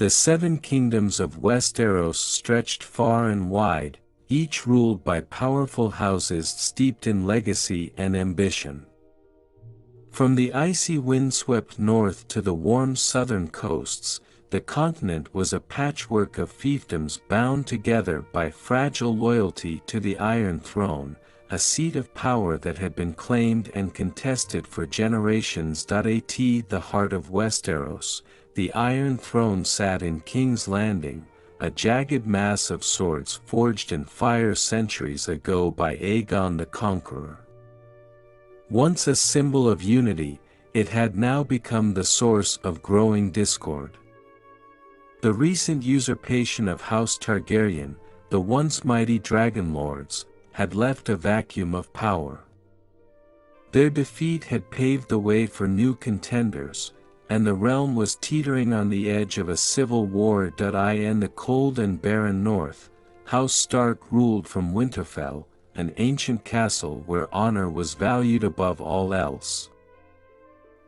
The 7 kingdoms of Westeros stretched far and wide, each ruled by powerful houses steeped in legacy and ambition. From the icy windswept north to the warm southern coasts, the continent was a patchwork of fiefdoms bound together by fragile loyalty to the Iron Throne, a seat of power that had been claimed and contested for generations. At the heart of Westeros, the Iron Throne sat in King's Landing, a jagged mass of swords forged in fire centuries ago by Aegon the Conqueror. Once a symbol of unity, it had now become the source of growing discord. The recent usurpation of House Targaryen, the once mighty dragon lords, had left a vacuum of power. Their defeat had paved the way for new contenders, and the realm was teetering on the edge of a civil war. In the cold and barren north, House Stark ruled from Winterfell, an ancient castle where honor was valued above all else.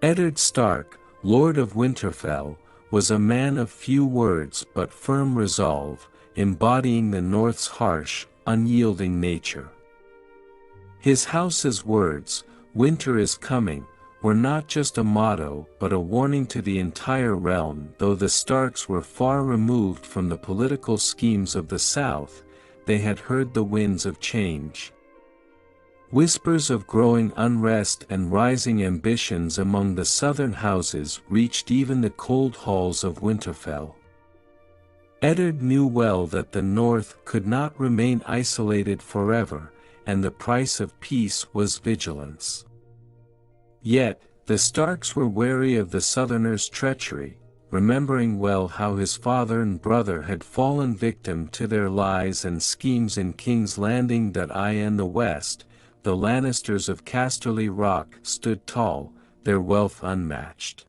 Eddard Stark, Lord of Winterfell, was a man of few words but firm resolve, embodying the North's harsh, unyielding nature. His house's words, "Winter is coming," were not just a motto but a warning to the entire realm. Though the Starks were far removed from the political schemes of the South, they had heard the winds of change. Whispers of growing unrest and rising ambitions among the southern houses reached even the cold halls of Winterfell. Eddard knew well that the North could not remain isolated forever, and the price of peace was vigilance. Yet, the Starks were wary of the Southerners' treachery, remembering well how his father and brother had fallen victim to their lies and schemes in King's Landing. In the West, the Lannisters of Casterly Rock stood tall, their wealth unmatched.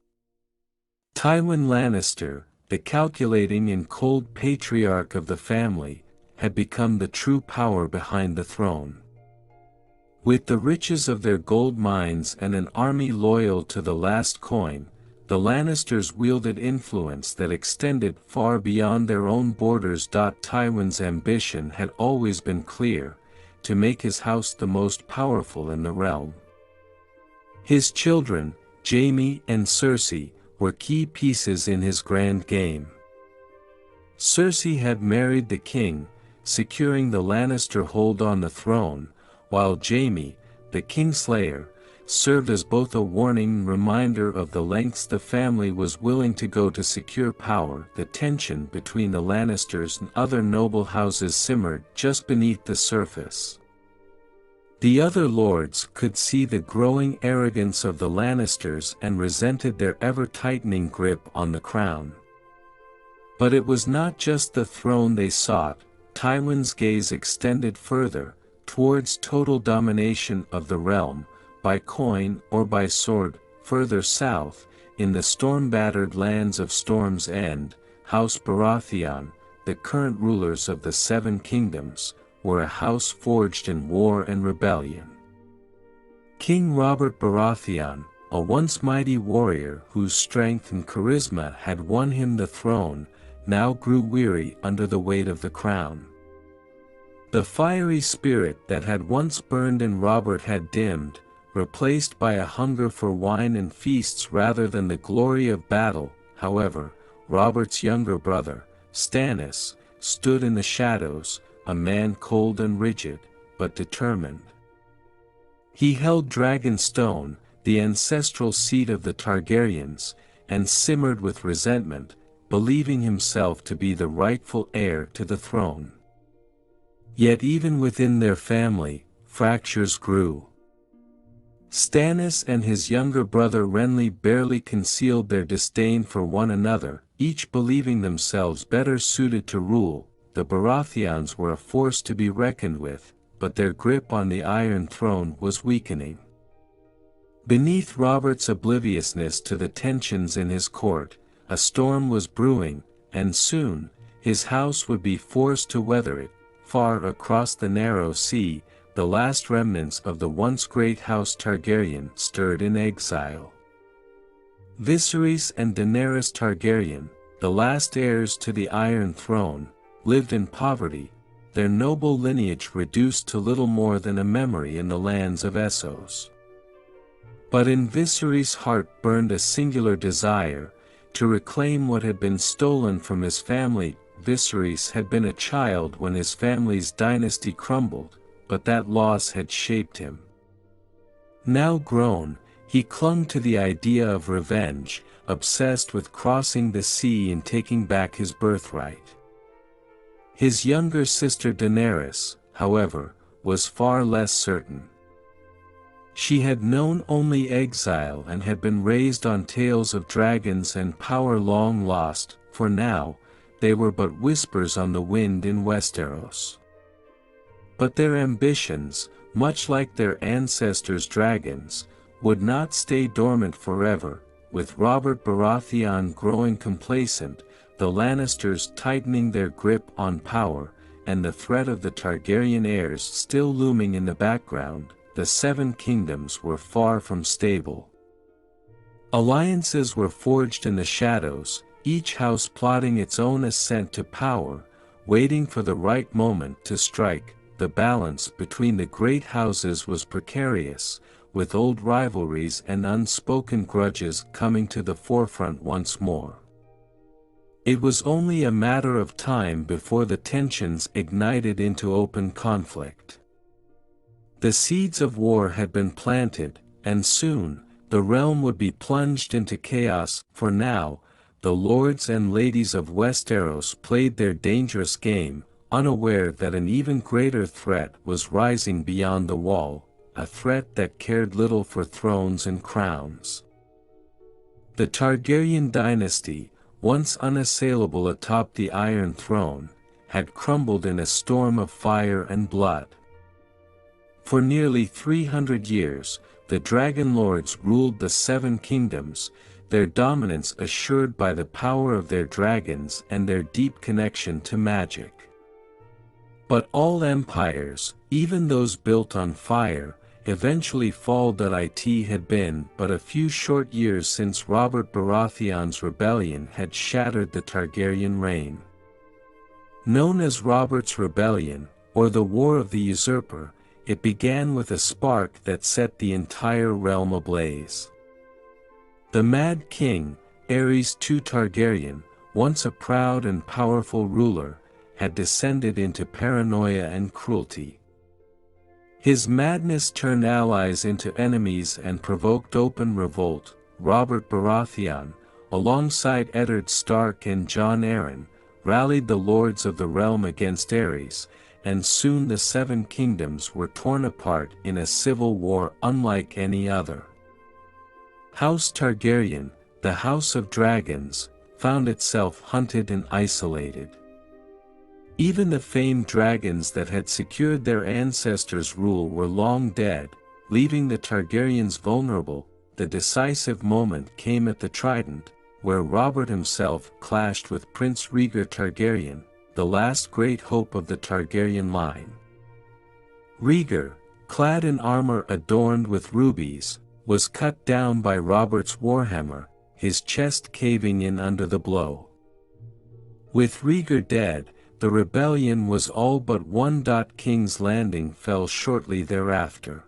Tywin Lannister, the calculating and cold patriarch of the family, had become the true power behind the throne. With the riches of their gold mines and an army loyal to the last coin, the Lannisters wielded influence that extended far beyond their own borders. Tywin's ambition had always been clear: to make his house the most powerful in the realm. His children, Jaime and Cersei, were key pieces in his grand game. Cersei had married the king, securing the Lannister hold on the throne, while Jaime, the Kingslayer, served as both a warning and reminder of the lengths the family was willing to go to secure power. The tension between the Lannisters and other noble houses simmered just beneath the surface. The other lords could see the growing arrogance of the Lannisters and resented their ever-tightening grip on the crown. But it was not just the throne they sought. Tywin's gaze extended further, towards total domination of the realm, by coin or by sword. Further south, in the storm-battered lands of Storm's End, House Baratheon, the current rulers of the 7 kingdoms, were a house forged in war and rebellion. King Robert Baratheon, a once mighty warrior whose strength and charisma had won him the throne, now grew weary under the weight of the crown. The fiery spirit that had once burned in Robert had dimmed, replaced by a hunger for wine and feasts rather than the glory of battle. However, Robert's younger brother, Stannis, stood in the shadows, a man cold and rigid, but determined. He held Dragonstone, the ancestral seat of the Targaryens, and simmered with resentment, believing himself to be the rightful heir to the throne. Yet even within their family, fractures grew. Stannis and his younger brother Renly barely concealed their disdain for one another, each believing themselves better suited to rule. The Baratheons were a force to be reckoned with, but their grip on the Iron Throne was weakening. Beneath Robert's obliviousness to the tensions in his court, a storm was brewing, and soon, his house would be forced to weather it. Far across the narrow sea, the last remnants of the once great House Targaryen stirred in exile. Viserys and Daenerys Targaryen, the last heirs to the Iron Throne, lived in poverty, their noble lineage reduced to little more than a memory in the lands of Essos. But in Viserys' heart burned a singular desire, to reclaim what had been stolen from his family. Viserys had been a child when his family's dynasty crumbled, but that loss had shaped him. Now grown, he clung to the idea of revenge, obsessed with crossing the sea and taking back his birthright. His younger sister Daenerys, however, was far less certain. She had known only exile and had been raised on tales of dragons and power long lost, for now, they were but whispers on the wind in Westeros. But their ambitions, much like their ancestors' dragons, would not stay dormant forever. With Robert Baratheon growing complacent, the Lannisters tightening their grip on power, and the threat of the Targaryen heirs still looming in the background, the Seven Kingdoms were far from stable. Alliances were forged in the shadows, each house plotting its own ascent to power, waiting for the right moment to strike. The balance between the great houses was precarious, with old rivalries and unspoken grudges coming to the forefront once more. It was only a matter of time before the tensions ignited into open conflict. The seeds of war had been planted, and soon, the realm would be plunged into chaos. For now, the lords and ladies of Westeros played their dangerous game, unaware that an even greater threat was rising beyond the wall, a threat that cared little for thrones and crowns. The Targaryen dynasty, once unassailable atop the Iron Throne, had crumbled in a storm of fire and blood. For nearly 300 years, the Dragon Lords ruled the Seven Kingdoms, their dominance assured by the power of their dragons and their deep connection to magic. But all empires, even those built on fire, eventually fall. It had been but a few short years since Robert Baratheon's rebellion had shattered the Targaryen reign. Known as Robert's Rebellion, or the War of the Usurper, it began with a spark that set the entire realm ablaze. The Mad King, Aerys II Targaryen, once a proud and powerful ruler, had descended into paranoia and cruelty. His madness turned allies into enemies and provoked open revolt. Robert Baratheon, alongside Eddard Stark and Jon Arryn, rallied the lords of the realm against Aerys, and soon the Seven Kingdoms were torn apart in a civil war unlike any other. House Targaryen, the House of Dragons, found itself hunted and isolated. Even the famed dragons that had secured their ancestors' rule were long dead, leaving the Targaryens vulnerable. The decisive moment came at the Trident, where Robert himself clashed with Prince Rhaegar Targaryen, the last great hope of the Targaryen line. Rhaegar, clad in armor adorned with rubies, was cut down by Robert's warhammer, his chest caving in under the blow. With Rhaegar dead, the rebellion was all but won. King's Landing fell shortly thereafter.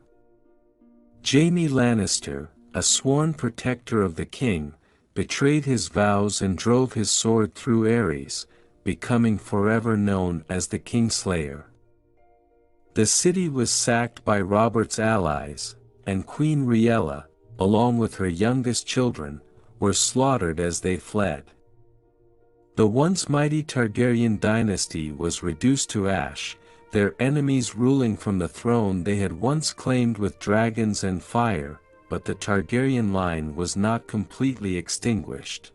Jaime Lannister, a sworn protector of the king, betrayed his vows and drove his sword through Aerys, becoming forever known as the Kingslayer. The city was sacked by Robert's allies, and Queen Rhaella, along with her youngest children, were slaughtered as they fled. The once mighty Targaryen dynasty was reduced to ash, their enemies ruling from the throne they had once claimed with dragons and fire, but the Targaryen line was not completely extinguished.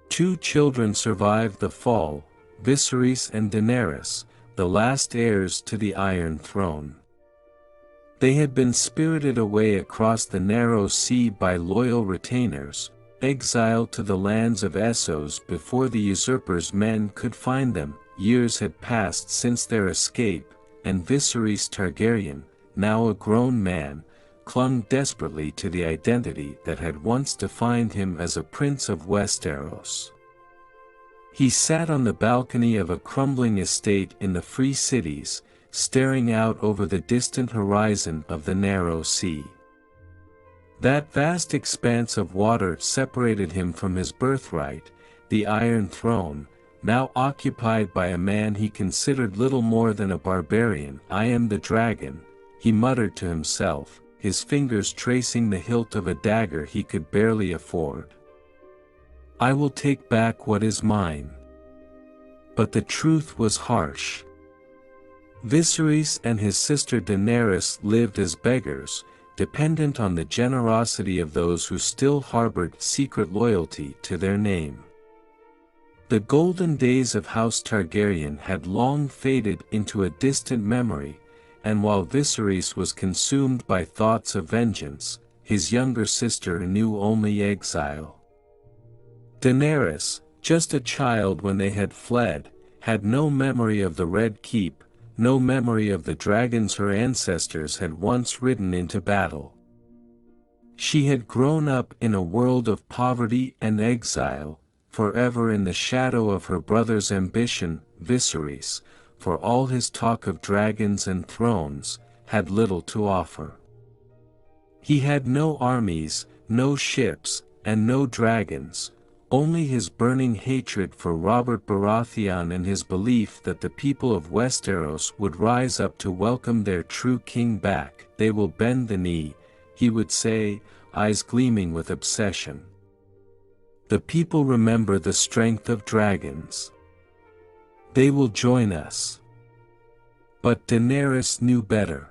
2 children survived the fall, Viserys and Daenerys, the last heirs to the Iron Throne. They had been spirited away across the narrow sea by loyal retainers, exiled to the lands of Essos before the usurper's men could find them. Years had passed since their escape, and Viserys Targaryen, now a grown man, clung desperately to the identity that had once defined him as a prince of Westeros. He sat on the balcony of a crumbling estate in the Free Cities, staring out over the distant horizon of the narrow sea. That vast expanse of water separated him from his birthright, the Iron Throne, now occupied by a man he considered little more than a barbarian. "I am the dragon," he muttered to himself, his fingers tracing the hilt of a dagger he could barely afford. "I will take back what is mine." But the truth was harsh. Viserys and his sister Daenerys lived as beggars, dependent on the generosity of those who still harbored secret loyalty to their name. The golden days of House Targaryen had long faded into a distant memory, and while Viserys was consumed by thoughts of vengeance, his younger sister knew only exile. Daenerys, just a child when they had fled, had no memory of the Red Keep, no memory of the dragons her ancestors had once ridden into battle. She had grown up in a world of poverty and exile, forever in the shadow of her brother's ambition. Viserys, for all his talk of dragons and thrones, had little to offer. He had no armies, no ships, and no dragons, only his burning hatred for Robert Baratheon and his belief that the people of Westeros would rise up to welcome their true king back. "They will bend the knee," he would say, eyes gleaming with obsession. "The people remember the strength of dragons. They will join us." But Daenerys knew better.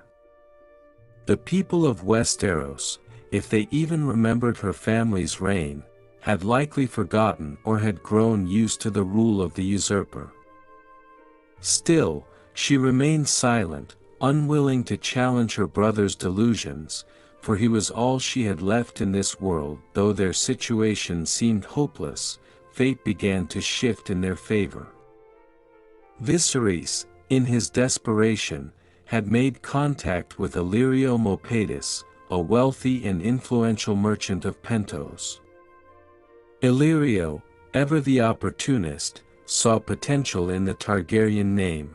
The people of Westeros, if they even remembered her family's reign, had likely forgotten or had grown used to the rule of the usurper. Still, she remained silent, unwilling to challenge her brother's delusions, for he was all she had left in this world. Though their situation seemed hopeless, fate began to shift in their favor. Viserys, in his desperation, had made contact with Illyrio Mopatis, a wealthy and influential merchant of Pentos. Illyrio, ever the opportunist, saw potential in the Targaryen name.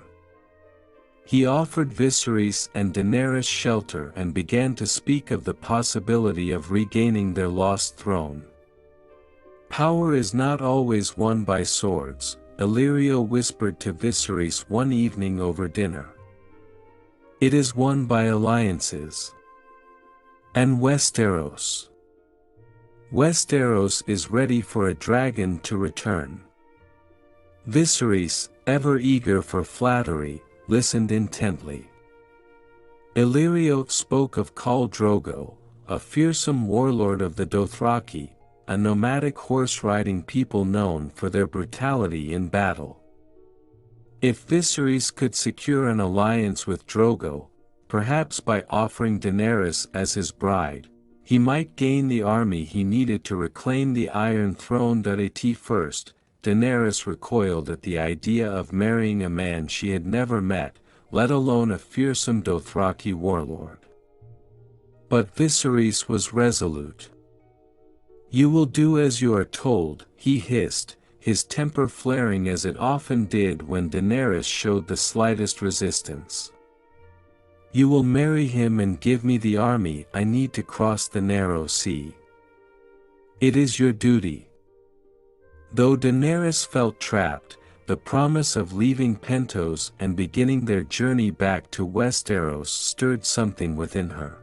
He offered Viserys and Daenerys shelter and began to speak of the possibility of regaining their lost throne. "Power is not always won by swords," Illyrio whispered to Viserys one evening over dinner. "It is won by alliances. And Westeros is ready for a dragon to return." Viserys, ever eager for flattery, listened intently. Illyrio spoke of Khal Drogo, a fearsome warlord of the Dothraki, a nomadic horse-riding people known for their brutality in battle. If Viserys could secure an alliance with Drogo, perhaps by offering Daenerys as his bride, he might gain the army he needed to reclaim the Iron Throne. At first, Daenerys recoiled at the idea of marrying a man she had never met, let alone a fearsome Dothraki warlord. But Viserys was resolute. "You will do as you are told," he hissed, his temper flaring as it often did when Daenerys showed the slightest resistance. "You will marry him and give me the army I need to cross the narrow sea. It is your duty." Though Daenerys felt trapped, the promise of leaving Pentos and beginning their journey back to Westeros stirred something within her.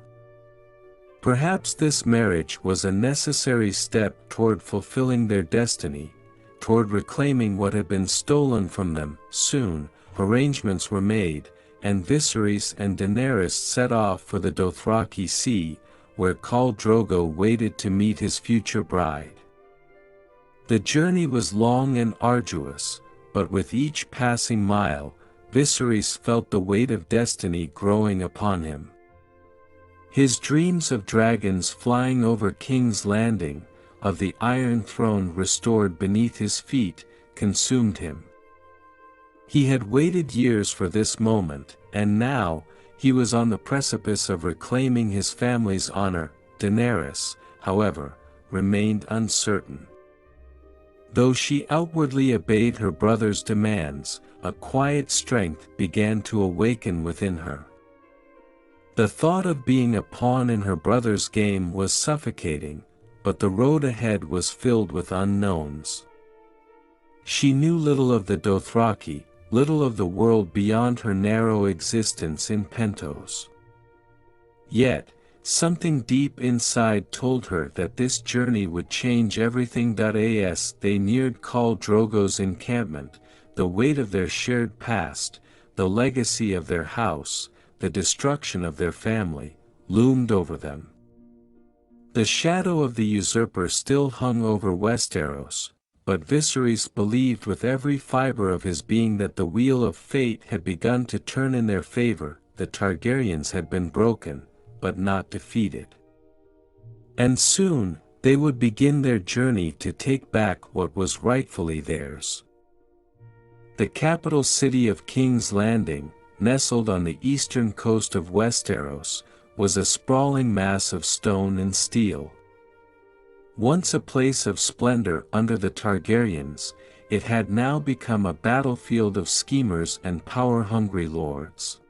Perhaps this marriage was a necessary step toward fulfilling their destiny, toward reclaiming what had been stolen from them. Soon, arrangements were made, and Viserys and Daenerys set off for the Dothraki Sea, where Khal Drogo waited to meet his future bride. The journey was long and arduous, but with each passing mile, Viserys felt the weight of destiny growing upon him. His dreams of dragons flying over King's Landing, of the Iron Throne restored beneath his feet, consumed him. He had waited years for this moment, and now, he was on the precipice of reclaiming his family's honor. Daenerys, however, remained uncertain. Though she outwardly obeyed her brother's demands, a quiet strength began to awaken within her. The thought of being a pawn in her brother's game was suffocating, but the road ahead was filled with unknowns. She knew little of the Dothraki, little of the world beyond her narrow existence in Pentos. Yet, something deep inside told her that this journey would change everything. As they neared Khal Drogo's encampment, the weight of their shared past, the legacy of their house, the destruction of their family, loomed over them. The shadow of the usurper still hung over Westeros, but Viserys believed with every fiber of his being that the wheel of fate had begun to turn in their favor. The Targaryens had been broken, but not defeated. And soon, they would begin their journey to take back what was rightfully theirs. The capital city of King's Landing, nestled on the eastern coast of Westeros, was a sprawling mass of stone and steel. Once a place of splendor under the Targaryens, it had now become a battlefield of schemers and power-hungry lords.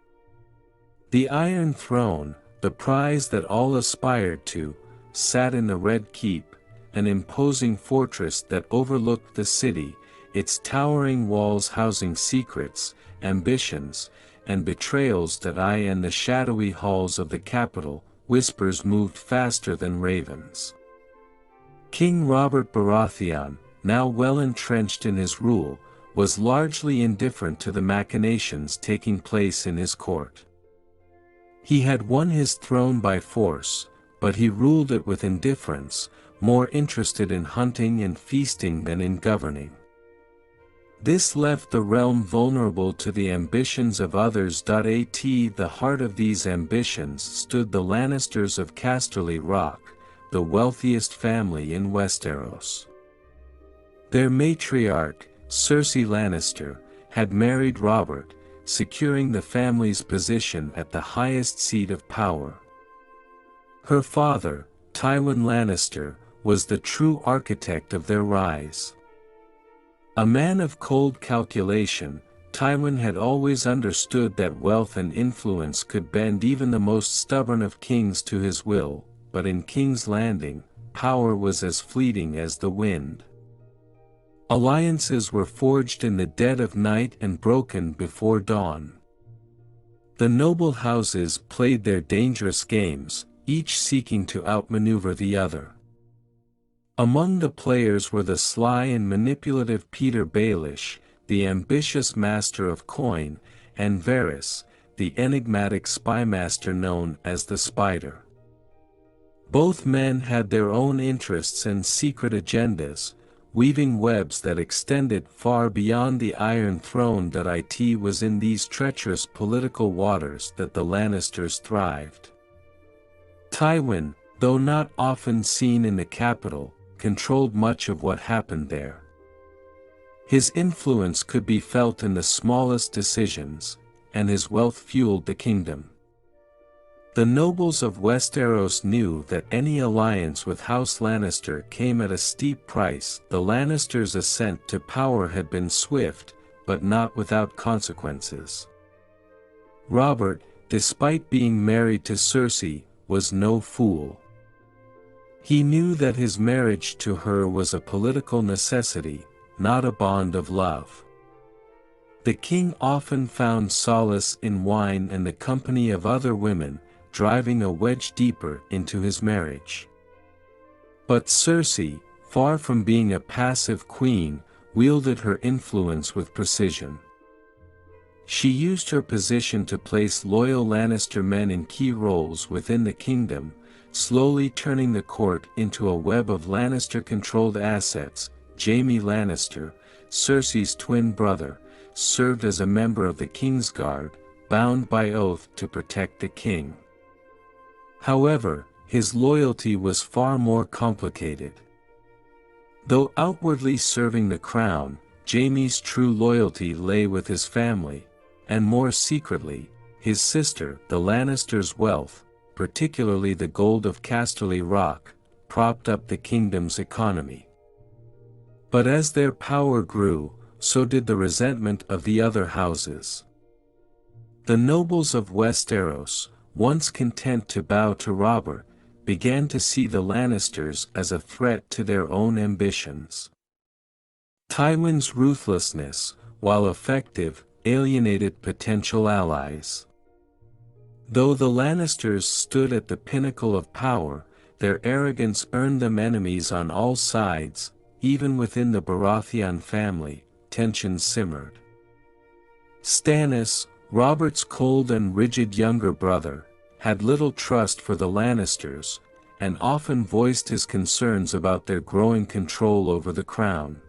The Iron Throne, the prize that all aspired to, sat in the Red Keep, an imposing fortress that overlooked the city, its towering walls housing secrets, ambitions, and betrayals that in the shadowy halls of the capital, whispers moved faster than ravens. King Robert Baratheon, now well entrenched in his rule, was largely indifferent to the machinations taking place in his court. He had won his throne by force, but he ruled it with indifference, more interested in hunting and feasting than in governing. This left the realm vulnerable to the ambitions of others. At the heart of these ambitions stood the Lannisters of Casterly Rock, the wealthiest family in Westeros. Their matriarch, Cersei Lannister, had married Robert, securing the family's position at the highest seat of power. Her father, Tywin Lannister, was the true architect of their rise. A man of cold calculation, Tywin had always understood that wealth and influence could bend even the most stubborn of kings to his will, but in King's Landing, power was as fleeting as the wind. Alliances were forged in the dead of night and broken before dawn. The noble houses played their dangerous games, each seeking to outmaneuver the other. Among the players were the sly and manipulative Peter Baelish, the ambitious master of coin, and Varys, the enigmatic spymaster known as the Spider. Both men had their own interests and secret agendas, weaving webs that extended far beyond the Iron Throne. It was in these treacherous political waters that the Lannisters thrived. Tywin, though not often seen in the capital, controlled much of what happened there. His influence could be felt in the smallest decisions, and his wealth fueled the kingdom. The nobles of Westeros knew that any alliance with House Lannister came at a steep price. The Lannisters' ascent to power had been swift, but not without consequences. Robert, despite being married to Cersei, was no fool. He knew that his marriage to her was a political necessity, not a bond of love. The king often found solace in wine and the company of other women, driving a wedge deeper into his marriage. But Cersei, far from being a passive queen, wielded her influence with precision. She used her position to place loyal Lannister men in key roles within the kingdom, slowly turning the court into a web of Lannister-controlled assets. Jaime Lannister, Cersei's twin brother, served as a member of the Kingsguard, bound by oath to protect the king. However, his loyalty was far more complicated. Though outwardly serving the crown, Jaime's true loyalty lay with his family, and more secretly, his sister. The Lannisters' wealth, particularly the gold of Casterly Rock, propped up the kingdom's economy. But as their power grew, so did the resentment of the other houses. The nobles of Westeros, once content to bow to Robert, began to see the Lannisters as a threat to their own ambitions. Tywin's ruthlessness, while effective, alienated potential allies. Though the Lannisters stood at the pinnacle of power, their arrogance earned them enemies on all sides. Even within the Baratheon family, tensions simmered. Stannis, Robert's cold and rigid younger brother, had little trust for the Lannisters, and often voiced his concerns about their growing control over the crown.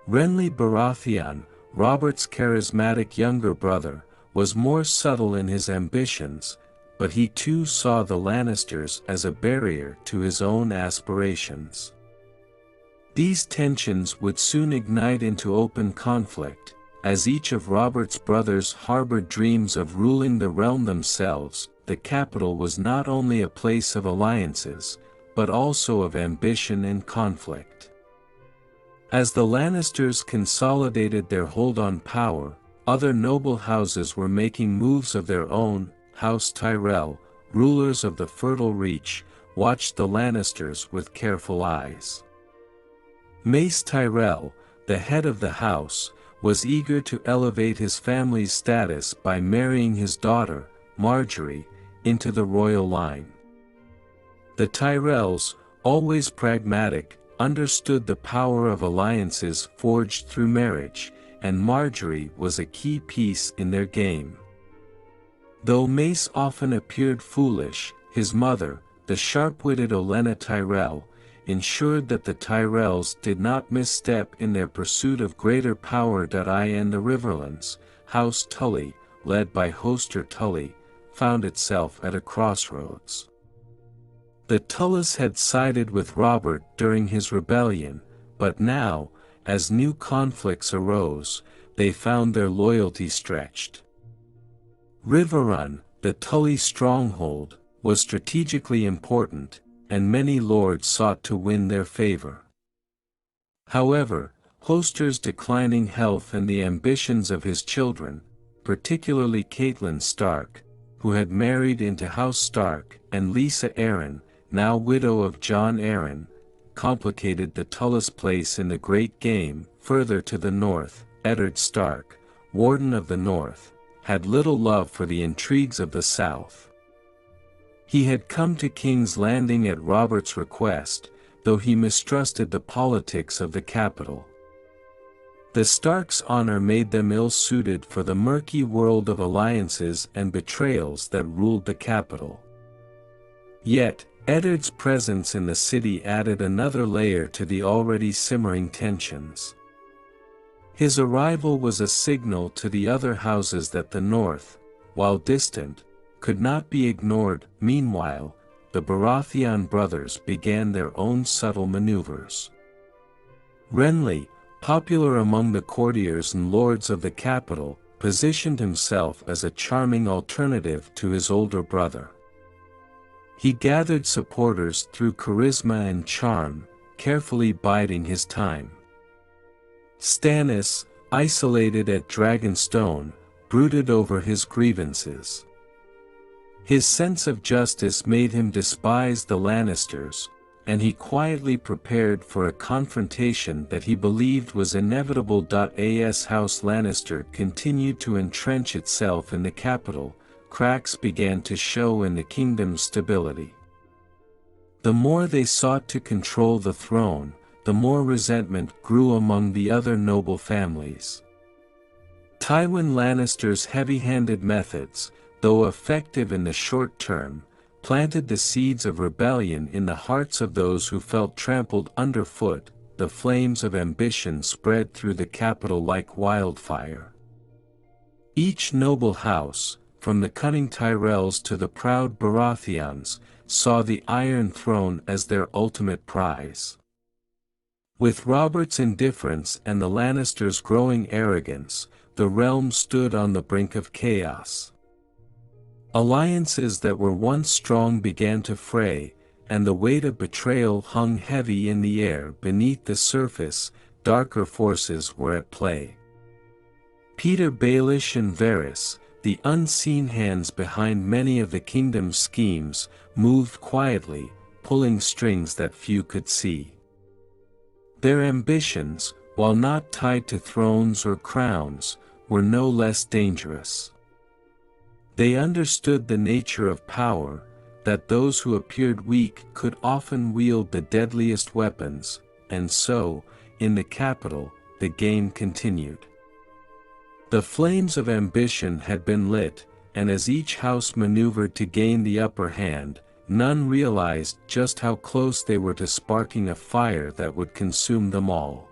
Renly Baratheon, Robert's charismatic younger brother, was more subtle in his ambitions, but he too saw the Lannisters as a barrier to his own aspirations. These tensions would soon ignite into open conflict, as each of Robert's brothers harbored dreams of ruling the realm themselves. The capital was not only a place of alliances, but also of ambition and conflict. As the Lannisters consolidated their hold on power, other noble houses were making moves of their own. House Tyrell, rulers of the Fertile Reach, watched the Lannisters with careful eyes. Mace Tyrell, the head of the house, was eager to elevate his family's status by marrying his daughter, Marjorie, into the royal line. The Tyrells, always pragmatic, understood the power of alliances forged through marriage, and Marjorie was a key piece in their game. Though Mace often appeared foolish, his mother, the sharp-witted Olenna Tyrell, ensured that the Tyrells did not misstep in their pursuit of greater power. In the Riverlands, House Tully, led by Hoster Tully, found itself at a crossroads. The Tullys had sided with Robert during his rebellion, but now, as new conflicts arose, they found their loyalty stretched. Riverrun, the Tully stronghold, was strategically important, and many lords sought to win their favor. However, Hoster's declining health and the ambitions of his children, particularly Catelyn Stark, who had married into House Stark, and Lisa Arryn, now widow of Jon Arryn, complicated the Tullys' place in the Great Game. Further to the north, Eddard Stark, Warden of the North, had little love for the intrigues of the South. He had come to King's Landing at Robert's request, though he mistrusted the politics of the capital. The Starks' honor made them ill-suited for the murky world of alliances and betrayals that ruled the capital. Yet, Eddard's presence in the city added another layer to the already simmering tensions. His arrival was a signal to the other houses that the North, while distant, could not be ignored. Meanwhile, the Baratheon brothers began their own subtle maneuvers. Renly, popular among the courtiers and lords of the capital, positioned himself as a charming alternative to his older brother. He gathered supporters through charisma and charm, carefully biding his time. Stannis, isolated at Dragonstone, brooded over his grievances. His sense of justice made him despise the Lannisters, and he quietly prepared for a confrontation that he believed was inevitable. As House Lannister continued to entrench itself in the capital, cracks began to show in the kingdom's stability. The more they sought to control the throne, the more resentment grew among the other noble families. Tywin Lannister's heavy-handed methods, though effective in the short term, planted the seeds of rebellion in the hearts of those who felt trampled underfoot. The flames of ambition spread through the capital like wildfire. Each noble house, from the cunning Tyrells to the proud Baratheons, saw the Iron Throne as their ultimate prize. With Robert's indifference and the Lannisters' growing arrogance, the realm stood on the brink of chaos. Alliances that were once strong began to fray, and the weight of betrayal hung heavy in the air. Beneath the surface, darker forces were at play. Peter Baelish and Varys, the unseen hands behind many of the kingdom's schemes, moved quietly, pulling strings that few could see. Their ambitions, while not tied to thrones or crowns, were no less dangerous. They understood the nature of power, that those who appeared weak could often wield the deadliest weapons, and so, in the capital, the game continued. The flames of ambition had been lit, and as each house maneuvered to gain the upper hand, none realized just how close they were to sparking a fire that would consume them all.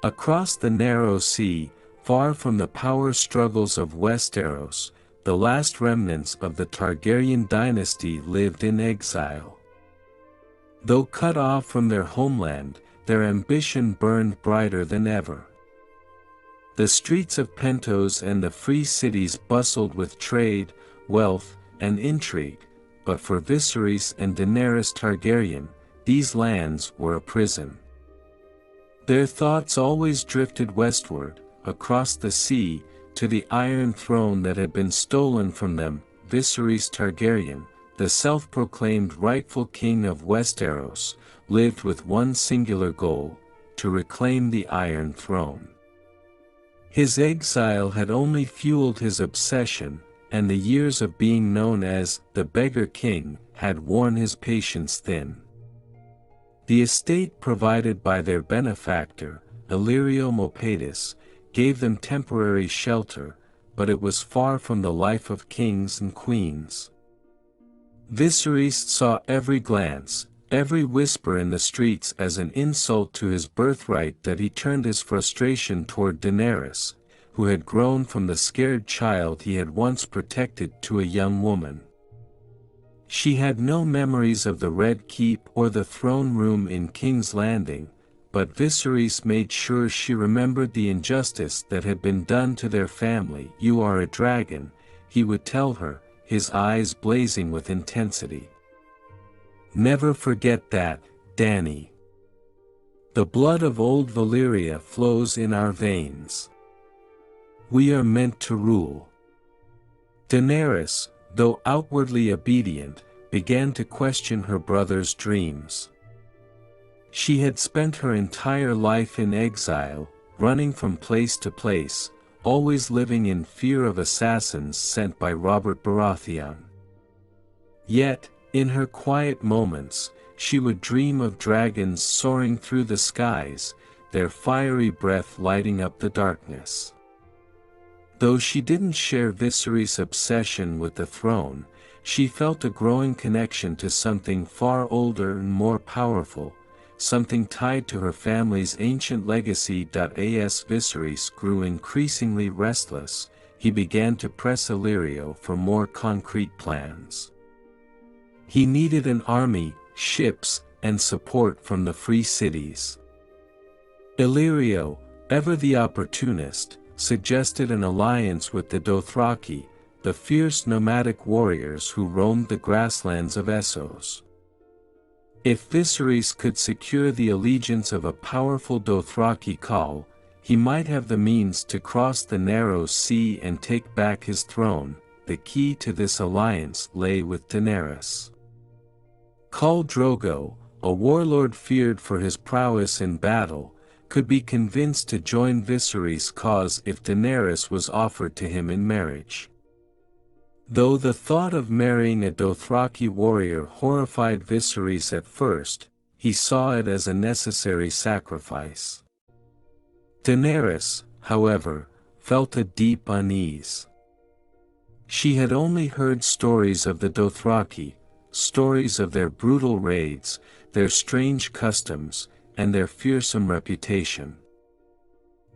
Across the narrow sea, far from the power struggles of Westeros, the last remnants of the Targaryen dynasty lived in exile. Though cut off from their homeland, their ambition burned brighter than ever. The streets of Pentos and the free cities bustled with trade, wealth, and intrigue, but for Viserys and Daenerys Targaryen, these lands were a prison. Their thoughts always drifted westward, across the sea, to the Iron Throne that had been stolen from them. Viserys Targaryen, the self-proclaimed rightful king of Westeros, lived with one singular goal: to reclaim the Iron Throne. His exile had only fueled his obsession, and the years of being known as the Beggar King had worn his patience thin. The estate provided by their benefactor, Illyrio Mopatis, gave them temporary shelter, but it was far from the life of kings and queens. Viserys saw every glance, every whisper in the streets as an insult to his birthright. That he turned his frustration toward Daenerys, who had grown from the scared child he had once protected to a young woman. She had no memories of the Red Keep or the throne room in King's Landing, but Viserys made sure she remembered the injustice that had been done to their family. "You are a dragon," he would tell her, his eyes blazing with intensity. "Never forget that, Dany. The blood of old Valyria flows in our veins. We are meant to rule." Daenerys, though outwardly obedient, began to question her brother's dreams. She had spent her entire life in exile, running from place to place, always living in fear of assassins sent by Robert Baratheon. Yet, in her quiet moments, she would dream of dragons soaring through the skies, their fiery breath lighting up the darkness. Though she didn't share Viserys' obsession with the throne, she felt a growing connection to something far older and more powerful, something tied to her family's ancient legacy. As Viserys grew increasingly restless, he began to press Illyrio for more concrete plans. He needed an army, ships, and support from the free cities. Illyrio, ever the opportunist, suggested an alliance with the Dothraki, the fierce nomadic warriors who roamed the grasslands of Essos. If Viserys could secure the allegiance of a powerful Dothraki Khal, he might have the means to cross the narrow sea and take back his throne. The key to this alliance lay with Daenerys. Khal Drogo, a warlord feared for his prowess in battle, could be convinced to join Viserys' cause if Daenerys was offered to him in marriage. Though the thought of marrying a Dothraki warrior horrified Viserys at first, he saw it as a necessary sacrifice. Daenerys, however, felt a deep unease. She had only heard stories of the Dothraki, stories of their brutal raids, their strange customs, and their fearsome reputation.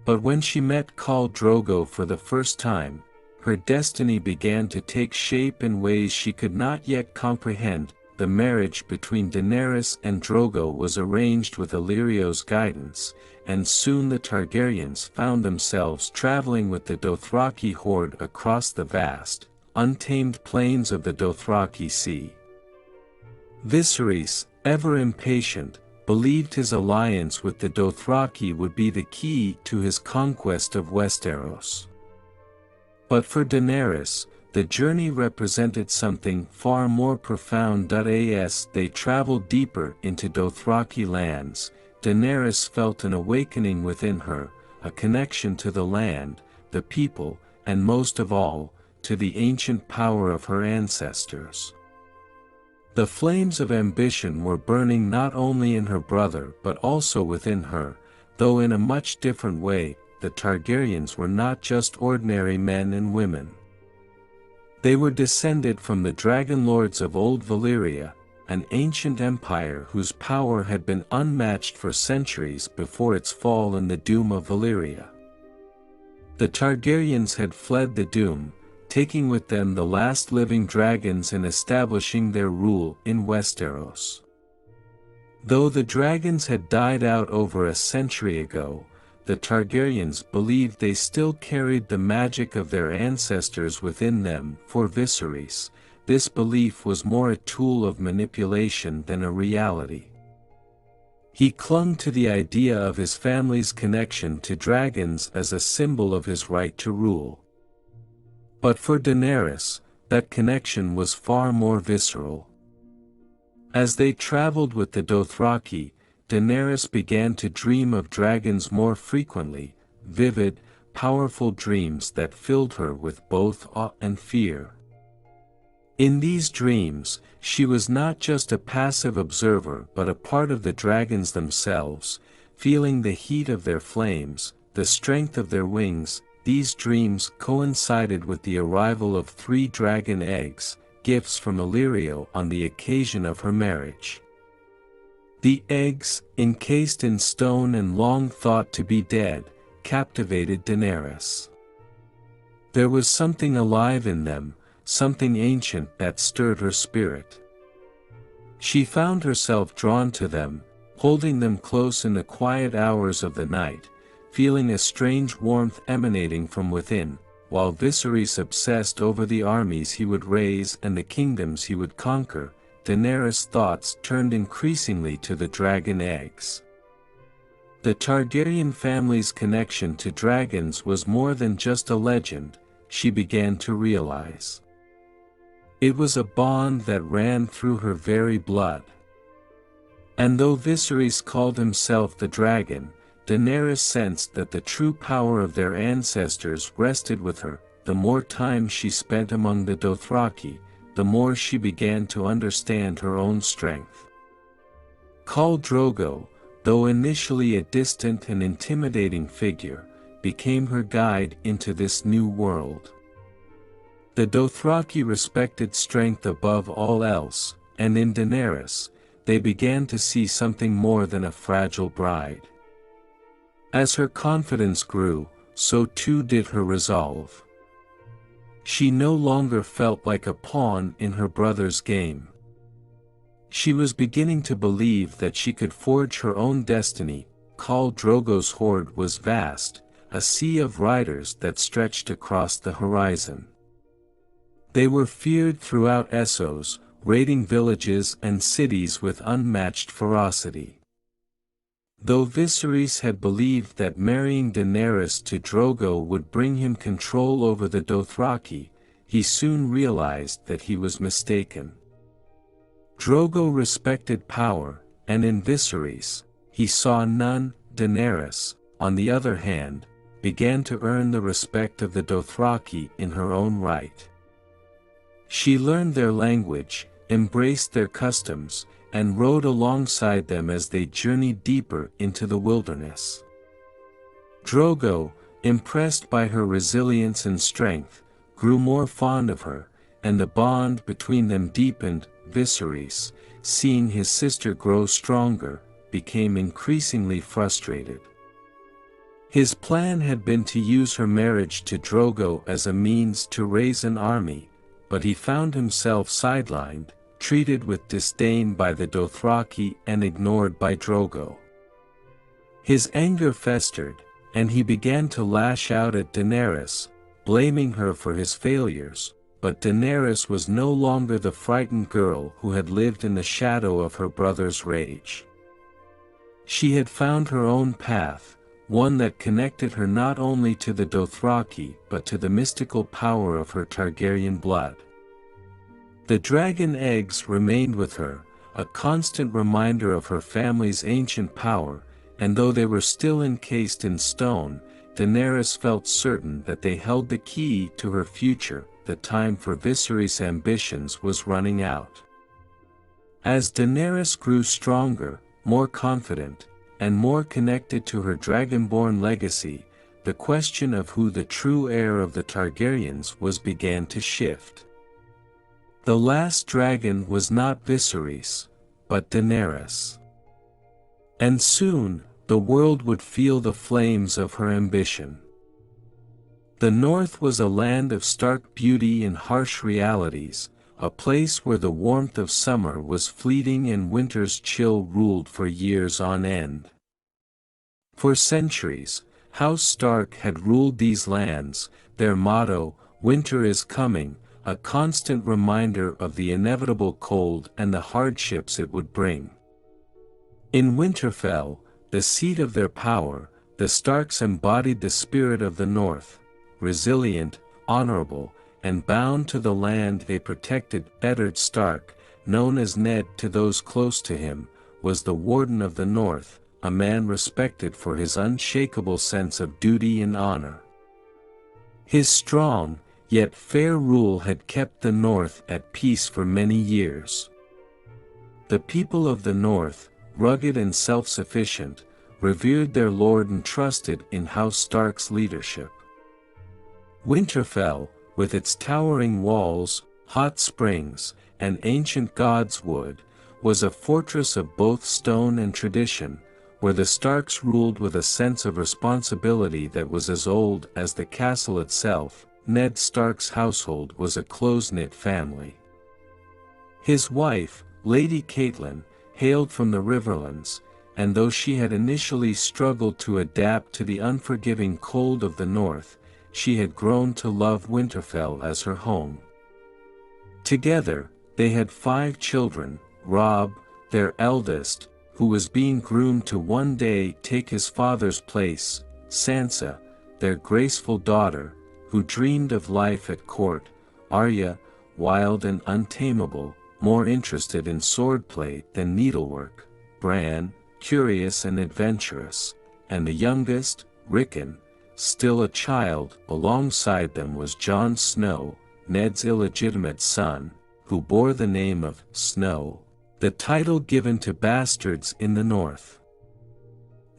But when she met Khal Drogo for the first time, her destiny began to take shape in ways she could not yet comprehend. The marriage between Daenerys and Drogo was arranged with Illyrio's guidance, and soon the Targaryens found themselves traveling with the Dothraki horde across the vast, untamed plains of the Dothraki Sea. Viserys, ever impatient, believed his alliance with the Dothraki would be the key to his conquest of Westeros. But for Daenerys, the journey represented something far more profound. As they traveled deeper into Dothraki lands, Daenerys felt an awakening within her, a connection to the land, the people, and most of all, to the ancient power of her ancestors. The flames of ambition were burning not only in her brother but also within her, though in a much different way. The Targaryens were not just ordinary men and women. They were descended from the dragon lords of old Valyria, an ancient empire whose power had been unmatched for centuries before its fall and the doom of Valyria. The Targaryens had fled the doom, taking with them the last living dragons and establishing their rule in Westeros. Though the dragons had died out over a century ago, the Targaryens believed they still carried the magic of their ancestors within them. For Viserys, this belief was more a tool of manipulation than a reality. He clung to the idea of his family's connection to dragons as a symbol of his right to rule. But for Daenerys, that connection was far more visceral. As they traveled with the Dothraki, Daenerys began to dream of dragons more frequently, vivid, powerful dreams that filled her with both awe and fear. In these dreams, she was not just a passive observer but a part of the dragons themselves, feeling the heat of their flames, the strength of their wings. These dreams coincided with the arrival of 3 dragon eggs, gifts from Illyrio on the occasion of her marriage. The eggs, encased in stone and long thought to be dead, captivated Daenerys. There was something alive in them, something ancient that stirred her spirit. She found herself drawn to them, holding them close in the quiet hours of the night, feeling a strange warmth emanating from within. While Viserys obsessed over the armies he would raise and the kingdoms he would conquer, Daenerys' thoughts turned increasingly to the dragon eggs. The Targaryen family's connection to dragons was more than just a legend, she began to realize. It was a bond that ran through her very blood. And though Viserys called himself the dragon, Daenerys sensed that the true power of their ancestors rested with her. The more time she spent among the Dothraki, the more she began to understand her own strength. Khal Drogo, though initially a distant and intimidating figure, became her guide into this new world. The Dothraki respected strength above all else, and in Daenerys, they began to see something more than a fragile bride. As her confidence grew, so too did her resolve. She no longer felt like a pawn in her brother's game. She was beginning to believe that she could forge her own destiny. Khal Drogo's horde was vast, a sea of riders that stretched across the horizon. They were feared throughout Essos, raiding villages and cities with unmatched ferocity. Though Viserys had believed that marrying Daenerys to Drogo would bring him control over the Dothraki, he soon realized that he was mistaken. Drogo respected power, and in Viserys, he saw none. Daenerys, on the other hand, began to earn the respect of the Dothraki in her own right. She learned their language, embraced their customs, and rode alongside them as they journeyed deeper into the wilderness. Drogo, impressed by her resilience and strength, grew more fond of her, and the bond between them deepened. Viserys, seeing his sister grow stronger, became increasingly frustrated. His plan had been to use her marriage to Drogo as a means to raise an army, but he found himself sidelined, treated with disdain by the Dothraki and ignored by Drogo. His anger festered, and he began to lash out at Daenerys, blaming her for his failures. but Daenerys was no longer the frightened girl who had lived in the shadow of her brother's rage. She had found her own path, one that connected her not only to the Dothraki but to the mystical power of her Targaryen blood. The dragon eggs remained with her, a constant reminder of her family's ancient power, and though they were still encased in stone, Daenerys felt certain that they held the key to her future. The time for Viserys' ambitions was running out. As Daenerys grew stronger, more confident, and more connected to her dragonborn legacy, the question of who the true heir of the Targaryens was began to shift. The last dragon was not Viserys, but Daenerys. And soon, the world would feel the flames of her ambition. The North was a land of stark beauty and harsh realities, a place where the warmth of summer was fleeting and winter's chill ruled for years on end. For centuries, House Stark had ruled these lands, their motto, "Winter is coming," a constant reminder of the inevitable cold and the hardships it would bring. In Winterfell, the seat of their power, the Starks embodied the spirit of the North, resilient, honorable, and bound to the land they protected. Eddard Stark, known as Ned to those close to him, was the Warden of the North, a man respected for his unshakable sense of duty and honor. His strong, yet fair rule had kept the North at peace for many years. The people of the North, rugged and self-sufficient, revered their lord and trusted in House Stark's leadership. Winterfell, with its towering walls, hot springs, and ancient gods' wood, was a fortress of both stone and tradition, where the Starks ruled with a sense of responsibility that was as old as the castle itself. Ned Stark's household was a close-knit family. His wife, Lady Catelyn, hailed from the Riverlands, and though she had initially struggled to adapt to the unforgiving cold of the North, she had grown to love Winterfell as her home. Together, they had 5 children: Robb, their eldest, who was being groomed to one day take his father's place; Sansa, their graceful daughter, who dreamed of life at court; Arya, wild and untamable, more interested in swordplay than needlework; Bran, curious and adventurous; and the youngest, Rickon, still a child. Alongside them was Jon Snow, Ned's illegitimate son, who bore the name of Snow, the title given to bastards in the North.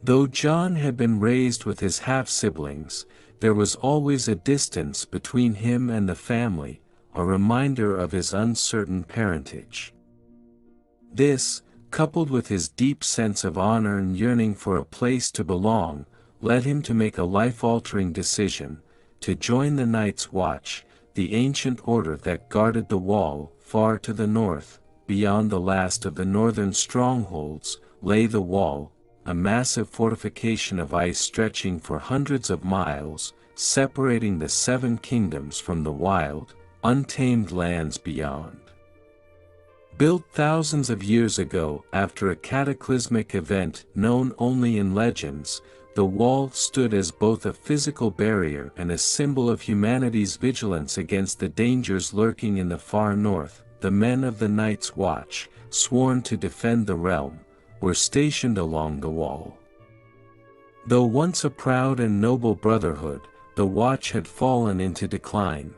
Though Jon had been raised with his half-siblings, there was always a distance between him and the family, a reminder of his uncertain parentage. This, coupled with his deep sense of honor and yearning for a place to belong, led him to make a life-altering decision: to join the Night's Watch, the ancient order that guarded the Wall. Far to the north, beyond the last of the northern strongholds, lay the Wall, a massive fortification of ice stretching for hundreds of miles, separating the 7 kingdoms from the wild, untamed lands beyond. Built thousands of years ago after a cataclysmic event known only in legends, the Wall stood as both a physical barrier and a symbol of humanity's vigilance against the dangers lurking in the far north. The men of the Night's Watch, sworn to defend the realm, were stationed along the Wall. Though once a proud and noble brotherhood, the Watch had fallen into decline.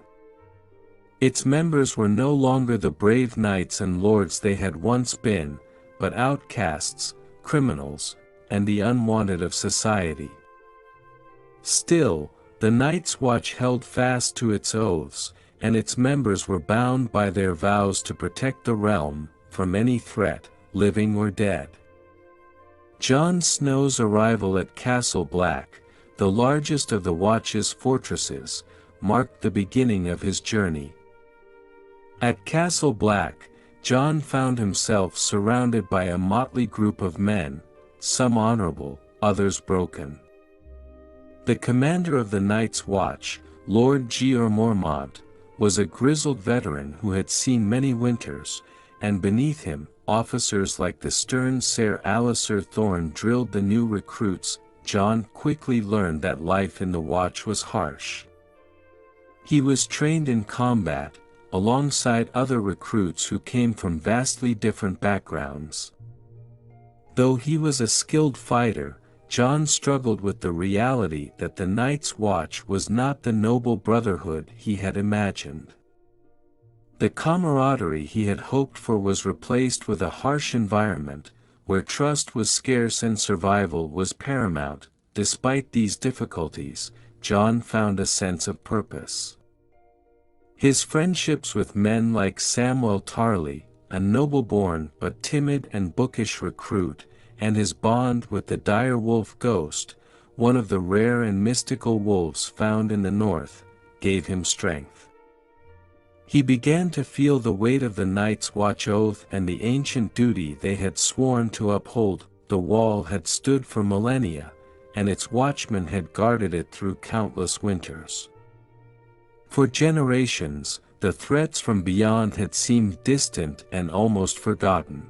Its members were no longer the brave knights and lords they had once been, but outcasts, criminals, and the unwanted of society. Still, the Night's Watch held fast to its oaths, and its members were bound by their vows to protect the realm from any threat, living or dead. Jon Snow's arrival at Castle Black, the largest of the Watch's fortresses, marked the beginning of his journey. At Castle Black, Jon found himself surrounded by a motley group of men, some honorable, others broken. The commander of the Night's Watch, Lord Jeor Mormont, was a grizzled veteran who had seen many winters, and beneath him, officers like the stern Sir Alistair Thorne drilled the new recruits. Jon quickly learned that life in the Watch was harsh. He was trained in combat, alongside other recruits who came from vastly different backgrounds. Though he was a skilled fighter, Jon struggled with the reality that the Night's Watch was not the noble brotherhood he had imagined. The camaraderie he had hoped for was replaced with a harsh environment, where trust was scarce and survival was paramount. Despite these difficulties, Jon found a sense of purpose. His friendships with men like Samwell Tarly, a noble-born but timid and bookish recruit, and his bond with the dire wolf Ghost, one of the rare and mystical wolves found in the north, gave him strength. He began to feel the weight of the Night's Watch oath and the ancient duty they had sworn to uphold. The wall had stood for millennia, and its watchmen had guarded it through countless winters. For generations, the threats from beyond had seemed distant and almost forgotten.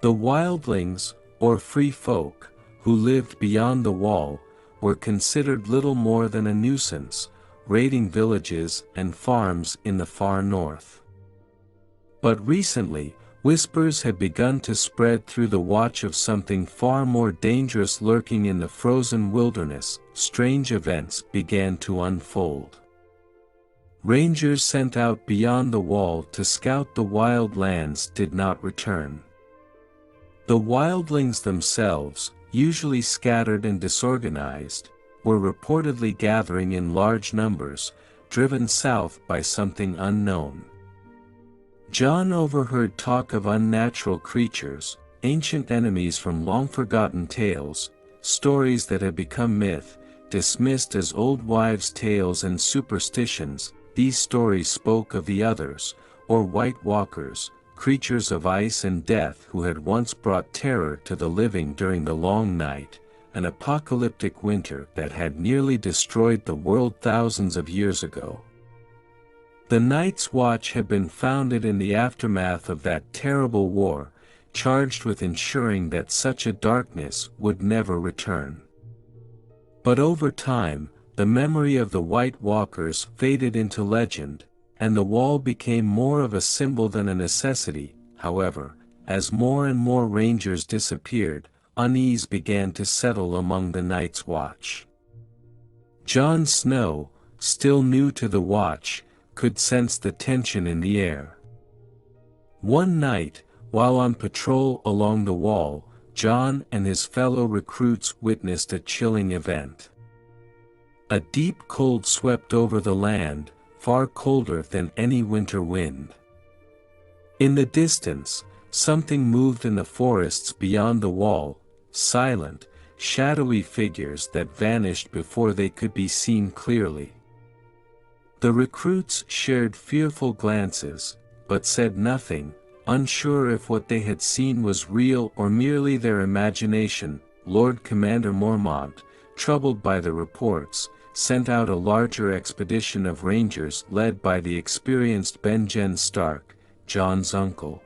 The wildlings, or free folk, who lived beyond the wall, were considered little more than a nuisance, raiding villages and farms in the far north. But recently, whispers had begun to spread through the Watch of something far more dangerous lurking in the frozen wilderness. Strange events began to unfold. Rangers sent out beyond the wall to scout the wild lands did not return. The wildlings themselves, usually scattered and disorganized, were reportedly gathering in large numbers, driven south by something unknown. Jon overheard talk of unnatural creatures, ancient enemies from long-forgotten tales, stories that had become myth, dismissed as old wives' tales and superstitions. These stories spoke of the Others, or White Walkers, creatures of ice and death who had once brought terror to the living during the Long Night, an apocalyptic winter that had nearly destroyed the world thousands of years ago. The Night's Watch had been founded in the aftermath of that terrible war, charged with ensuring that such a darkness would never return. But over time, the memory of the White Walkers faded into legend, and the wall became more of a symbol than a necessity. However, as more and more rangers disappeared, unease began to settle among the Night's Watch. Jon Snow, still new to the Watch, could sense the tension in the air. One night, while on patrol along the wall, Jon and his fellow recruits witnessed a chilling event. A deep cold swept over the land, far colder than any winter wind. In the distance, something moved in the forests beyond the wall, silent, shadowy figures that vanished before they could be seen clearly. The recruits shared fearful glances, but said nothing, unsure if what they had seen was real or merely their imagination. Lord Commander Mormont, troubled by the reports, sent out a larger expedition of rangers led by the experienced Benjen Stark, Jon's uncle.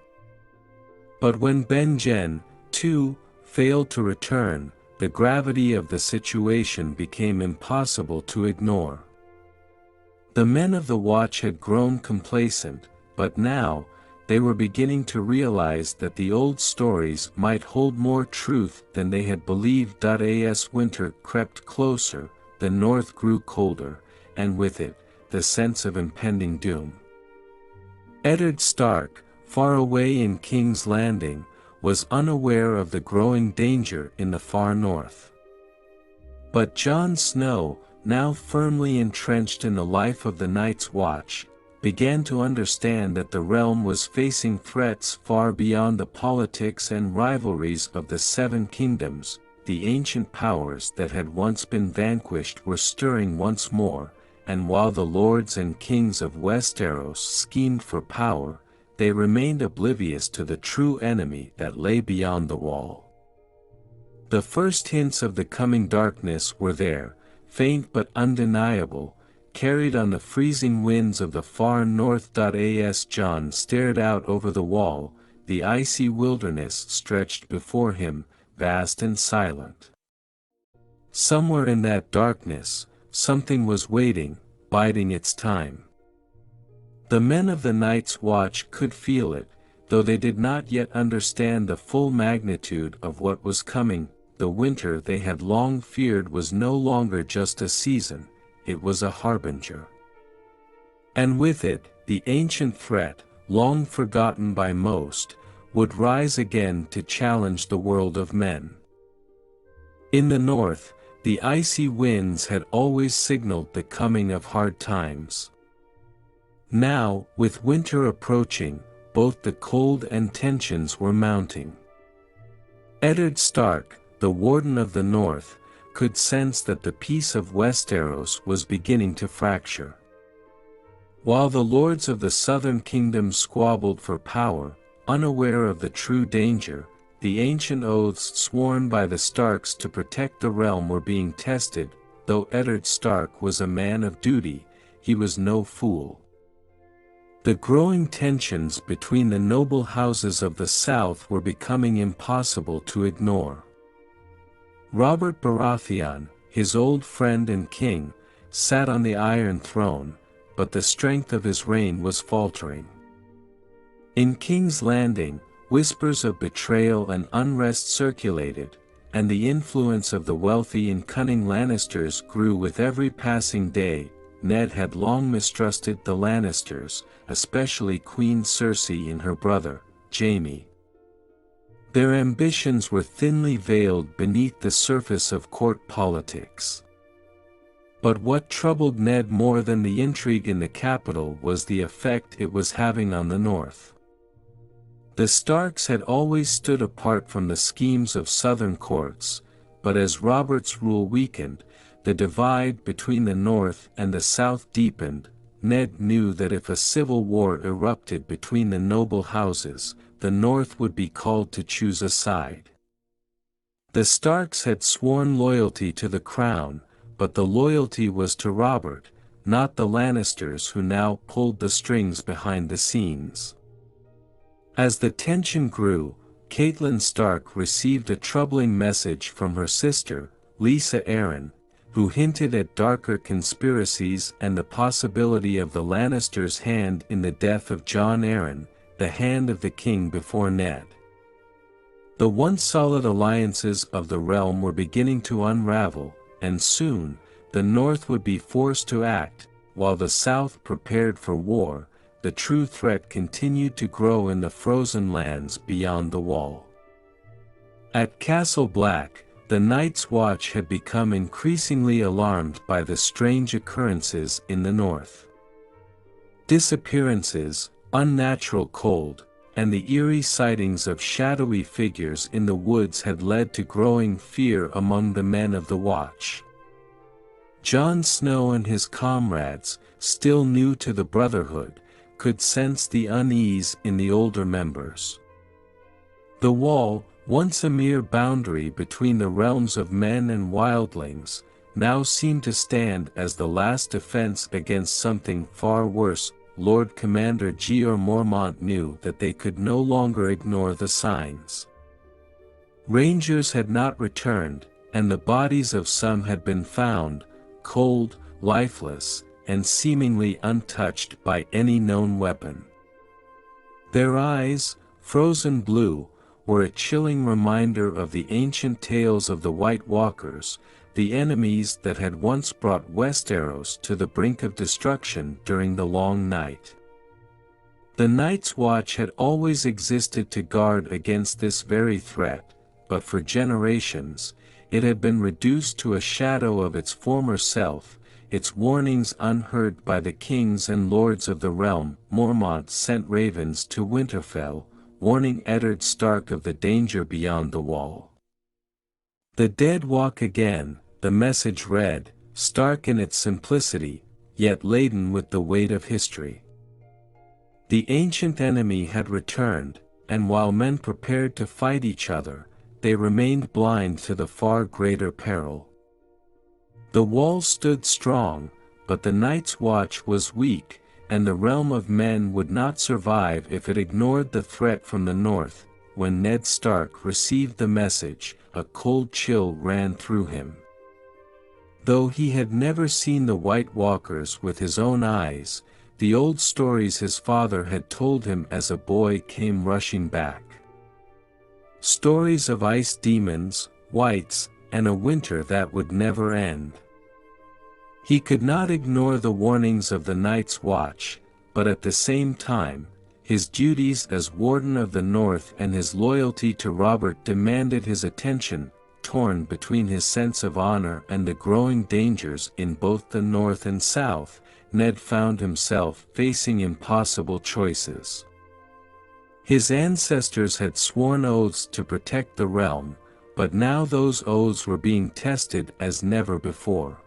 But when Benjen, too, failed to return, the gravity of the situation became impossible to ignore. The men of the Watch had grown complacent, but now, they were beginning to realize that the old stories might hold more truth than they had believed. As winter crept closer, the north grew colder, and with it, the sense of impending doom. Eddard Stark, far away in King's Landing, was unaware of the growing danger in the far north. But Jon Snow, now firmly entrenched in the life of the Night's Watch, began to understand that the realm was facing threats far beyond the politics and rivalries of the Seven Kingdoms. The ancient powers that had once been vanquished were stirring once more, and while the lords and kings of Westeros schemed for power, they remained oblivious to the true enemy that lay beyond the wall. The first hints of the coming darkness were there, faint but undeniable, carried on the freezing winds of the far north. As Jon stared out over the wall, the icy wilderness stretched before him, vast and silent. Somewhere in that darkness, something was waiting, biding its time. The men of the Night's Watch could feel it, though they did not yet understand the full magnitude of what was coming. The winter they had long feared was no longer just a season, it was a harbinger. And with it, the ancient threat, long forgotten by most, would rise again to challenge the world of men. In the north, the icy winds had always signaled the coming of hard times. Now, with winter approaching, both the cold and tensions were mounting. Eddard Stark, the Warden of the North, could sense that the peace of Westeros was beginning to fracture. While the lords of the southern kingdom squabbled for power, unaware of the true danger, the ancient oaths sworn by the Starks to protect the realm were being tested. Though Eddard Stark was a man of duty, he was no fool. The growing tensions between the noble houses of the South were becoming impossible to ignore. Robert Baratheon, his old friend and king, sat on the Iron Throne, but the strength of his reign was faltering. In King's Landing, whispers of betrayal and unrest circulated, and the influence of the wealthy and cunning Lannisters grew with every passing day. Ned had long mistrusted the Lannisters, especially Queen Cersei and her brother, Jaime. Their ambitions were thinly veiled beneath the surface of court politics. But what troubled Ned more than the intrigue in the capital was the effect it was having on the North. The Starks had always stood apart from the schemes of southern courts, but as Robert's rule weakened, the divide between the North and the South deepened. Ned knew that if a civil war erupted between the noble houses, the North would be called to choose a side. The Starks had sworn loyalty to the crown, but the loyalty was to Robert, not the Lannisters who now pulled the strings behind the scenes. As the tension grew, Catelyn Stark received a troubling message from her sister, Lisa Arryn, who hinted at darker conspiracies and the possibility of the Lannisters' hand in the death of Jon Arryn, the hand of the king before Ned. The once solid alliances of the realm were beginning to unravel, and soon, the North would be forced to act, while the South prepared for war. The true threat continued to grow in the frozen lands beyond the Wall. At Castle Black, the Night's Watch had become increasingly alarmed by the strange occurrences in the north. Disappearances, unnatural cold, and the eerie sightings of shadowy figures in the woods had led to growing fear among the men of the Watch. Jon Snow and his comrades, still new to the Brotherhood, could sense the unease in the older members. The Wall, once a mere boundary between the realms of men and wildlings, now seemed to stand as the last defense against something far worse. Lord Commander Jeor Mormont knew that they could no longer ignore the signs. Rangers had not returned, and the bodies of some had been found, cold, lifeless, and seemingly untouched by any known weapon. Their eyes, frozen blue, were a chilling reminder of the ancient tales of the White Walkers, the enemies that had once brought Westeros to the brink of destruction during the Long Night. The Night's Watch had always existed to guard against this very threat, but for generations, it had been reduced to a shadow of its former self, its warnings unheard by the kings and lords of the realm. Mormont sent ravens to Winterfell, warning Eddard Stark of the danger beyond the Wall. The dead walk again, the message read, stark in its simplicity, yet laden with the weight of history. The ancient enemy had returned, and while men prepared to fight each other, they remained blind to the far greater peril. The Wall stood strong, but the Night's Watch was weak, and the realm of men would not survive if it ignored the threat from the north. When Ned Stark received the message, a cold chill ran through him. Though he had never seen the White Walkers with his own eyes, the old stories his father had told him as a boy came rushing back. Stories of ice demons, whites, and a winter that would never end. He could not ignore the warnings of the Night's Watch, but at the same time, his duties as Warden of the North and his loyalty to Robert demanded his attention. Torn between his sense of honor and the growing dangers in both the North and South, Ned found himself facing impossible choices. His ancestors had sworn oaths to protect the realm, but now those oaths were being tested as never before.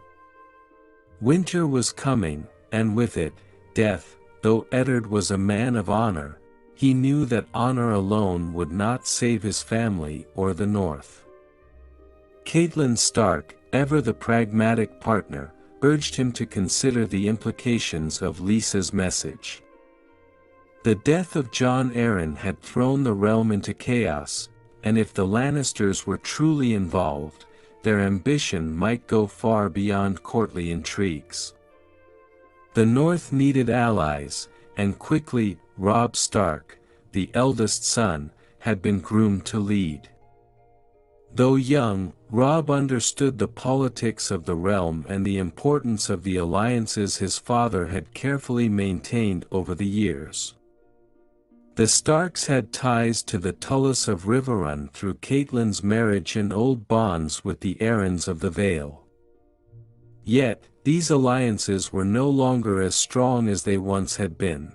Winter was coming, and with it, death. Though Eddard was a man of honor, he knew that honor alone would not save his family or the North. Catelyn Stark, ever the pragmatic partner, urged him to consider the implications of Lysa's message. The death of Jon Arryn had thrown the realm into chaos, and if the Lannisters were truly involved, their ambition might go far beyond courtly intrigues. The North needed allies, and quickly, Robb Stark, the eldest son, had been groomed to lead. Though young, Robb understood the politics of the realm and the importance of the alliances his father had carefully maintained over the years. The Starks had ties to the Tullus of Riverrun through Catelyn's marriage and old bonds with the Arryns of the Vale. Yet, these alliances were no longer as strong as they once had been.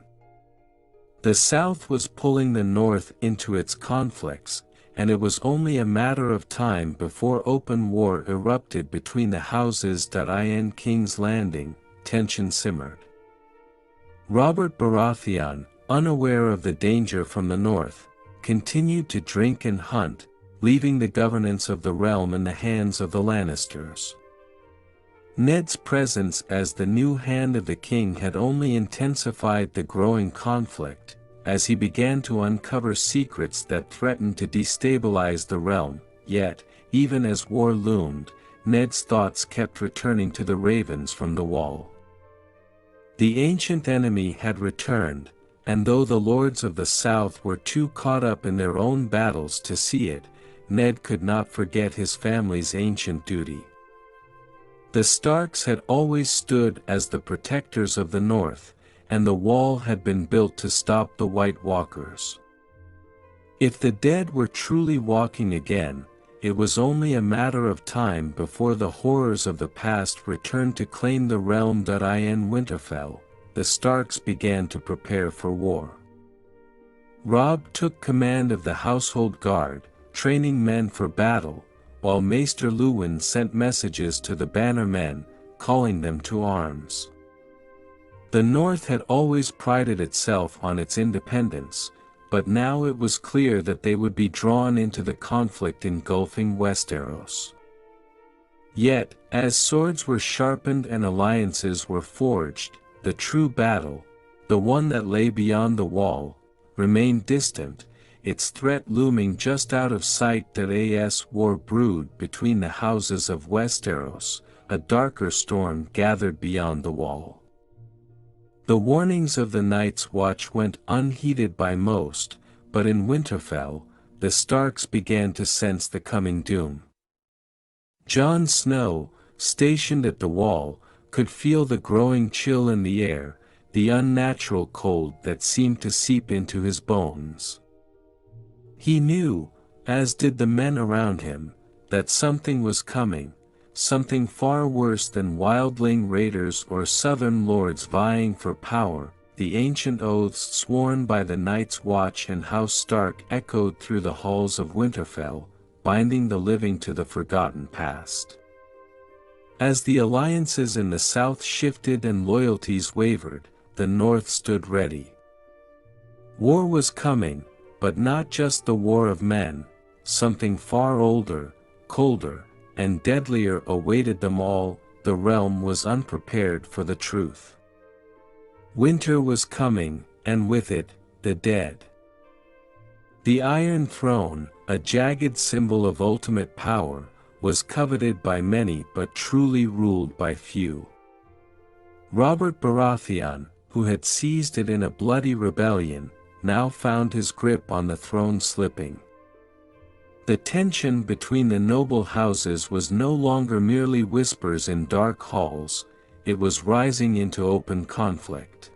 The South was pulling the North into its conflicts, and it was only a matter of time before open war erupted between the houses. In King's Landing, tension simmered. Robert Baratheon, unaware of the danger from the north, continued to drink and hunt, leaving the governance of the realm in the hands of the Lannisters. Ned's presence as the new hand of the king had only intensified the growing conflict, as he began to uncover secrets that threatened to destabilize the realm. Yet, even as war loomed, Ned's thoughts kept returning to the ravens from the wall. The ancient enemy had returned, and though the lords of the South were too caught up in their own battles to see it, Ned could not forget his family's ancient duty. The Starks had always stood as the protectors of the North, and the wall had been built to stop the White Walkers. If the dead were truly walking again, it was only a matter of time before the horrors of the past returned to claim the realm. In Winterfell, the Starks began to prepare for war. Robb took command of the household guard, training men for battle, while Maester Luwin sent messages to the bannermen, calling them to arms. The North had always prided itself on its independence, but now it was clear that they would be drawn into the conflict engulfing Westeros. Yet, as swords were sharpened and alliances were forged, the true battle, the one that lay beyond the wall, remained distant, its threat looming just out of sight. As war brewed between the houses of Westeros, a darker storm gathered beyond the wall. The warnings of the Night's Watch went unheeded by most, but in Winterfell, the Starks began to sense the coming doom. Jon Snow, stationed at the wall, could feel the growing chill in the air, the unnatural cold that seemed to seep into his bones. He knew, as did the men around him, that something was coming, something far worse than wildling raiders or southern lords vying for power. The ancient oaths sworn by the Night's Watch and House Stark echoed through the halls of Winterfell, binding the living to the forgotten past. As the alliances in the south shifted and loyalties wavered, the north stood ready. War was coming, but not just the war of men. Something far older, colder, and deadlier awaited them all. the realm was unprepared for the truth. Winter was coming, and with it, the dead. The Iron Throne, a jagged symbol of ultimate power, was coveted by many but truly ruled by few. Robert Baratheon, who had seized it in a bloody rebellion, now found his grip on the throne slipping. The tension between the noble houses was no longer merely whispers in dark halls, it was rising into open conflict.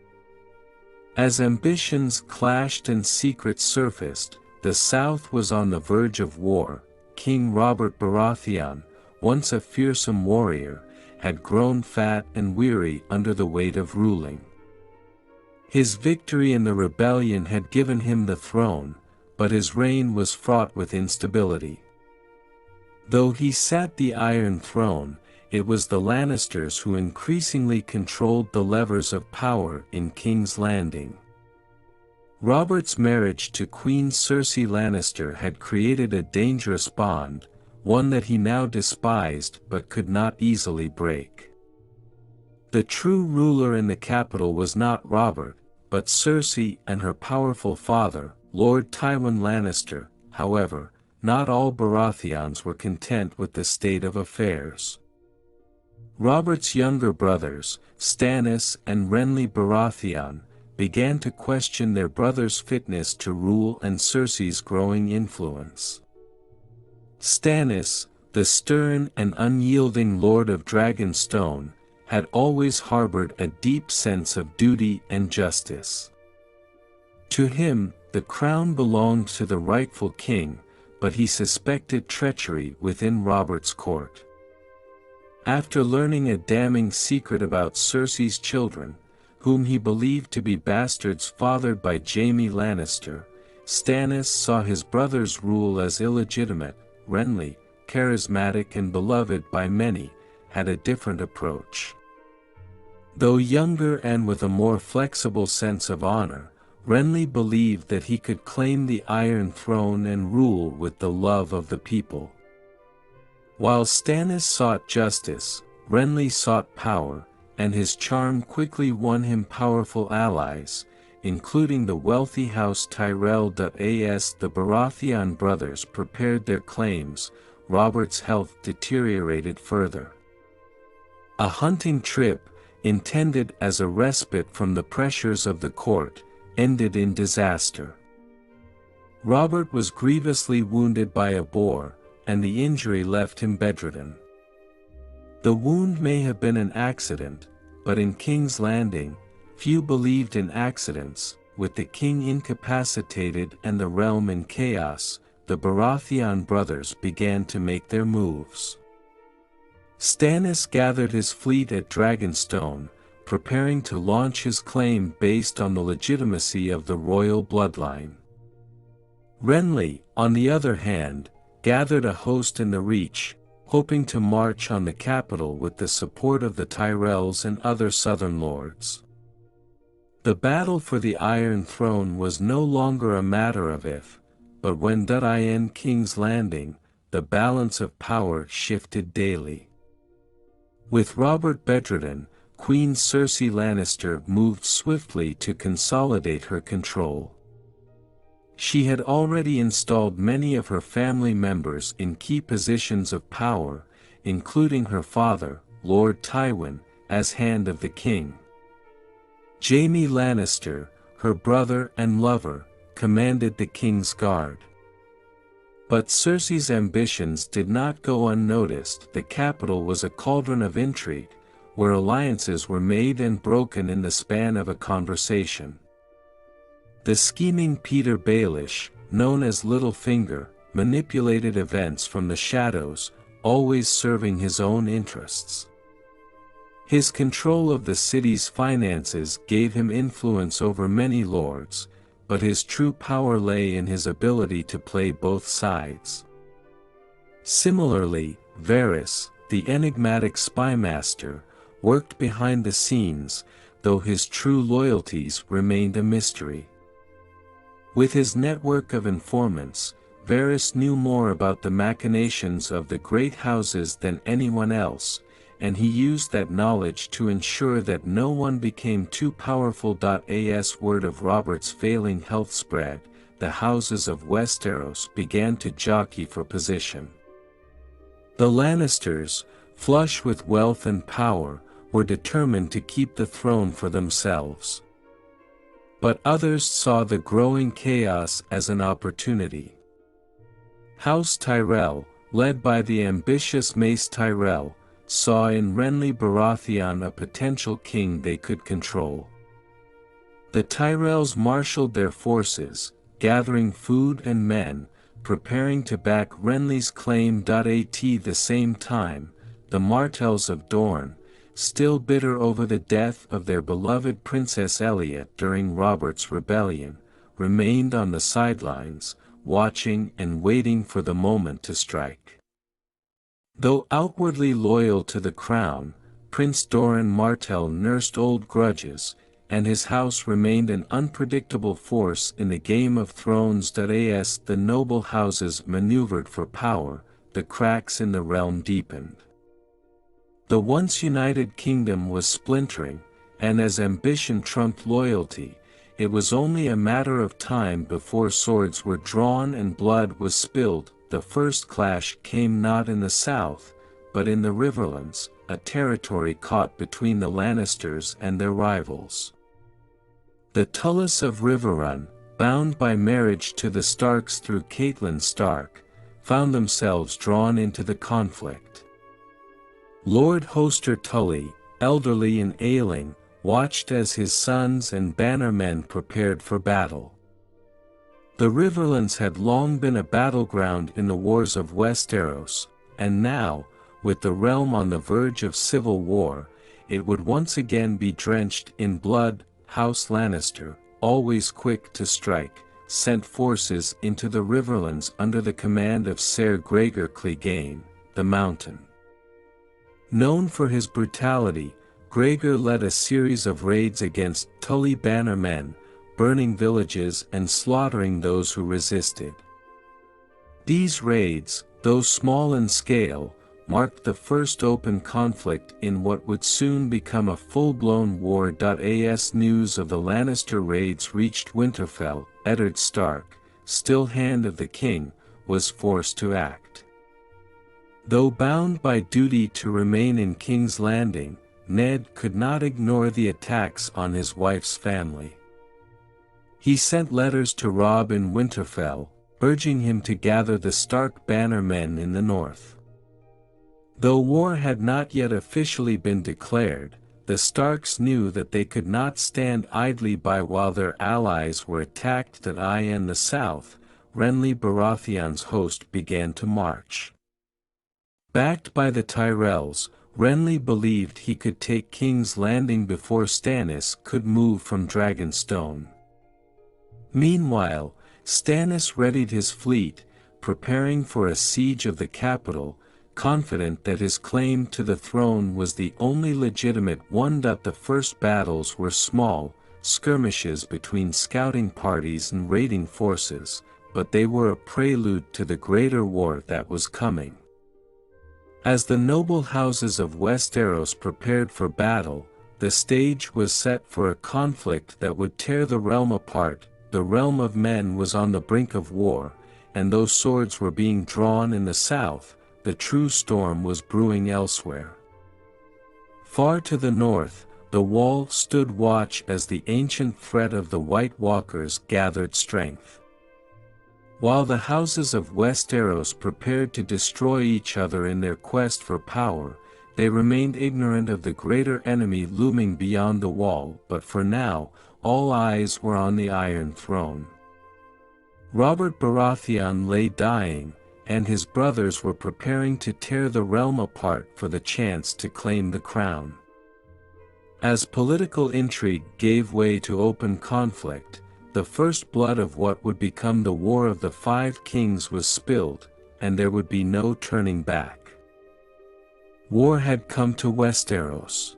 As ambitions clashed and secrets surfaced, the South was on the verge of war. King Robert Baratheon, once a fearsome warrior, had grown fat and weary under the weight of ruling. His victory in the rebellion had given him the throne, but his reign was fraught with instability. Though he sat the Iron Throne, it was the Lannisters who increasingly controlled the levers of power in King's Landing. Robert's marriage to Queen Cersei Lannister had created a dangerous bond, one that he now despised but could not easily break. The true ruler in the capital was not Robert, but Cersei and her powerful father, Lord Tywin Lannister. However, not all Baratheons were content with the state of affairs. Robert's younger brothers, Stannis and Renly Baratheon, began to question their brother's fitness to rule and Cersei's growing influence. Stannis, the stern and unyielding Lord of Dragonstone, had always harbored a deep sense of duty and justice. To him, the crown belonged to the rightful king, but he suspected treachery within Robert's court. After learning a damning secret about Cersei's children, whom he believed to be bastards fathered by Jaime Lannister, Stannis saw his brother's rule as illegitimate. Renly, charismatic and beloved by many, had a different approach. Though younger and with a more flexible sense of honor, Renly believed that he could claim the Iron Throne and rule with the love of the people. While Stannis sought justice, Renly sought power, and his charm quickly won him powerful allies, including the wealthy House Tyrell. As the Baratheon brothers prepared their claims, Robert's health deteriorated further. A hunting trip, intended as a respite from the pressures of the court, ended in disaster. Robert was grievously wounded by a boar, and the injury left him bedridden. The wound may have been an accident, but in King's Landing, few believed in accidents. With the king incapacitated and the realm in chaos, the Baratheon brothers began to make their moves. Stannis gathered his fleet at Dragonstone, preparing to launch his claim based on the legitimacy of the royal bloodline. Renly, on the other hand, gathered a host in the Reach, hoping to march on the capital with the support of the Tyrells and other southern lords. The battle for the Iron Throne was no longer a matter of if, but when. In King's Landing, the balance of power shifted daily. With Robert bedridden, Queen Cersei Lannister moved swiftly to consolidate her control. She had already installed many of her family members in key positions of power, including her father, Lord Tywin, as Hand of the King. Jaime Lannister, her brother and lover, commanded the King's Guard. But Cersei's ambitions did not go unnoticed. The capital was a cauldron of intrigue, where alliances were made and broken in the span of a conversation. The scheming Peter Baelish, known as Littlefinger, manipulated events from the shadows, always serving his own interests. His control of the city's finances gave him influence over many lords, but his true power lay in his ability to play both sides. Similarly, Varys, the enigmatic spymaster, worked behind the scenes, though his true loyalties remained a mystery. With his network of informants, Varys knew more about the machinations of the great houses than anyone else, and he used that knowledge to ensure that no one became too powerful. As word of Robert's failing health spread, the houses of Westeros began to jockey for position. The Lannisters, flush with wealth and power, were determined to keep the throne for themselves. But others saw the growing chaos as an opportunity. House Tyrell, led by the ambitious Mace Tyrell, saw in Renly Baratheon a potential king they could control. The Tyrells marshaled their forces, gathering food and men, preparing to back Renly's claim. At the same time, the Martells of Dorne, still bitter over the death of their beloved Princess Elliot during Robert's rebellion, remained on the sidelines, watching and waiting for the moment to strike. Though outwardly loyal to the crown, Prince Doran Martell nursed old grudges, and his house remained an unpredictable force in the Game of Thrones. As the noble houses maneuvered for power, the cracks in the realm deepened. The once united kingdom was splintering, and as ambition trumped loyalty, it was only a matter of time before swords were drawn and blood was spilled. The first clash came not in the south, but in the Riverlands, a territory caught between the Lannisters and their rivals. The Tullis of Riverrun, bound by marriage to the Starks through Catelyn Stark, found themselves drawn into the conflict. Lord Hoster Tully, elderly and ailing, watched as his sons and bannermen prepared for battle. The Riverlands had long been a battleground in the wars of Westeros, and now, with the realm on the verge of civil war, it would once again be drenched in blood. House Lannister, always quick to strike, sent forces into the Riverlands under the command of Ser Gregor Clegane, the Mountain. Known for his brutality, Gregor led a series of raids against Tully bannermen, burning villages and slaughtering those who resisted. These raids, though small in scale, marked the first open conflict in what would soon become a full-blown war. As news of the Lannister raids reached Winterfell, Eddard Stark, still Hand of the King, was forced to act. Though bound by duty to remain in King's Landing, Ned could not ignore the attacks on his wife's family. He sent letters to Robb in Winterfell, urging him to gather the Stark bannermen in the north. Though war had not yet officially been declared, the Starks knew that they could not stand idly by while their allies were attacked. In the south, Renly Baratheon's host began to march. Backed by the Tyrells, Renly believed he could take King's Landing before Stannis could move from Dragonstone. Meanwhile, Stannis readied his fleet, preparing for a siege of the capital, confident that his claim to the throne was the only legitimate one. The first battles were small, skirmishes between scouting parties and raiding forces, but they were a prelude to the greater war that was coming. As the noble houses of Westeros prepared for battle, the stage was set for a conflict that would tear the realm apart. The realm of men was on the brink of war, and though swords were being drawn in the south, the true storm was brewing elsewhere. Far to the north, the Wall stood watch as the ancient threat of the White Walkers gathered strength. While the houses of Westeros prepared to destroy each other in their quest for power, they remained ignorant of the greater enemy looming beyond the Wall. But for now, all eyes were on the Iron Throne. Robert Baratheon lay dying, and his brothers were preparing to tear the realm apart for the chance to claim the crown. As political intrigue gave way to open conflict, the first blood of what would become the War of the Five Kings was spilled, and there would be no turning back. War had come to Westeros.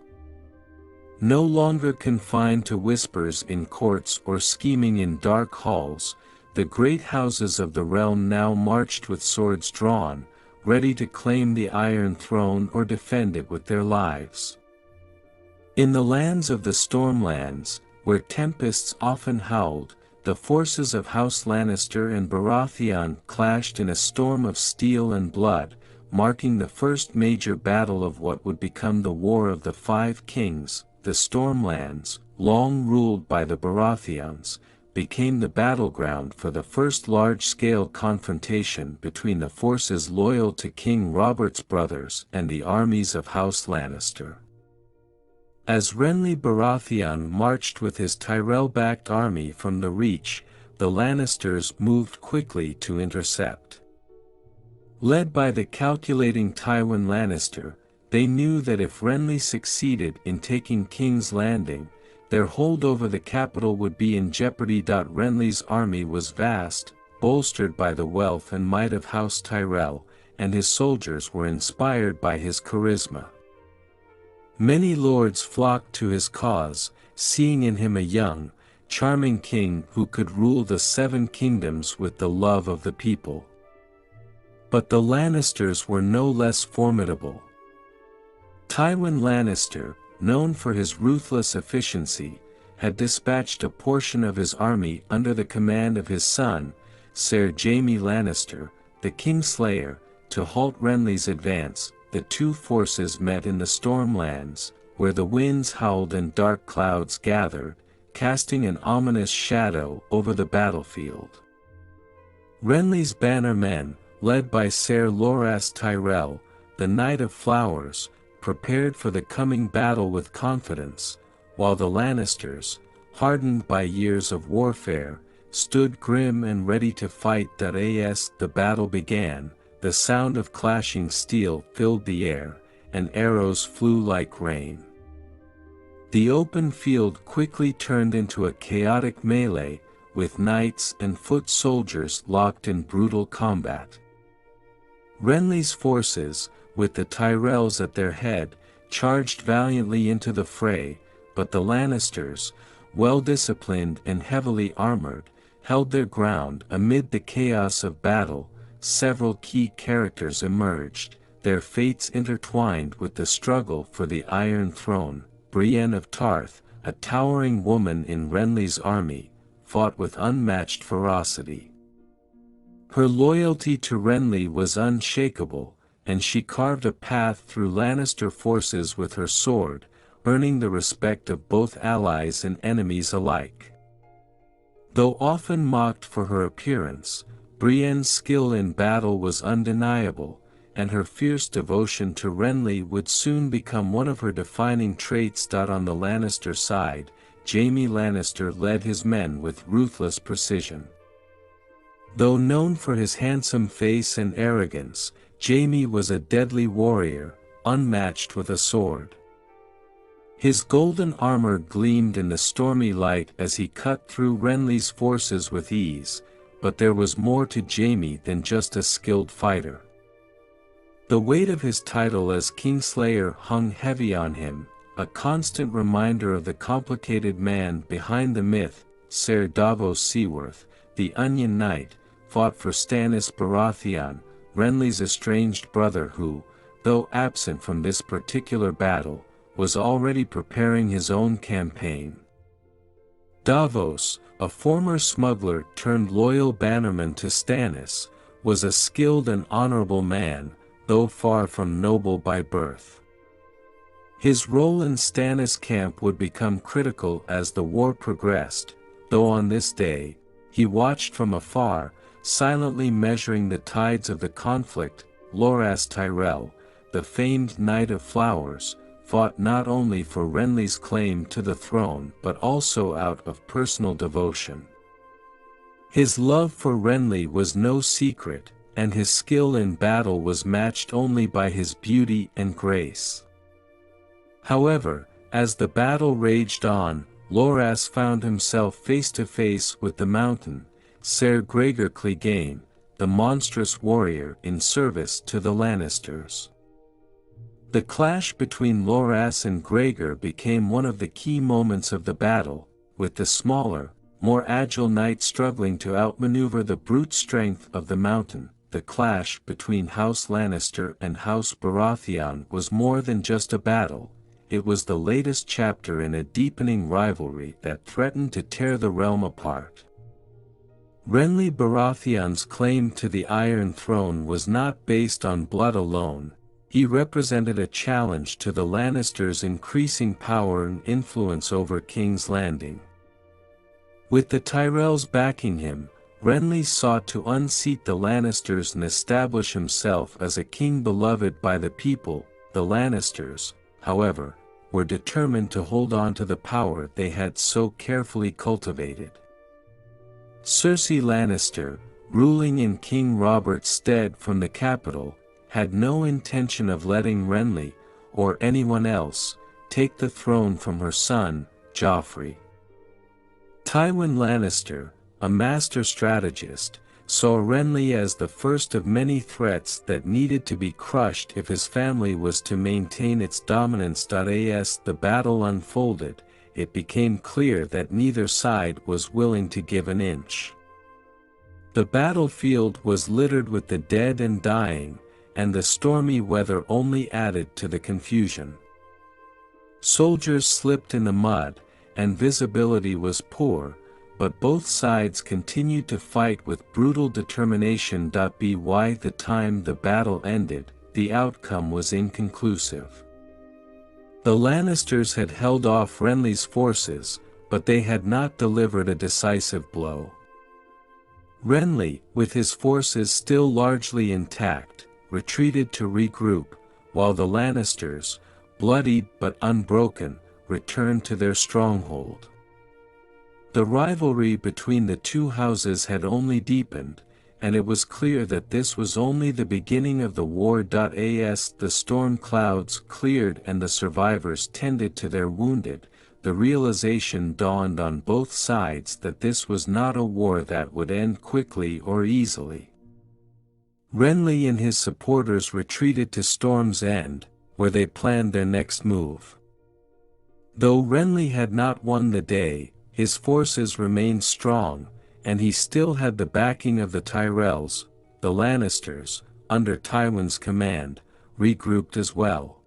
No longer confined to whispers in courts or scheming in dark halls, the great houses of the realm now marched with swords drawn, ready to claim the Iron Throne or defend it with their lives. In the lands of the Stormlands, where tempests often howled, the forces of House Lannister and Baratheon clashed in a storm of steel and blood, marking the first major battle of what would become the War of the Five Kings. The Stormlands, long ruled by the Baratheons, became the battleground for the first large-scale confrontation between the forces loyal to King Robert's brothers and the armies of House Lannister. As Renly Baratheon marched with his Tyrell-backed army from the Reach, the Lannisters moved quickly to intercept. Led by the calculating Tywin Lannister, they knew that if Renly succeeded in taking King's Landing, their hold over the capital would be in jeopardy. Renly's army was vast, bolstered by the wealth and might of House Tyrell, and his soldiers were inspired by his charisma. Many lords flocked to his cause, seeing in him a young, charming king who could rule the Seven Kingdoms with the love of the people. But the Lannisters were no less formidable. Tywin Lannister, known for his ruthless efficiency, had dispatched a portion of his army under the command of his son, Ser Jaime Lannister, the Kingslayer, to halt Renly's advance. The two forces met in the Stormlands, where the winds howled and dark clouds gathered, casting an ominous shadow over the battlefield. Renly's bannermen, led by Ser Loras Tyrell, the Knight of Flowers, prepared for the coming battle with confidence, while the Lannisters, hardened by years of warfare, stood grim and ready to fight. As the battle began, the sound of clashing steel filled the air, and arrows flew like rain. The open field quickly turned into a chaotic melee, with knights and foot soldiers locked in brutal combat. Renly's forces, with the Tyrells at their head, charged valiantly into the fray, but the Lannisters, well-disciplined and heavily armored, held their ground. Amid the chaos of battle, several key characters emerged, their fates intertwined with the struggle for the Iron Throne. Brienne of Tarth, a towering woman in Renly's army, fought with unmatched ferocity. Her loyalty to Renly was unshakable, and she carved a path through Lannister forces with her sword, earning the respect of both allies and enemies alike. Though often mocked for her appearance, Brienne's skill in battle was undeniable, and her fierce devotion to Renly would soon become one of her defining traits. On the Lannister side, Jaime Lannister led his men with ruthless precision. Though known for his handsome face and arrogance, Jaime was a deadly warrior, unmatched with a sword. His golden armor gleamed in the stormy light as he cut through Renly's forces with ease, but there was more to Jaime than just a skilled fighter. The weight of his title as Kingslayer hung heavy on him, a constant reminder of the complicated man behind the myth. Ser Davos Seaworth, the Onion Knight, fought for Stannis Baratheon, Renly's estranged brother who, though absent from this particular battle, was already preparing his own campaign. Davos, a former smuggler turned loyal bannerman to Stannis, was a skilled and honorable man, though far from noble by birth. His role in Stannis' camp would become critical as the war progressed, though on this day, he watched from afar, silently measuring the tides of the conflict. Loras Tyrell, the famed Knight of Flowers, fought not only for Renly's claim to the throne but also out of personal devotion. His love for Renly was no secret, and his skill in battle was matched only by his beauty and grace. However, as the battle raged on, Loras found himself face to face with the Mountain, Ser Gregor Clegane, the monstrous warrior in service to the Lannisters. The clash between Loras and Gregor became one of the key moments of the battle, with the smaller, more agile knight struggling to outmaneuver the brute strength of the Mountain. the clash between House Lannister and House Baratheon was more than just a battle. It was the latest chapter in a deepening rivalry that threatened to tear the realm apart. Renly Baratheon's claim to the Iron Throne was not based on blood alone. He represented a challenge to the Lannisters' increasing power and influence over King's Landing. With the Tyrells backing him, Renly sought to unseat the Lannisters and establish himself as a king beloved by the people. The Lannisters, however, were determined to hold on to the power they had so carefully cultivated. Cersei Lannister, ruling in King Robert's stead from the capital, had no intention of letting Renly, or anyone else, take the throne from her son, Joffrey. Tywin Lannister, a master strategist, saw Renly as the first of many threats that needed to be crushed if his family was to maintain its dominance. As the battle unfolded, it became clear that neither side was willing to give an inch. The battlefield was littered with the dead and dying, and the stormy weather only added to the confusion. Soldiers slipped in the mud, and visibility was poor, but both sides continued to fight with brutal determination. By the time the battle ended, the outcome was inconclusive. The Lannisters had held off Renly's forces, but they had not delivered a decisive blow. Renly, with his forces still largely intact, retreated to regroup, while the Lannisters, bloodied but unbroken, returned to their stronghold. The rivalry between the two houses had only deepened, and it was clear that this was only the beginning of the war. As the storm clouds cleared and the survivors tended to their wounded, the realization dawned on both sides that this was not a war that would end quickly or easily. Renly and his supporters retreated to Storm's End, where they planned their next move. Though Renly had not won the day, his forces remained strong, and he still had the backing of the Tyrells. The Lannisters, under Tywin's command, regrouped as well.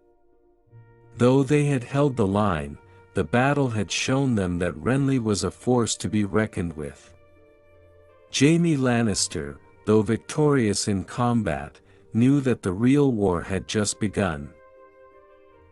Though they had held the line, the battle had shown them that Renly was a force to be reckoned with. Jaime Lannister, though victorious in combat, knew that the real war had just begun.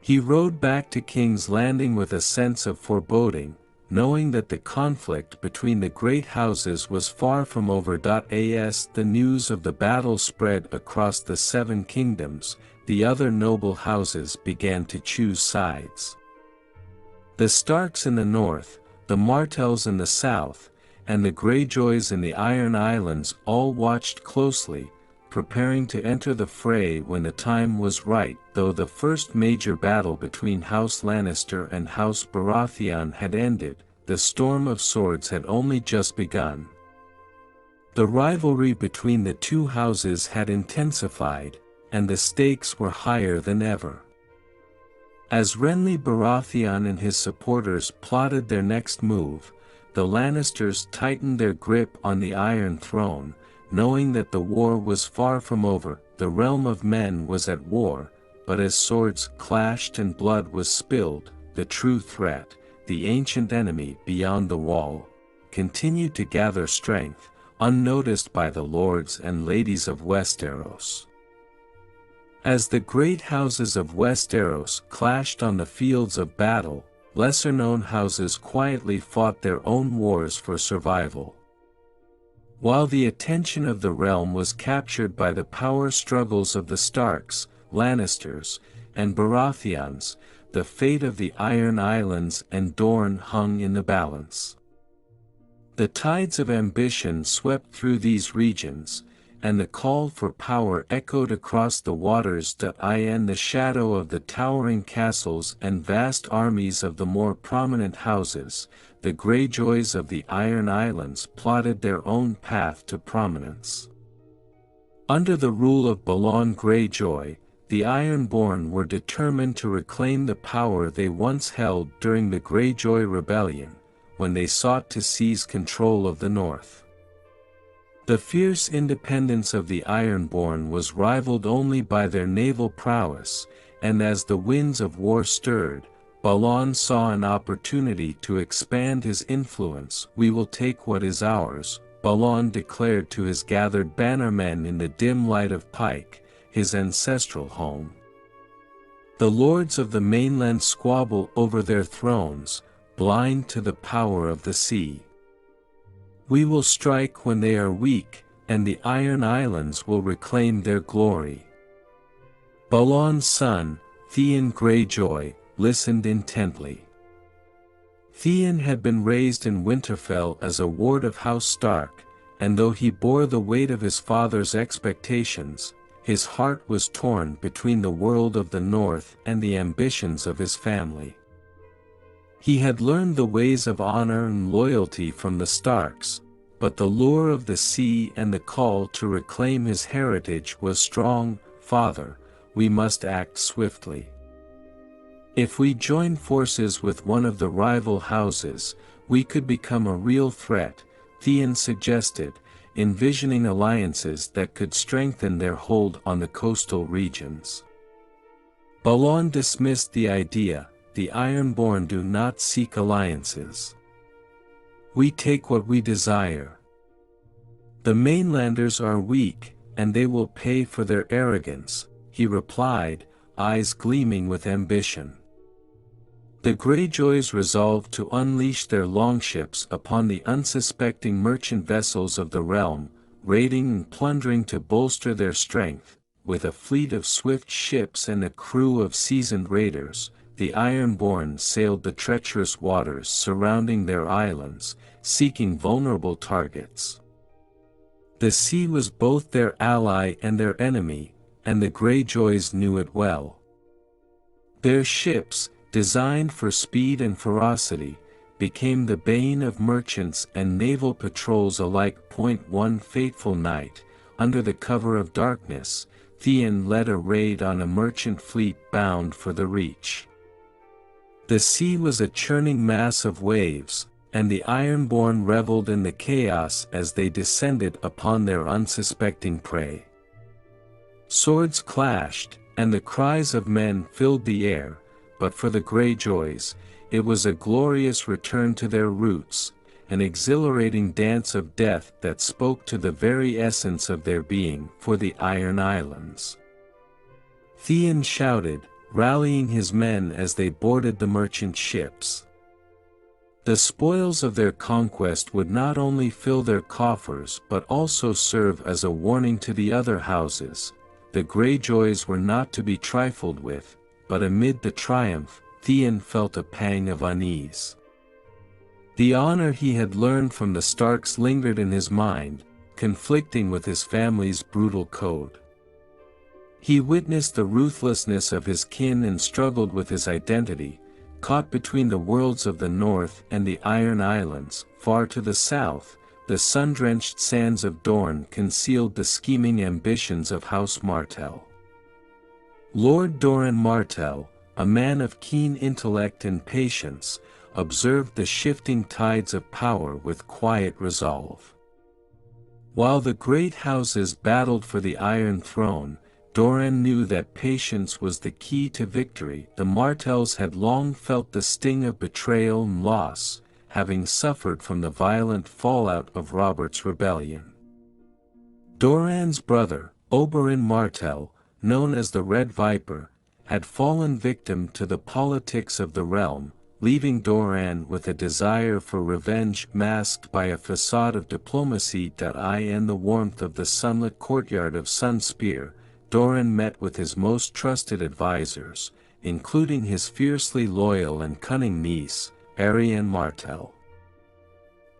He rode back to King's Landing with a sense of foreboding, knowing that the conflict between the great houses was far from over. As the news of the battle spread across the Seven Kingdoms, the other noble houses began to choose sides. The Starks in the north, the Martells in the south, and the Greyjoys in the Iron Islands all watched closely, preparing to enter the fray when the time was right. Though the first major battle between House Lannister and House Baratheon had ended, the storm of swords had only just begun. The rivalry between the two houses had intensified, and the stakes were higher than ever. As Renly Baratheon and his supporters plotted their next move, the Lannisters tightened their grip on the Iron Throne, knowing that the war was far from over. The realm of men was at war, but as swords clashed and blood was spilled, the true threat, the ancient enemy beyond the wall, continued to gather strength, unnoticed by the lords and ladies of Westeros. As the great houses of Westeros clashed on the fields of battle, lesser-known houses quietly fought their own wars for survival. While the attention of the realm was captured by the power struggles of the Starks, Lannisters, and Baratheons, the fate of the Iron Islands and Dorne hung in the balance. The tides of ambition swept through these regions, and the call for power echoed across the waters. In the shadow of the towering castles and vast armies of the more prominent houses, the Greyjoys of the Iron Islands plotted their own path to prominence. Under the rule of Balon Greyjoy, the Ironborn were determined to reclaim the power they once held during the Greyjoy Rebellion, when they sought to seize control of the North. The fierce independence of the Ironborn was rivaled only by their naval prowess, and as the winds of war stirred, Balon saw an opportunity to expand his influence. "We will take what is ours," Balon declared to his gathered bannermen in the dim light of Pike, his ancestral home. The lords of the mainland squabble over their thrones, blind to the power of the sea. "We will strike when they are weak, and the Iron Islands will reclaim their glory." Balon's son, Theon Greyjoy, listened intently. Theon had been raised in Winterfell as a ward of House Stark, and though he bore the weight of his father's expectations, his heart was torn between the world of the North and the ambitions of his family. He had learned the ways of honor and loyalty from the Starks, but the lure of the sea and the call to reclaim his heritage was strong. "Father, we must act swiftly. If we join forces with one of the rival houses, we could become a real threat," Theon suggested, envisioning alliances that could strengthen their hold on the coastal regions. Balon dismissed the idea. "The Ironborn do not seek alliances. We take what we desire. The mainlanders are weak, and they will pay for their arrogance," he replied, eyes gleaming with ambition. The Greyjoys resolved to unleash their longships upon the unsuspecting merchant vessels of the realm, raiding and plundering to bolster their strength. With a fleet of swift ships and a crew of seasoned raiders, the Ironborn sailed the treacherous waters surrounding their islands, seeking vulnerable targets. The sea was both their ally and their enemy, and the Greyjoys knew it well. Their ships, designed for speed and ferocity, became the bane of merchants and naval patrols alike. One fateful night, under the cover of darkness, Theon led a raid on a merchant fleet bound for the Reach. The sea was a churning mass of waves, and the Ironborn reveled in the chaos as they descended upon their unsuspecting prey. Swords clashed, and the cries of men filled the air, but for the Greyjoys, it was a glorious return to their roots, an exhilarating dance of death that spoke to the very essence of their being for the Iron Islands. Theon shouted, rallying his men as they boarded the merchant ships. The spoils of their conquest would not only fill their coffers but also serve as a warning to the other houses. The Greyjoys were not to be trifled with, but amid the triumph, Theon felt a pang of unease. The honor he had learned from the Starks lingered in his mind, conflicting with his family's brutal code. He witnessed the ruthlessness of his kin and struggled with his identity, caught between the worlds of the North and the Iron Islands. Far to the south, the sun-drenched sands of Dorne concealed the scheming ambitions of House Martell. Lord Doran Martell, a man of keen intellect and patience, observed the shifting tides of power with quiet resolve. While the great houses battled for the Iron Throne, Doran knew that patience was the key to victory. The Martells had long felt the sting of betrayal and loss, having suffered from the violent fallout of Robert's rebellion. Doran's brother, Oberyn Martell, known as the Red Viper, had fallen victim to the politics of the realm, leaving Doran with a desire for revenge masked by a facade of diplomacy. In the warmth of the sunlit courtyard of Sunspear, Doran met with his most trusted advisors, including his fiercely loyal and cunning niece, Arianne Martell.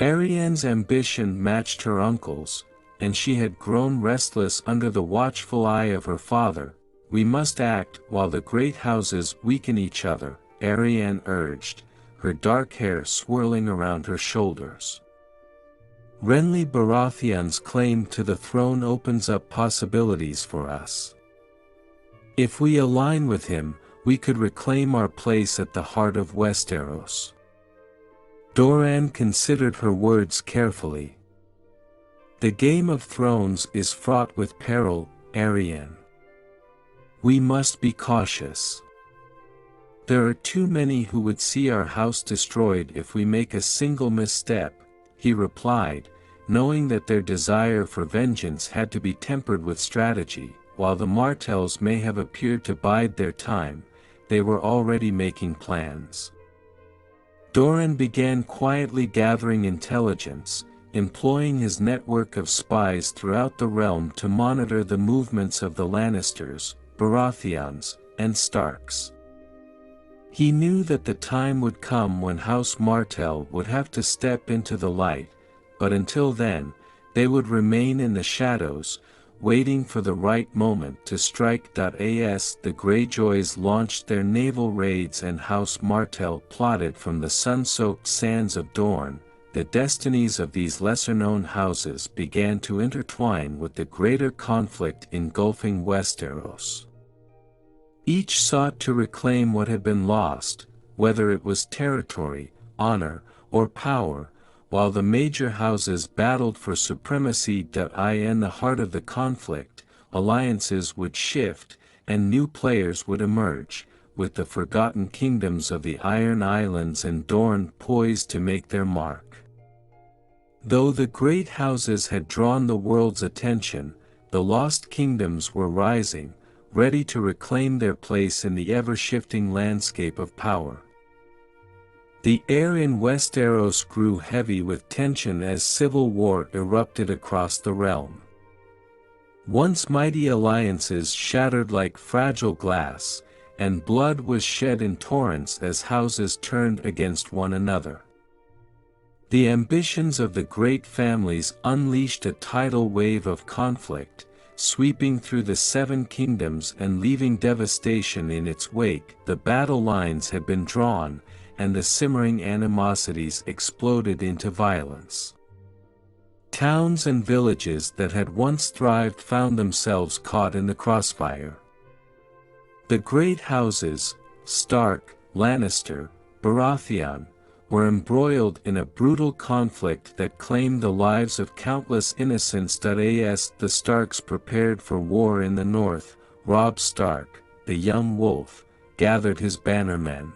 Arianne's ambition matched her uncle's, and she had grown restless under the watchful eye of her father. "We must act while the great houses weaken each other," Arianne urged, her dark hair swirling around her shoulders. "Renly Baratheon's claim to the throne opens up possibilities for us. If we align with him, we could reclaim our place at the heart of Westeros." Doran considered her words carefully. The Game of Thrones is fraught with peril, Aryan. We must be cautious. There are too many who would see our house destroyed if we make a single misstep, he replied, knowing that their desire for vengeance had to be tempered with strategy. While the Martells may have appeared to bide their time, they were already making plans. Doran began quietly gathering intelligence, employing his network of spies throughout the realm to monitor the movements of the Lannisters, Baratheons, and Starks. He knew that the time would come when House Martell would have to step into the light, but until then, they would remain in the shadows, waiting for the right moment to strike. As the Greyjoys launched their naval raids and House Martell plotted from the sun-soaked sands of Dorne, the destinies of these lesser-known houses began to intertwine with the greater conflict engulfing Westeros. Each sought to reclaim what had been lost, whether it was territory, honor, or power, while the major houses battled for supremacy. In the heart of the conflict, alliances would shift, and new players would emerge, with the forgotten kingdoms of the Iron Islands and Dorne poised to make their mark. Though the great houses had drawn the world's attention, the lost kingdoms were rising, ready to reclaim their place in the ever-shifting landscape of power. The air in Westeros grew heavy with tension as civil war erupted across the realm. Once mighty alliances shattered like fragile glass, and blood was shed in torrents as houses turned against one another. The ambitions of the great families unleashed a tidal wave of conflict, sweeping through the seven kingdoms and leaving devastation in its wake. The battle lines had been drawn, and the simmering animosities exploded into violence. Towns and villages that had once thrived found themselves caught in the crossfire. The great houses, Stark, Lannister, Baratheon, were embroiled in a brutal conflict that claimed the lives of countless innocents. As the Starks prepared for war in the north, Robb Stark, the young wolf, gathered his bannermen.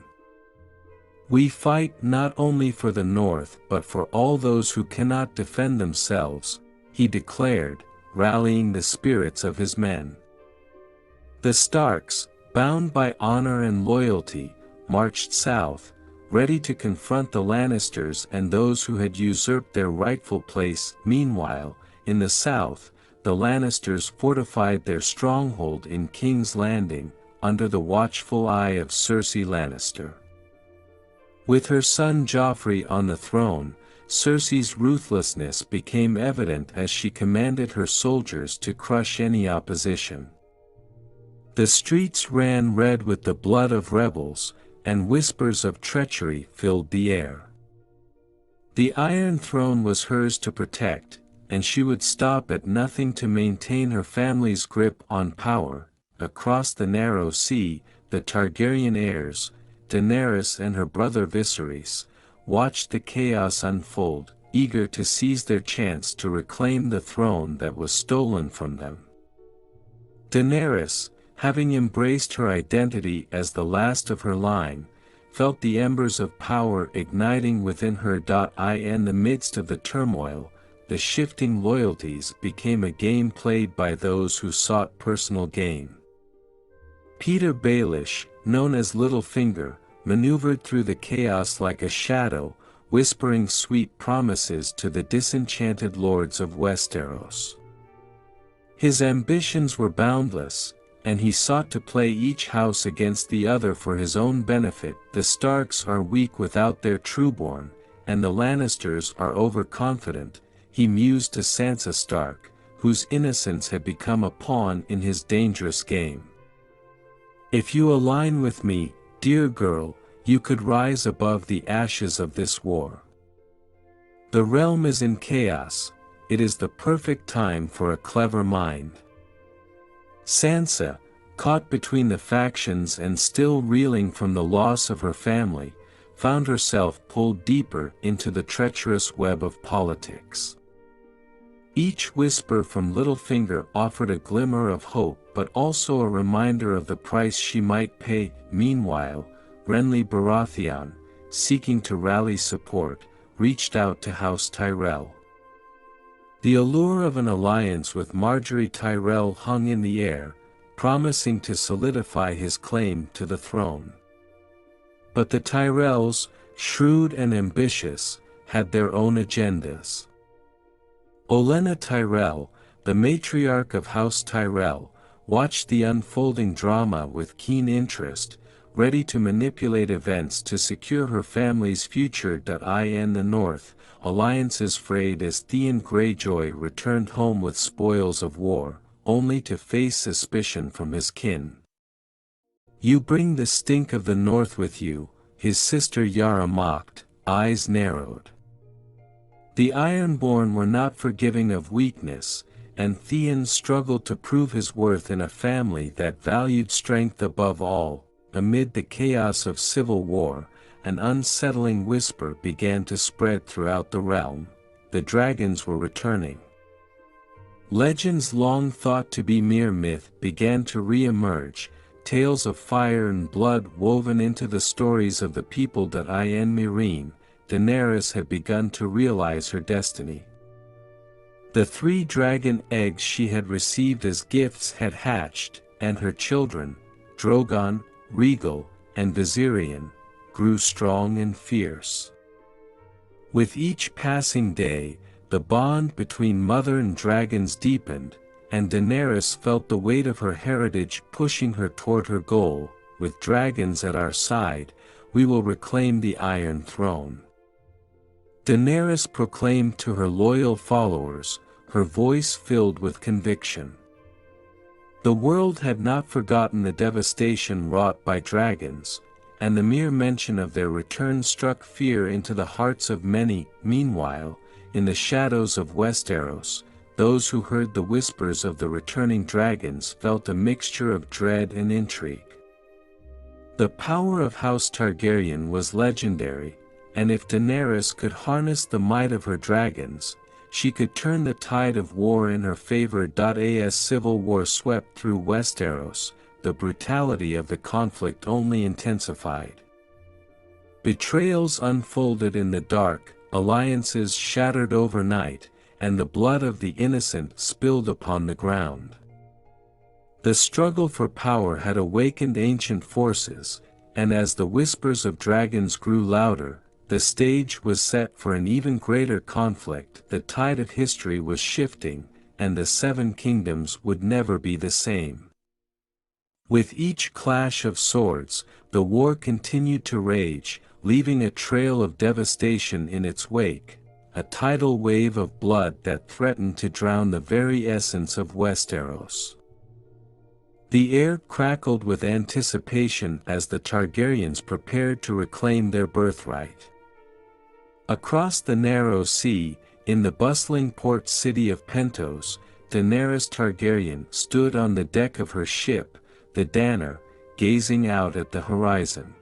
"We fight not only for the north but for all those who cannot defend themselves," he declared, rallying the spirits of his men. The Starks, bound by honor and loyalty, marched south, ready to confront the Lannisters and those who had usurped their rightful place. Meanwhile, in the south, the Lannisters fortified their stronghold in King's Landing, under the watchful eye of Cersei Lannister. With her son Joffrey on the throne, Cersei's ruthlessness became evident as she commanded her soldiers to crush any opposition. The streets ran red with the blood of rebels, and whispers of treachery filled the air. The Iron Throne was hers to protect, and she would stop at nothing to maintain her family's grip on power. Across the narrow sea, the Targaryen heirs, Daenerys and her brother Viserys, watched the chaos unfold, eager to seize their chance to reclaim the throne that was stolen from them. Daenerys, having embraced her identity as the last of her line, felt the embers of power igniting within her. In the midst of the turmoil, the shifting loyalties became a game played by those who sought personal gain. Peter Baelish, known as Littlefinger, maneuvered through the chaos like a shadow, whispering sweet promises to the disenchanted lords of Westeros. His ambitions were boundless, and he sought to play each house against the other for his own benefit. The Starks are weak without their trueborn, and the Lannisters are overconfident, he mused to Sansa Stark, whose innocence had become a pawn in his dangerous game. "If you align with me, dear girl, you could rise above the ashes of this war. The realm is in chaos, it is the perfect time for a clever mind." Sansa, caught between the factions and still reeling from the loss of her family, found herself pulled deeper into the treacherous web of politics. Each whisper from Littlefinger offered a glimmer of hope but also a reminder of the price she might pay. Meanwhile, Renly Baratheon, seeking to rally support, reached out to House Tyrell. The allure of an alliance with Margaery Tyrell hung in the air, promising to solidify his claim to the throne. But the Tyrells, shrewd and ambitious, had their own agendas. Olenna Tyrell, the matriarch of House Tyrell, watched the unfolding drama with keen interest, ready to manipulate events to secure her family's future. In the north, alliances frayed as Theon Greyjoy returned home with spoils of war, only to face suspicion from his kin. "You bring the stink of the north with you," his sister Yara mocked, eyes narrowed. The Ironborn were not forgiving of weakness, and Theon struggled to prove his worth in a family that valued strength above all. Amid the chaos of civil war, an unsettling whisper began to spread throughout the realm: the dragons were returning. Legends long thought to be mere myth began to re-emerge, tales of fire and blood woven into the stories of the people. In Meereen, Daenerys had begun to realize her destiny. The 3 dragon eggs she had received as gifts had hatched, and her children, Drogon, Rhaegal, and Viserion, grew strong and fierce. With each passing day, the bond between mother and dragons deepened, and Daenerys felt the weight of her heritage pushing her toward her goal. "With dragons at our side, we will reclaim the Iron Throne," Daenerys proclaimed to her loyal followers, her voice filled with conviction. The world had not forgotten the devastation wrought by dragons, and the mere mention of their return struck fear into the hearts of many. Meanwhile, in the shadows of Westeros, those who heard the whispers of the returning dragons felt a mixture of dread and intrigue. The power of House Targaryen was legendary, and if Daenerys could harness the might of her dragons, she could turn the tide of war in her favor. As civil war swept through Westeros, the brutality of the conflict only intensified. Betrayals unfolded in the dark, alliances shattered overnight, and the blood of the innocent spilled upon the ground. The struggle for power had awakened ancient forces, and as the whispers of dragons grew louder, the stage was set for an even greater conflict. The tide of history was shifting, and the 7 kingdoms would never be the same. With each clash of swords, the war continued to rage, leaving a trail of devastation in its wake, a tidal wave of blood that threatened to drown the very essence of Westeros. The air crackled with anticipation as the Targaryens prepared to reclaim their birthright. Across the narrow sea, in the bustling port city of Pentos, Daenerys Targaryen stood on the deck of her ship, the Danner, gazing out at the horizon.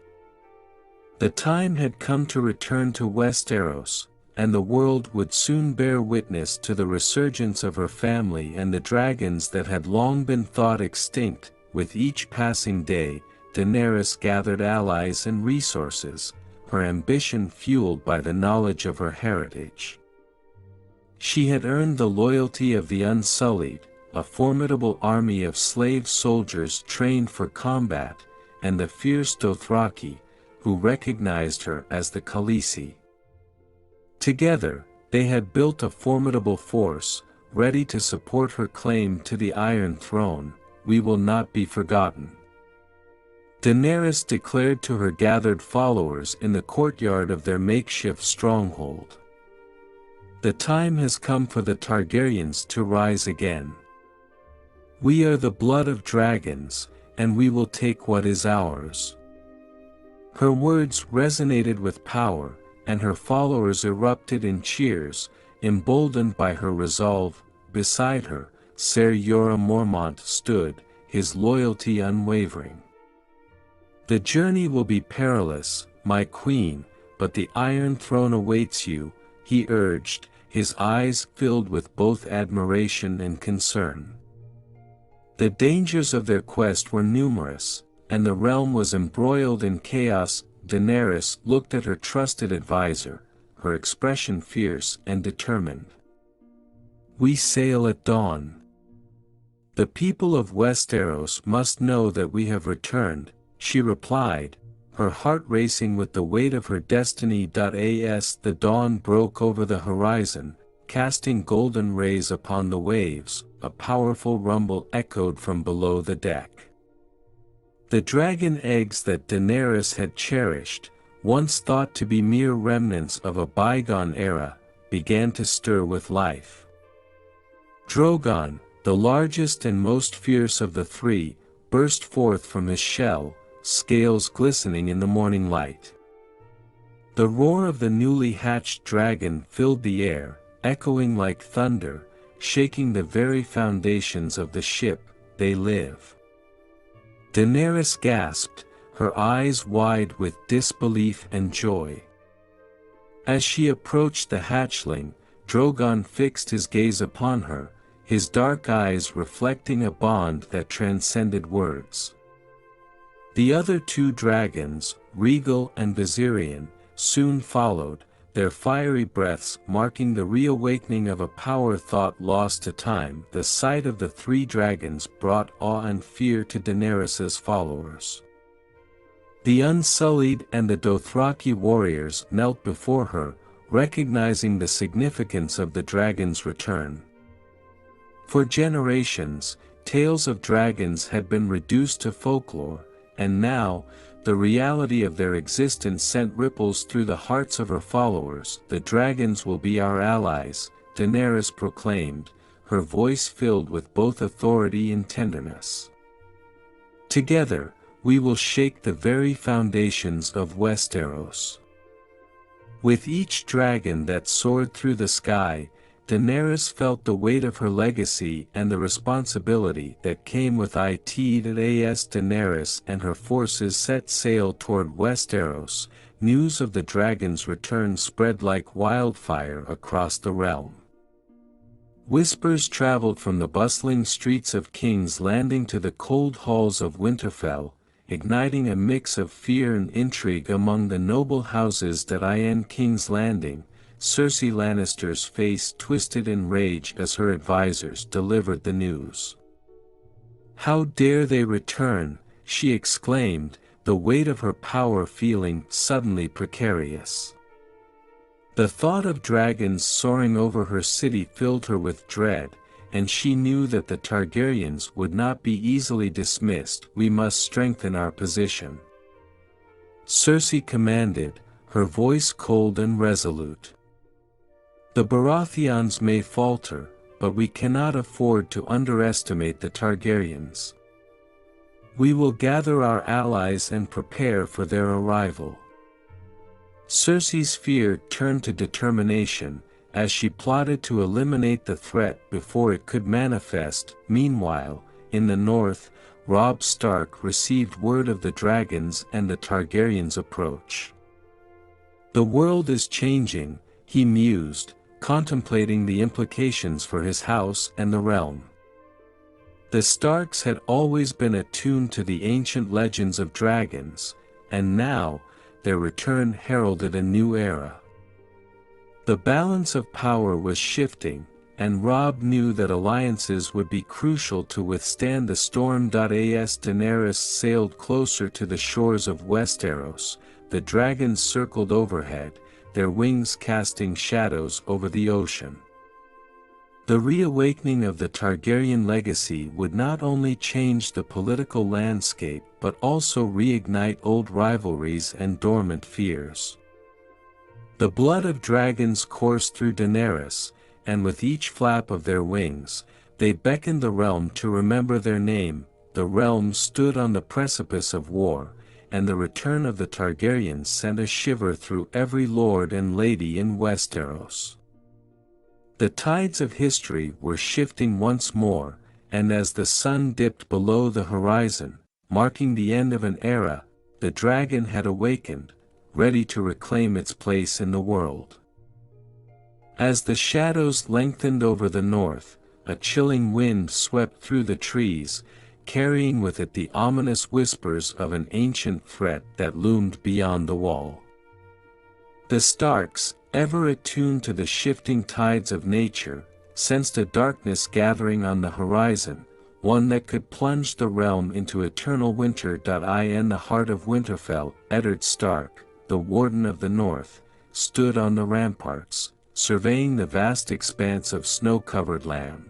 The time had come to return to Westeros, and the world would soon bear witness to the resurgence of her family and the dragons that had long been thought extinct. With each passing day, Daenerys gathered allies and resources, her ambition fueled by the knowledge of her heritage. She had earned the loyalty of the Unsullied, a formidable army of slave soldiers trained for combat, and the fierce Dothraki, who recognized her as the Khaleesi. Together, they had built a formidable force, ready to support her claim to the Iron Throne. "We will not be forgotten," Daenerys declared to her gathered followers in the courtyard of their makeshift stronghold. "The time has come for the Targaryens to rise again. We are the blood of dragons, and we will take what is ours." Her words resonated with power, and her followers erupted in cheers, emboldened by her resolve. Beside her, Ser Jorah Mormont stood, his loyalty unwavering. "The journey will be perilous, my queen, but the Iron Throne awaits you," he urged, his eyes filled with both admiration and concern. The dangers of their quest were numerous, and the realm was embroiled in chaos. Daenerys looked at her trusted advisor, her expression fierce and determined. "We sail at dawn. The people of Westeros must know that we have returned," she replied, her heart racing with the weight of her destiny. As the dawn broke over the horizon, casting golden rays upon the waves, a powerful rumble echoed from below the deck. The dragon eggs that Daenerys had cherished, once thought to be mere remnants of a bygone era, began to stir with life. Drogon, the largest and most fierce of the three, burst forth from his shell, scales glistening in the morning light. The roar of the newly hatched dragon filled the air, echoing like thunder, shaking the very foundations of the ship they live. Daenerys gasped, her eyes wide with disbelief and joy. As she approached the hatchling, Drogon fixed his gaze upon her, his dark eyes reflecting a bond that transcended words. The other two dragons, Regal and Viserion, soon followed, their fiery breaths marking the reawakening of a power thought lost to time. The sight of the three dragons brought awe and fear to Daenerys's followers. The Unsullied and the Dothraki warriors knelt before her, recognizing the significance of the dragon's return. For generations, tales of dragons had been reduced to folklore, and now, the reality of their existence sent ripples through the hearts of her followers. "The dragons will be our allies," Daenerys proclaimed, her voice filled with both authority and tenderness. "Together, we will shake the very foundations of Westeros." With each dragon that soared through the sky, Daenerys felt the weight of her legacy and the responsibility that came with it. As Daenerys and her forces set sail toward Westeros, news of the dragon's return spread like wildfire across the realm. Whispers traveled from the bustling streets of King's Landing to the cold halls of Winterfell, igniting a mix of fear and intrigue among the noble houses. In King's Landing, Cersei Lannister's face twisted in rage as her advisors delivered the news. "How dare they return?" she exclaimed, the weight of her power feeling suddenly precarious. The thought of dragons soaring over her city filled her with dread, and she knew that the Targaryens would not be easily dismissed. "We must strengthen our position," Cersei commanded, her voice cold and resolute. "The Baratheons may falter, but we cannot afford to underestimate the Targaryens. We will gather our allies and prepare for their arrival." Cersei's fear turned to determination, as she plotted to eliminate the threat before it could manifest. Meanwhile, in the north, Robb Stark received word of the dragons and the Targaryens' approach. "The world is changing," he mused, contemplating the implications for his house and the realm. The Starks had always been attuned to the ancient legends of dragons, and now, their return heralded a new era. The balance of power was shifting, and Robb knew that alliances would be crucial to withstand the storm. As Daenerys sailed closer to the shores of Westeros, the dragons circled overhead, their wings casting shadows over the ocean. The reawakening of the Targaryen legacy would not only change the political landscape but also reignite old rivalries and dormant fears. The blood of dragons coursed through Daenerys, and with each flap of their wings, they beckoned the realm to remember their name. The realm stood on the precipice of war, and the return of the Targaryens sent a shiver through every lord and lady in Westeros. The tides of history were shifting once more, and as the sun dipped below the horizon, marking the end of an era, the dragon had awakened, ready to reclaim its place in the world. As the shadows lengthened over the north, a chilling wind swept through the trees, carrying with it the ominous whispers of an ancient threat that loomed beyond the wall. The Starks, ever attuned to the shifting tides of nature, sensed a darkness gathering on the horizon, one that could plunge the realm into eternal winter. In the heart of Winterfell, Eddard Stark, the Warden of the North, stood on the ramparts, surveying the vast expanse of snow-covered land.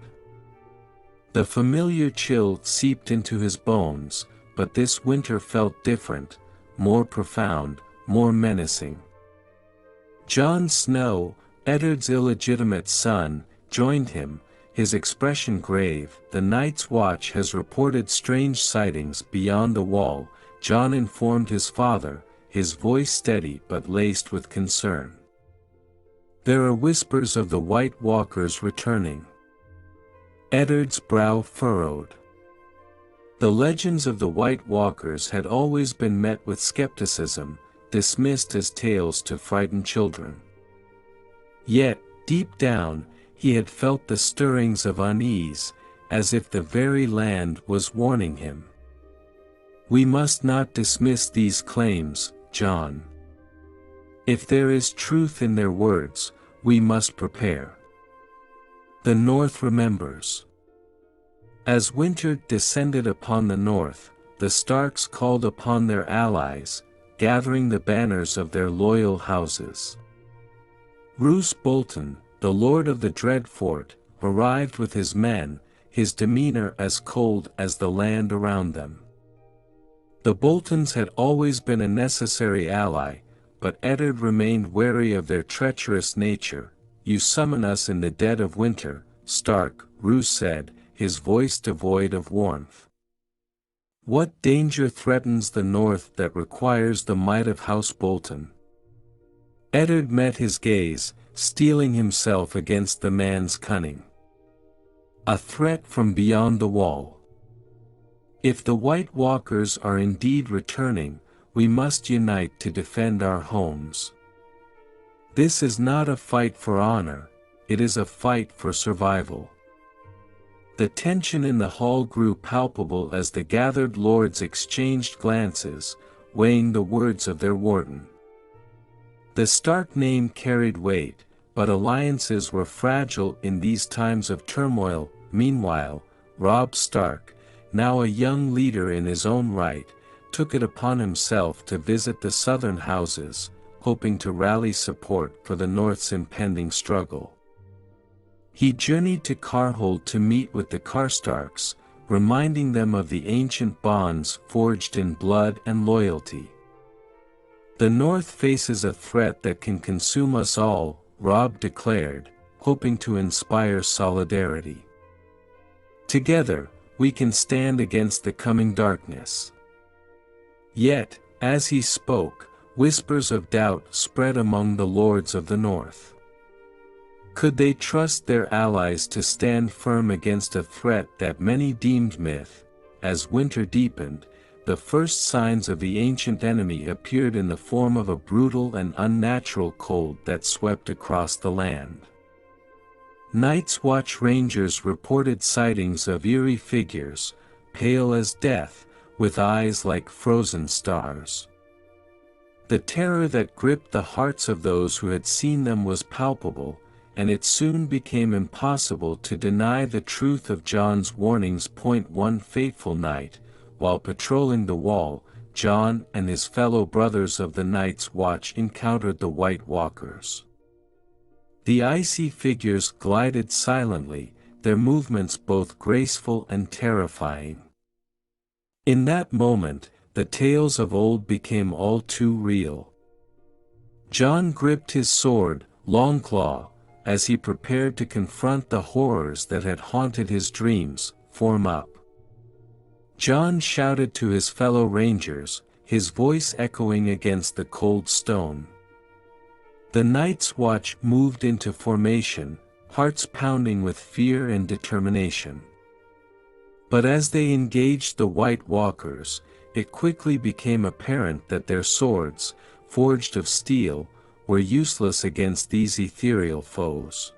The familiar chill seeped into his bones, but this winter felt different, more profound, more menacing. Jon Snow, Eddard's illegitimate son, joined him, his expression grave. "The Night's Watch has reported strange sightings beyond the wall," Jon informed his father, his voice steady but laced with concern. "There are whispers of the White Walkers returning." Eddard's brow furrowed. The legends of the White Walkers had always been met with skepticism, dismissed as tales to frighten children. Yet, deep down, he had felt the stirrings of unease, as if the very land was warning him. "We must not dismiss these claims, Jon. If there is truth in their words, we must prepare." The North remembers. As winter descended upon the North, the Starks called upon their allies, gathering the banners of their loyal houses. Roose Bolton, the lord of the Dread Fort, arrived with his men, his demeanor as cold as the land around them. The Boltons had always been a necessary ally, but Eddard remained wary of their treacherous nature. "You summon us in the dead of winter, Stark," Roose said, his voice devoid of warmth. "What danger threatens the North that requires the might of House Bolton?" Eddard met his gaze, steeling himself against the man's cunning. "A threat from beyond the wall. If the White Walkers are indeed returning, we must unite to defend our homes. This is not a fight for honor, it is a fight for survival." The tension in the hall grew palpable as the gathered lords exchanged glances, weighing the words of their warden. The Stark name carried weight, but alliances were fragile in these times of turmoil. Meanwhile, Robb Stark, now a young leader in his own right, took it upon himself to visit the southern houses, hoping to rally support for the North's impending struggle. He journeyed to Carhold to meet with the Karstarks, reminding them of the ancient bonds forged in blood and loyalty. "The North faces a threat that can consume us all," Robb declared, hoping to inspire solidarity. "Together, we can stand against the coming darkness." Yet, as he spoke, whispers of doubt spread among the lords of the North. Could they trust their allies to stand firm against a threat that many deemed myth? As winter deepened, the first signs of the ancient enemy appeared in the form of a brutal and unnatural cold that swept across the land. Night's Watch rangers reported sightings of eerie figures, pale as death, with eyes like frozen stars. The terror that gripped the hearts of those who had seen them was palpable, and it soon became impossible to deny the truth of Jon's warnings. One fateful night, while patrolling the wall, Jon and his fellow brothers of the Night's Watch encountered the White Walkers. The icy figures glided silently, their movements both graceful and terrifying. In that moment, the tales of old became all too real. Jon gripped his sword, Longclaw, as he prepared to confront the horrors that had haunted his dreams. "Form up." Jon shouted to his fellow rangers, his voice echoing against the cold stone. The Night's Watch moved into formation, hearts pounding with fear and determination. But as they engaged the White Walkers, it quickly became apparent that their swords, forged of steel, were useless against these ethereal foes.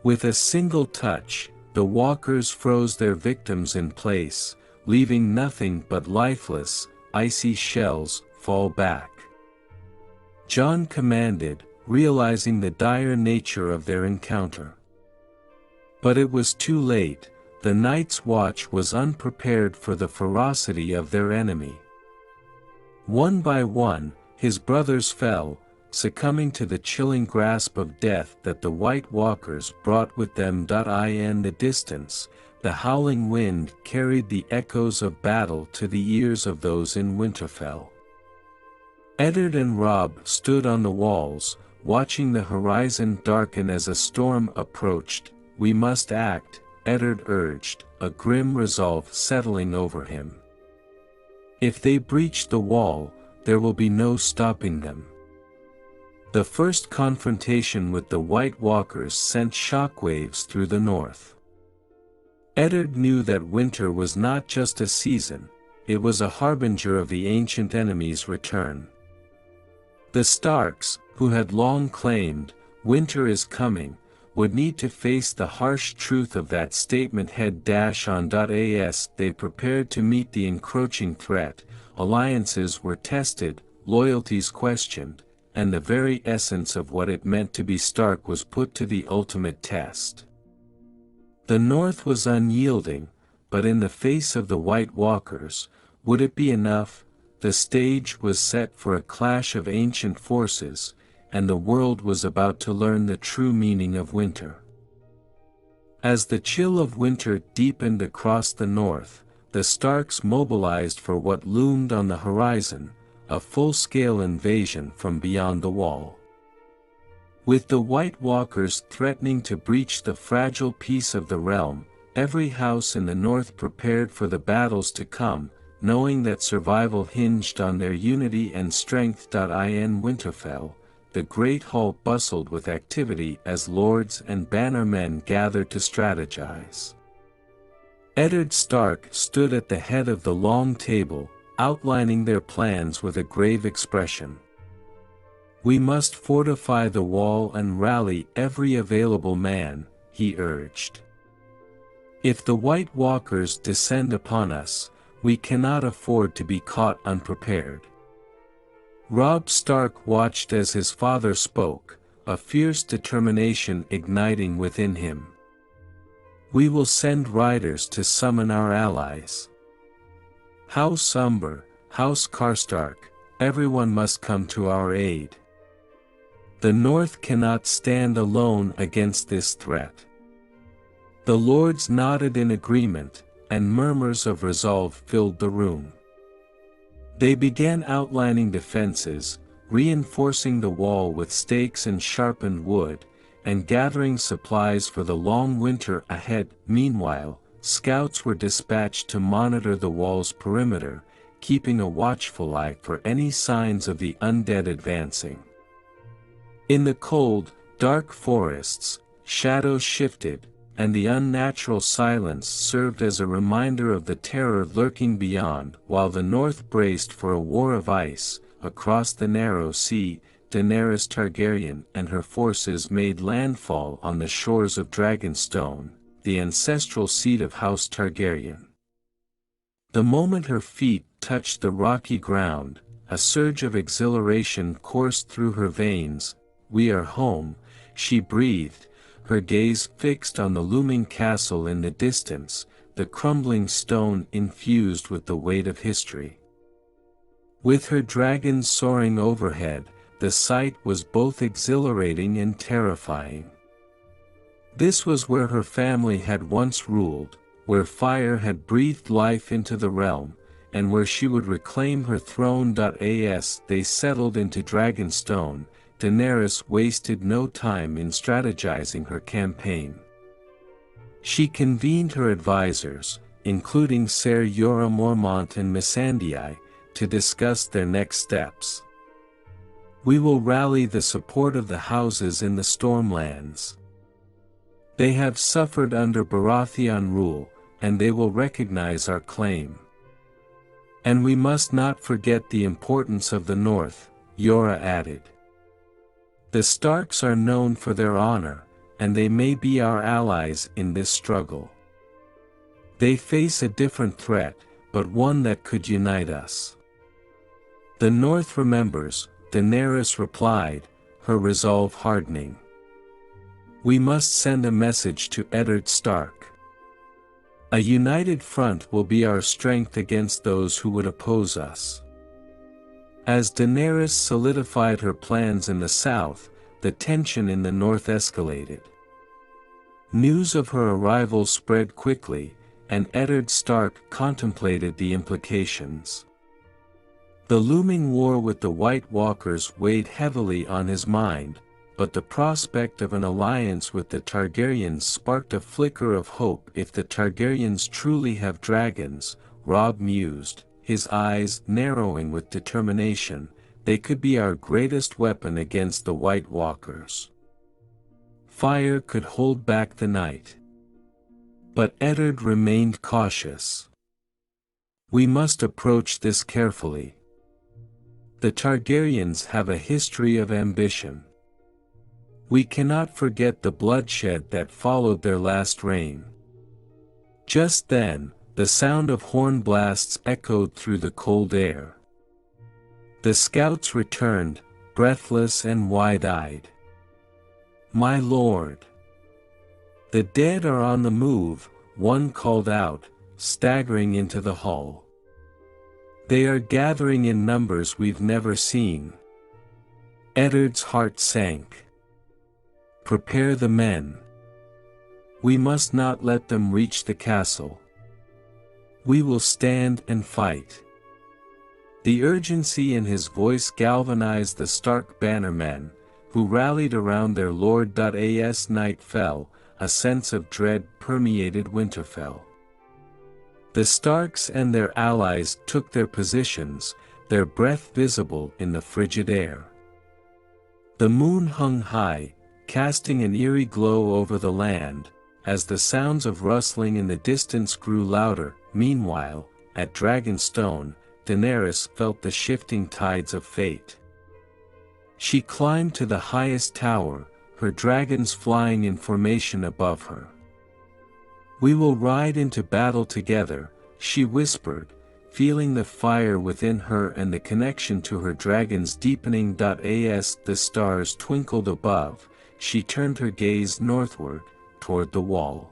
With a single touch, the walkers froze their victims in place, leaving nothing but lifeless, icy shells fall back. Jon commanded, realizing the dire nature of their encounter. But it was too late. The Night's Watch was unprepared for the ferocity of their enemy. One by one, his brothers fell, succumbing to the chilling grasp of death that the White Walkers brought with them. In the distance, the howling wind carried the echoes of battle to the ears of those in Winterfell. Eddard and Robb stood on the walls, watching the horizon darken as a storm approached. "We must act," Eddard urged, a grim resolve settling over him. "If they breach the wall, there will be no stopping them." The first confrontation with the White Walkers sent shockwaves through the north. Eddard knew that winter was not just a season, it was a harbinger of the ancient enemy's return. The Starks, who had long claimed, "Winter is coming," would need to face the harsh truth of that statement head-on. They prepared to meet the encroaching threat. Alliances were tested, loyalties questioned, and the very essence of what it meant to be Stark was put to the ultimate test. The North was unyielding, but in the face of the White Walkers, would it be enough? The stage was set for a clash of ancient forces, and the world was about to learn the true meaning of winter. As the chill of winter deepened across the north, the Starks mobilized for what loomed on the horizon, a full-scale invasion from beyond the wall. With the White Walkers threatening to breach the fragile peace of the realm, every house in the north prepared for the battles to come, knowing that survival hinged on their unity and strength. In Winterfell, the Great Hall bustled with activity as lords and bannermen gathered to strategize. Eddard Stark stood at the head of the long table, outlining their plans with a grave expression. "We must fortify the wall and rally every available man," he urged. "If the White Walkers descend upon us, we cannot afford to be caught unprepared." Robb Stark watched as his father spoke, a fierce determination igniting within him. "We will send riders to summon our allies. House Umber, House Karstark, everyone must come to our aid. The North cannot stand alone against this threat." The lords nodded in agreement, and murmurs of resolve filled the room. They began outlining defenses, reinforcing the wall with stakes and sharpened wood, and gathering supplies for the long winter ahead. Meanwhile, scouts were dispatched to monitor the wall's perimeter, keeping a watchful eye for any signs of the undead advancing. In the cold, dark forests, shadows shifted, and the unnatural silence served as a reminder of the terror lurking beyond. While the north braced for a war of ice, across the narrow sea, Daenerys Targaryen and her forces made landfall on the shores of Dragonstone, the ancestral seat of House Targaryen. The moment her feet touched the rocky ground, a surge of exhilaration coursed through her veins. "We are home," she breathed, her gaze fixed on the looming castle in the distance, the crumbling stone infused with the weight of history. With her dragons soaring overhead, the sight was both exhilarating and terrifying. This was where her family had once ruled, where fire had breathed life into the realm, and where she would reclaim her throne. As they settled into Dragonstone, Daenerys wasted no time in strategizing her campaign. She convened her advisors, including Ser Jorah Mormont and Missandei, to discuss their next steps. "We will rally the support of the houses in the Stormlands. They have suffered under Baratheon rule, and they will recognize our claim. And we must not forget the importance of the North," Jorah added. The Starks are known for their honor, and they may be our allies in this struggle. They face a different threat, but one that could unite us. The North remembers, Daenerys replied, her resolve hardening. We must send a message to Eddard Stark. A united front will be our strength against those who would oppose us. As Daenerys solidified her plans in the south, the tension in the north escalated. News of her arrival spread quickly, and Eddard Stark contemplated the implications. The looming war with the White Walkers weighed heavily on his mind, but the prospect of an alliance with the Targaryens sparked a flicker of hope. If the Targaryens truly have dragons, Robb mused, his eyes narrowing with determination, they could be our greatest weapon against the White Walkers. Fire could hold back the night. But Eddard remained cautious. We must approach this carefully. The Targaryens have a history of ambition. We cannot forget the bloodshed that followed their last reign. Just then, the sound of horn blasts echoed through the cold air. The scouts returned, breathless and wide-eyed. My lord! The dead are on the move, one called out, staggering into the hall. They are gathering in numbers we've never seen. Eddard's heart sank. Prepare the men. We must not let them reach the castle. We will stand and fight. The urgency in his voice galvanized the Stark bannermen, who rallied around their lord. As night fell, a sense of dread permeated Winterfell. The Starks and their allies took their positions, their breath visible in the frigid air. The moon hung high, casting an eerie glow over the land, as the sounds of rustling in the distance grew louder. Meanwhile, at Dragonstone, Daenerys felt the shifting tides of fate. She climbed to the highest tower, her dragons flying in formation above her. We will ride into battle together, she whispered, feeling the fire within her and the connection to her dragons deepening. As the stars twinkled above, she turned her gaze northward, toward the wall.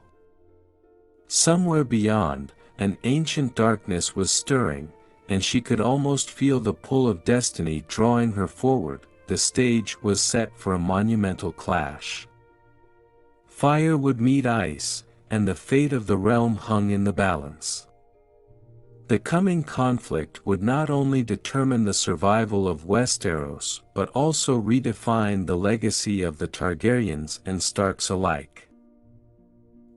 Somewhere beyond, an ancient darkness was stirring, and she could almost feel the pull of destiny drawing her forward. The stage was set for a monumental clash. Fire would meet ice, and the fate of the realm hung in the balance. The coming conflict would not only determine the survival of Westeros but also redefine the legacy of the Targaryens and Starks alike.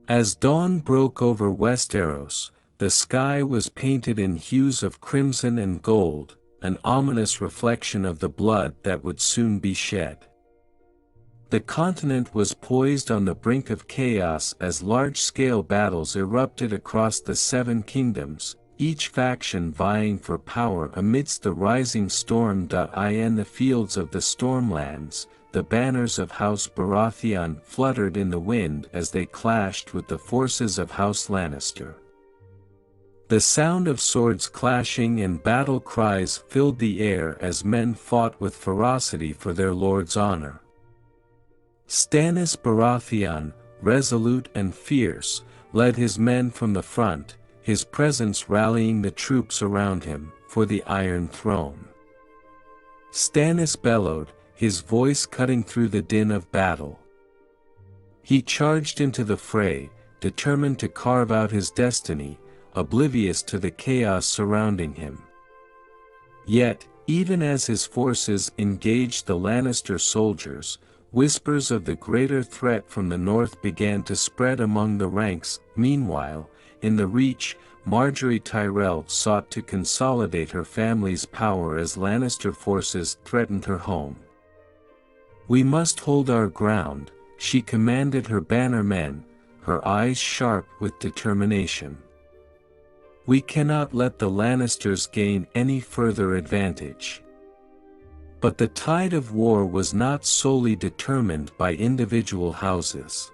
As dawn broke over Westeros, the sky was painted in hues of crimson and gold, an ominous reflection of the blood that would soon be shed. The continent was poised on the brink of chaos as large-scale battles erupted across the Seven Kingdoms, each faction vying for power amidst the rising storm. In the fields of the Stormlands, the banners of House Baratheon fluttered in the wind as they clashed with the forces of House Lannister. The sound of swords clashing and battle cries filled the air as men fought with ferocity for their lord's honor. Stannis Baratheon, resolute and fierce, led his men from the front, his presence rallying the troops around him for the Iron Throne. Stannis bellowed, his voice cutting through the din of battle. He charged into the fray, determined to carve out his destiny, oblivious to the chaos surrounding him. Yet, even as his forces engaged the Lannister soldiers, whispers of the greater threat from the north began to spread among the ranks. Meanwhile, in the Reach, Margaery Tyrell sought to consolidate her family's power as Lannister forces threatened her home. We must hold our ground, she commanded her bannermen, her eyes sharp with determination. We cannot let the Lannisters gain any further advantage. But the tide of war was not solely determined by individual houses.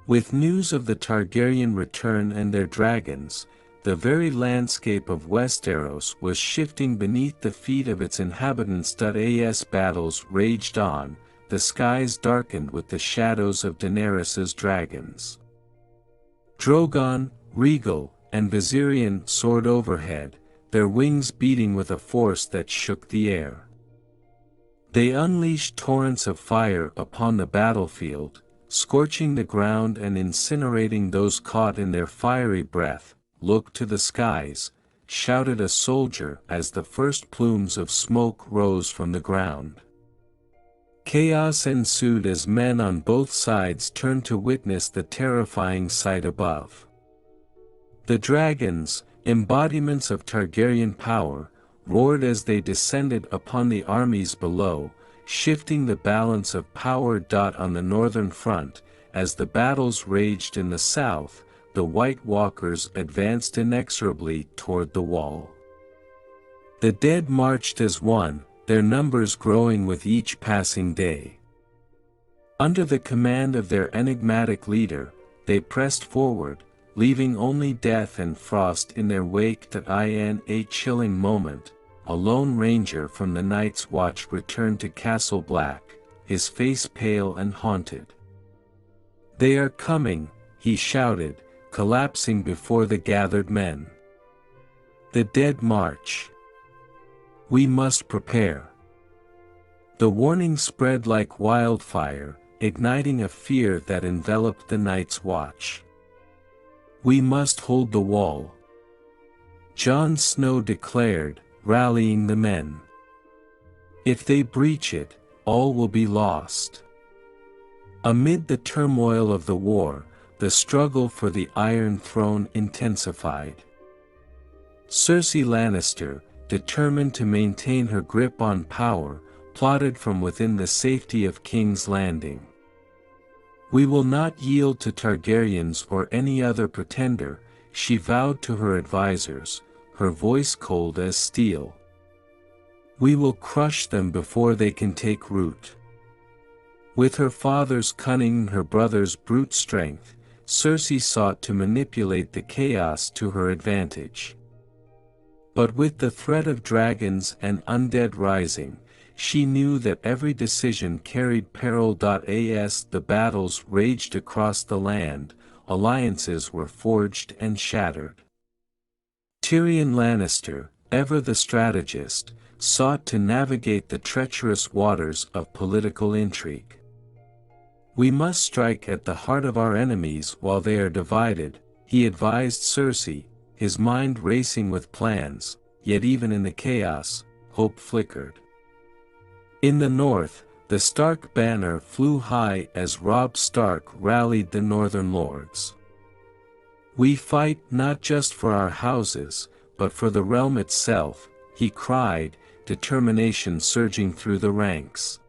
With news of the Targaryen return and their dragons, the very landscape of Westeros was shifting beneath the feet of its inhabitants. As battles raged on, the skies darkened with the shadows of Daenerys's dragons. Drogon, Rhaegal, and Viserion soared overhead, their wings beating with a force that shook the air. They unleashed torrents of fire upon the battlefield, scorching the ground and incinerating those caught in their fiery breath. "Look to the skies," shouted a soldier as the first plumes of smoke rose from the ground. Chaos ensued as men on both sides turned to witness the terrifying sight above. The dragons, embodiments of Targaryen power, roared as they descended upon the armies below, shifting the balance of power. On the northern front, as the battles raged in the south, the White Walkers advanced inexorably toward the wall. The dead marched as one, their numbers growing with each passing day. Under the command of their enigmatic leader, they pressed forward, leaving only death and frost in their wake. In a chilling moment, a lone ranger from the Night's Watch returned to Castle Black, his face pale and haunted. "They are coming," he shouted, collapsing before the gathered men. "The dead march. We must prepare." The warning spread like wildfire, igniting a fear that enveloped the Night's Watch. "We must hold the wall," Jon Snow declared, rallying the men. "If they breach it, all will be lost." Amid the turmoil of the war, the struggle for the Iron Throne intensified. Cersei Lannister, determined to maintain her grip on power, plotted from within the safety of King's Landing. "We will not yield to Targaryens or any other pretender," she vowed to her advisors, her voice cold as steel. "We will crush them before they can take root." With her father's cunning and her brother's brute strength, Cersei sought to manipulate the chaos to her advantage. But with the threat of dragons and undead rising, she knew that every decision carried peril. As the battles raged across the land, alliances were forged and shattered. Tyrion Lannister, ever the strategist, sought to navigate the treacherous waters of political intrigue. "We must strike at the heart of our enemies while they are divided," he advised Cersei, his mind racing with plans, yet even in the chaos, hope flickered. In the north, the Stark banner flew high as Robb Stark rallied the northern lords. "We fight not just for our houses, but for the realm itself," he cried, determination surging through the ranks.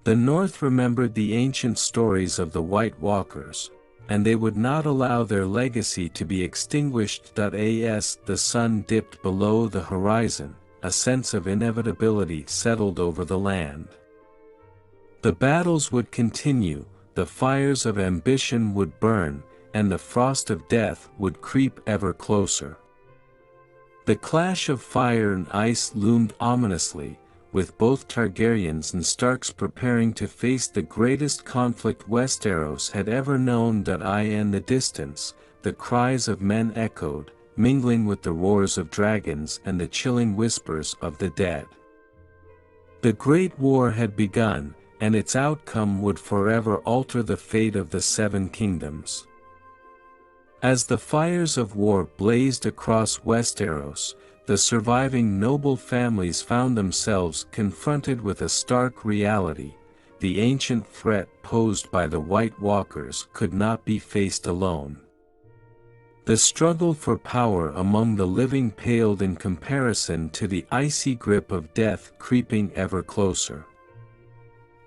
The North remembered the ancient stories of the White Walkers, and they would not allow their legacy to be extinguished. As the sun dipped below the horizon, a sense of inevitability settled over the land. The battles would continue, the fires of ambition would burn, and the frost of death would creep ever closer. The clash of fire and ice loomed ominously, with both Targaryens and Starks preparing to face the greatest conflict Westeros had ever known. In the distance, the cries of men echoed, mingling with the roars of dragons and the chilling whispers of the dead. The Great War had begun, and its outcome would forever alter the fate of the Seven Kingdoms. As the fires of war blazed across Westeros, the surviving noble families found themselves confronted with a stark reality: the ancient threat posed by the White Walkers could not be faced alone. The struggle for power among the living paled in comparison to the icy grip of death creeping ever closer.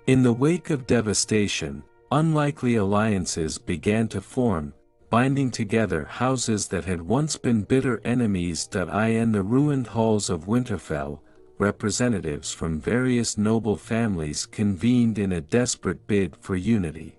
In the wake of devastation, unlikely alliances began to form, binding together houses that had once been bitter enemies. In the ruined halls of Winterfell, representatives from various noble families convened in a desperate bid for unity.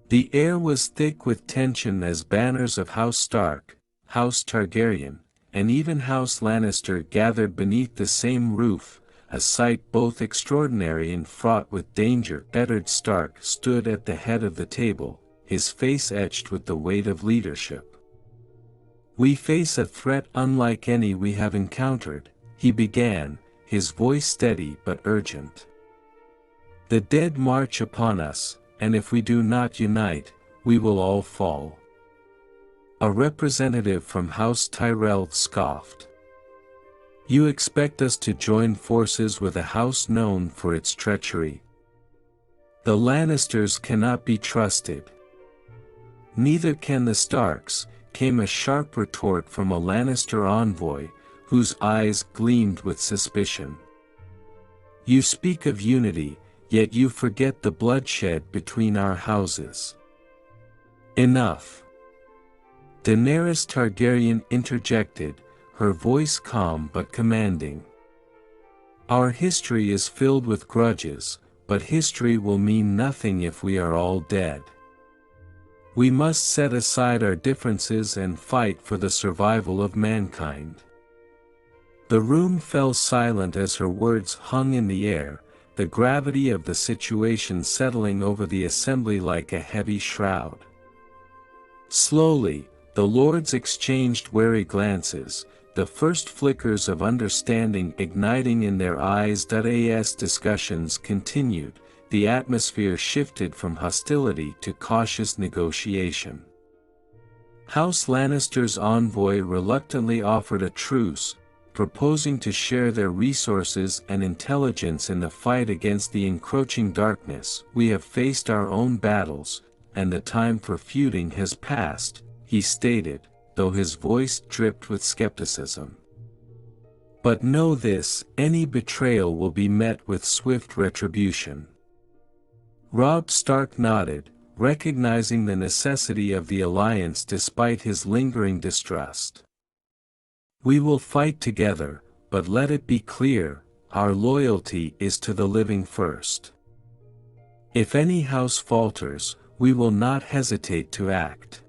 The air was thick with tension as banners of House Stark, House Targaryen, and even House Lannister gathered beneath the same roof, a sight both extraordinary and fraught with danger. Eddard Stark stood at the head of the table, his face etched with the weight of leadership. "We face a threat unlike any we have encountered," he began, his voice steady but urgent. "The dead march upon us, and if we do not unite, we will all fall." A representative from House Tyrell scoffed. "You expect us to join forces with a house known for its treachery? The Lannisters cannot be trusted." "Neither can the Starks," came a sharp retort from a Lannister envoy, whose eyes gleamed with suspicion. "You speak of unity, yet you forget the bloodshed between our houses." "Enough!" Daenerys Targaryen interjected, her voice calm but commanding. "Our history is filled with grudges, but history will mean nothing if we are all dead. We must set aside our differences and fight for the survival of mankind." The room fell silent as her words hung in the air, the gravity of the situation settling over the assembly like a heavy shroud. Slowly, the lords exchanged wary glances, the first flickers of understanding igniting in their eyes. As discussions continued, the atmosphere shifted from hostility to cautious negotiation. House Lannister's envoy reluctantly offered a truce, proposing to share their resources and intelligence in the fight against the encroaching darkness. "We have faced our own battles, and the time for feuding has passed," he stated, though his voice dripped with skepticism. "But know this, any betrayal will be met with swift retribution." Robb Stark nodded, recognizing the necessity of the alliance despite his lingering distrust. "We will fight together, but let it be clear, our loyalty is to the living first. If any house falters, we will not hesitate to act."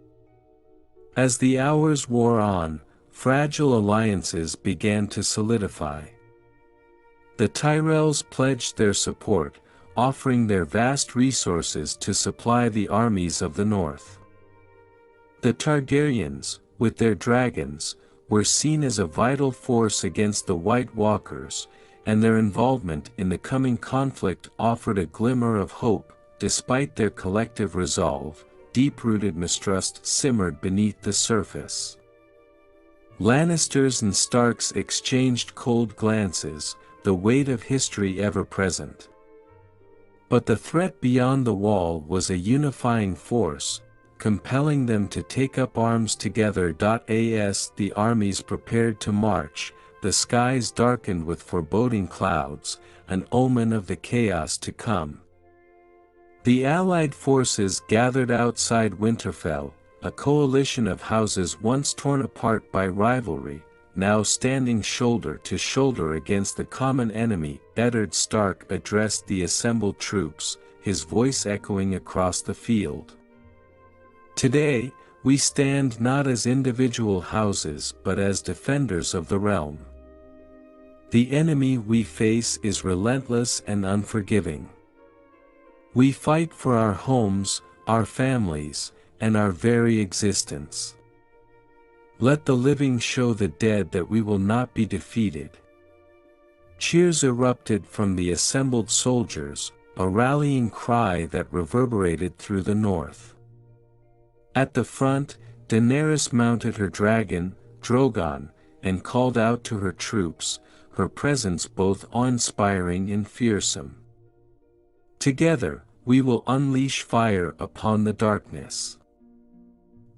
As the hours wore on, fragile alliances began to solidify. The Tyrells pledged their support, offering their vast resources to supply the armies of the north. The Targaryens, with their dragons, were seen as a vital force against the White Walkers, and their involvement in the coming conflict offered a glimmer of hope. Despite their collective resolve, deep-rooted mistrust simmered beneath the surface. Lannisters and Starks exchanged cold glances, the weight of history ever present. But the threat beyond the wall was a unifying force, compelling them to take up arms together. As the armies prepared to march, the skies darkened with foreboding clouds, an omen of the chaos to come. The Allied forces gathered outside Winterfell, a coalition of houses once torn apart by rivalry, now standing shoulder to shoulder against the common enemy. Eddard Stark addressed the assembled troops, his voice echoing across the field. "Today, we stand not as individual houses but as defenders of the realm. The enemy we face is relentless and unforgiving. We fight for our homes, our families, and our very existence. Let the living show the dead that we will not be defeated." Cheers erupted from the assembled soldiers, a rallying cry that reverberated through the north. At the front, Daenerys mounted her dragon, Drogon, and called out to her troops, her presence both awe-inspiring and fearsome. "Together, we will unleash fire upon the darkness."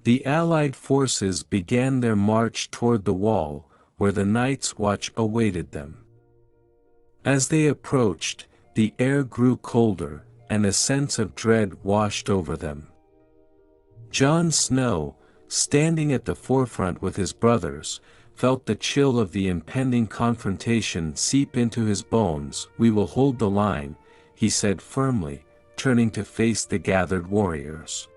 The Allied forces began their march toward the wall, where the Night's Watch awaited them. As they approached, the air grew colder, and a sense of dread washed over them. Jon Snow, standing at the forefront with his brothers, felt the chill of the impending confrontation seep into his bones. "We will hold the line," he said firmly, turning to face the gathered warriors.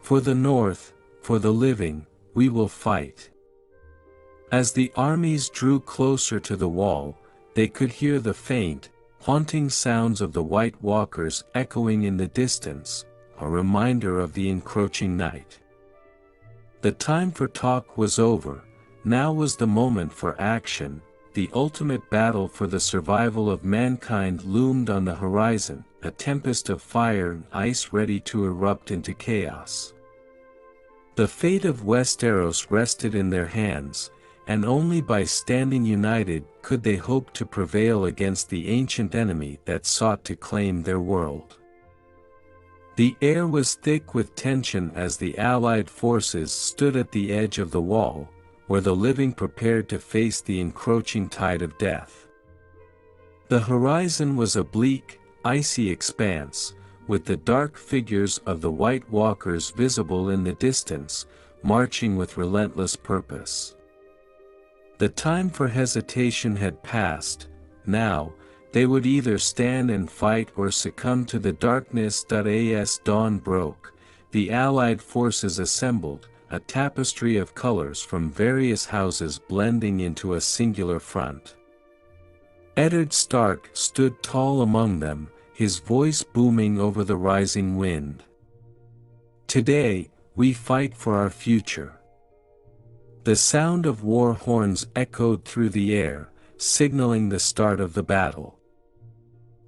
"For the North, for the living, we will fight." As the armies drew closer to the wall, they could hear the faint, haunting sounds of the White Walkers echoing in the distance, a reminder of the encroaching night. The time for talk was over. Now was the moment for action. The ultimate battle for the survival of mankind loomed on the horizon, a tempest of fire and ice ready to erupt into chaos. The fate of Westeros rested in their hands, and only by standing united could they hope to prevail against the ancient enemy that sought to claim their world. The air was thick with tension as the allied forces stood at the edge of the wall, where the living prepared to face the encroaching tide of death. The horizon was a bleak, icy expanse, with the dark figures of the White Walkers visible in the distance, marching with relentless purpose. The time for hesitation had passed. Now, they would either stand and fight or succumb to the darkness. As dawn broke, the allied forces assembled, a tapestry of colors from various houses blending into a singular front. Eddard Stark stood tall among them, his voice booming over the rising wind. "Today, we fight for our future." The sound of war horns echoed through the air, signaling the start of the battle.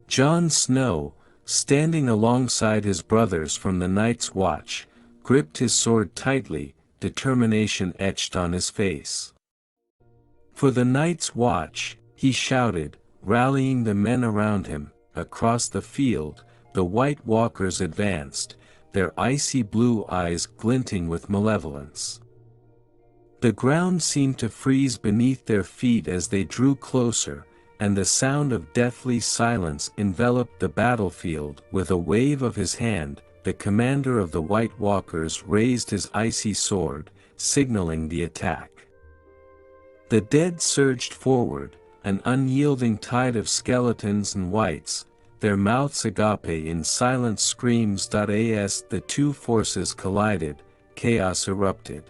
Jon Snow, standing alongside his brothers from the Night's Watch, gripped his sword tightly, determination etched on his face. "For the Night's Watch," he shouted, rallying the men around him. Across the field, the White Walkers advanced, their icy blue eyes glinting with malevolence. The ground seemed to freeze beneath their feet as they drew closer, and the sound of deathly silence enveloped the battlefield. With a wave of his hand, the commander of the White Walkers raised his icy sword, signaling the attack. The dead surged forward, an unyielding tide of skeletons and whites, their mouths agape in silent screams. As the two forces collided, chaos erupted.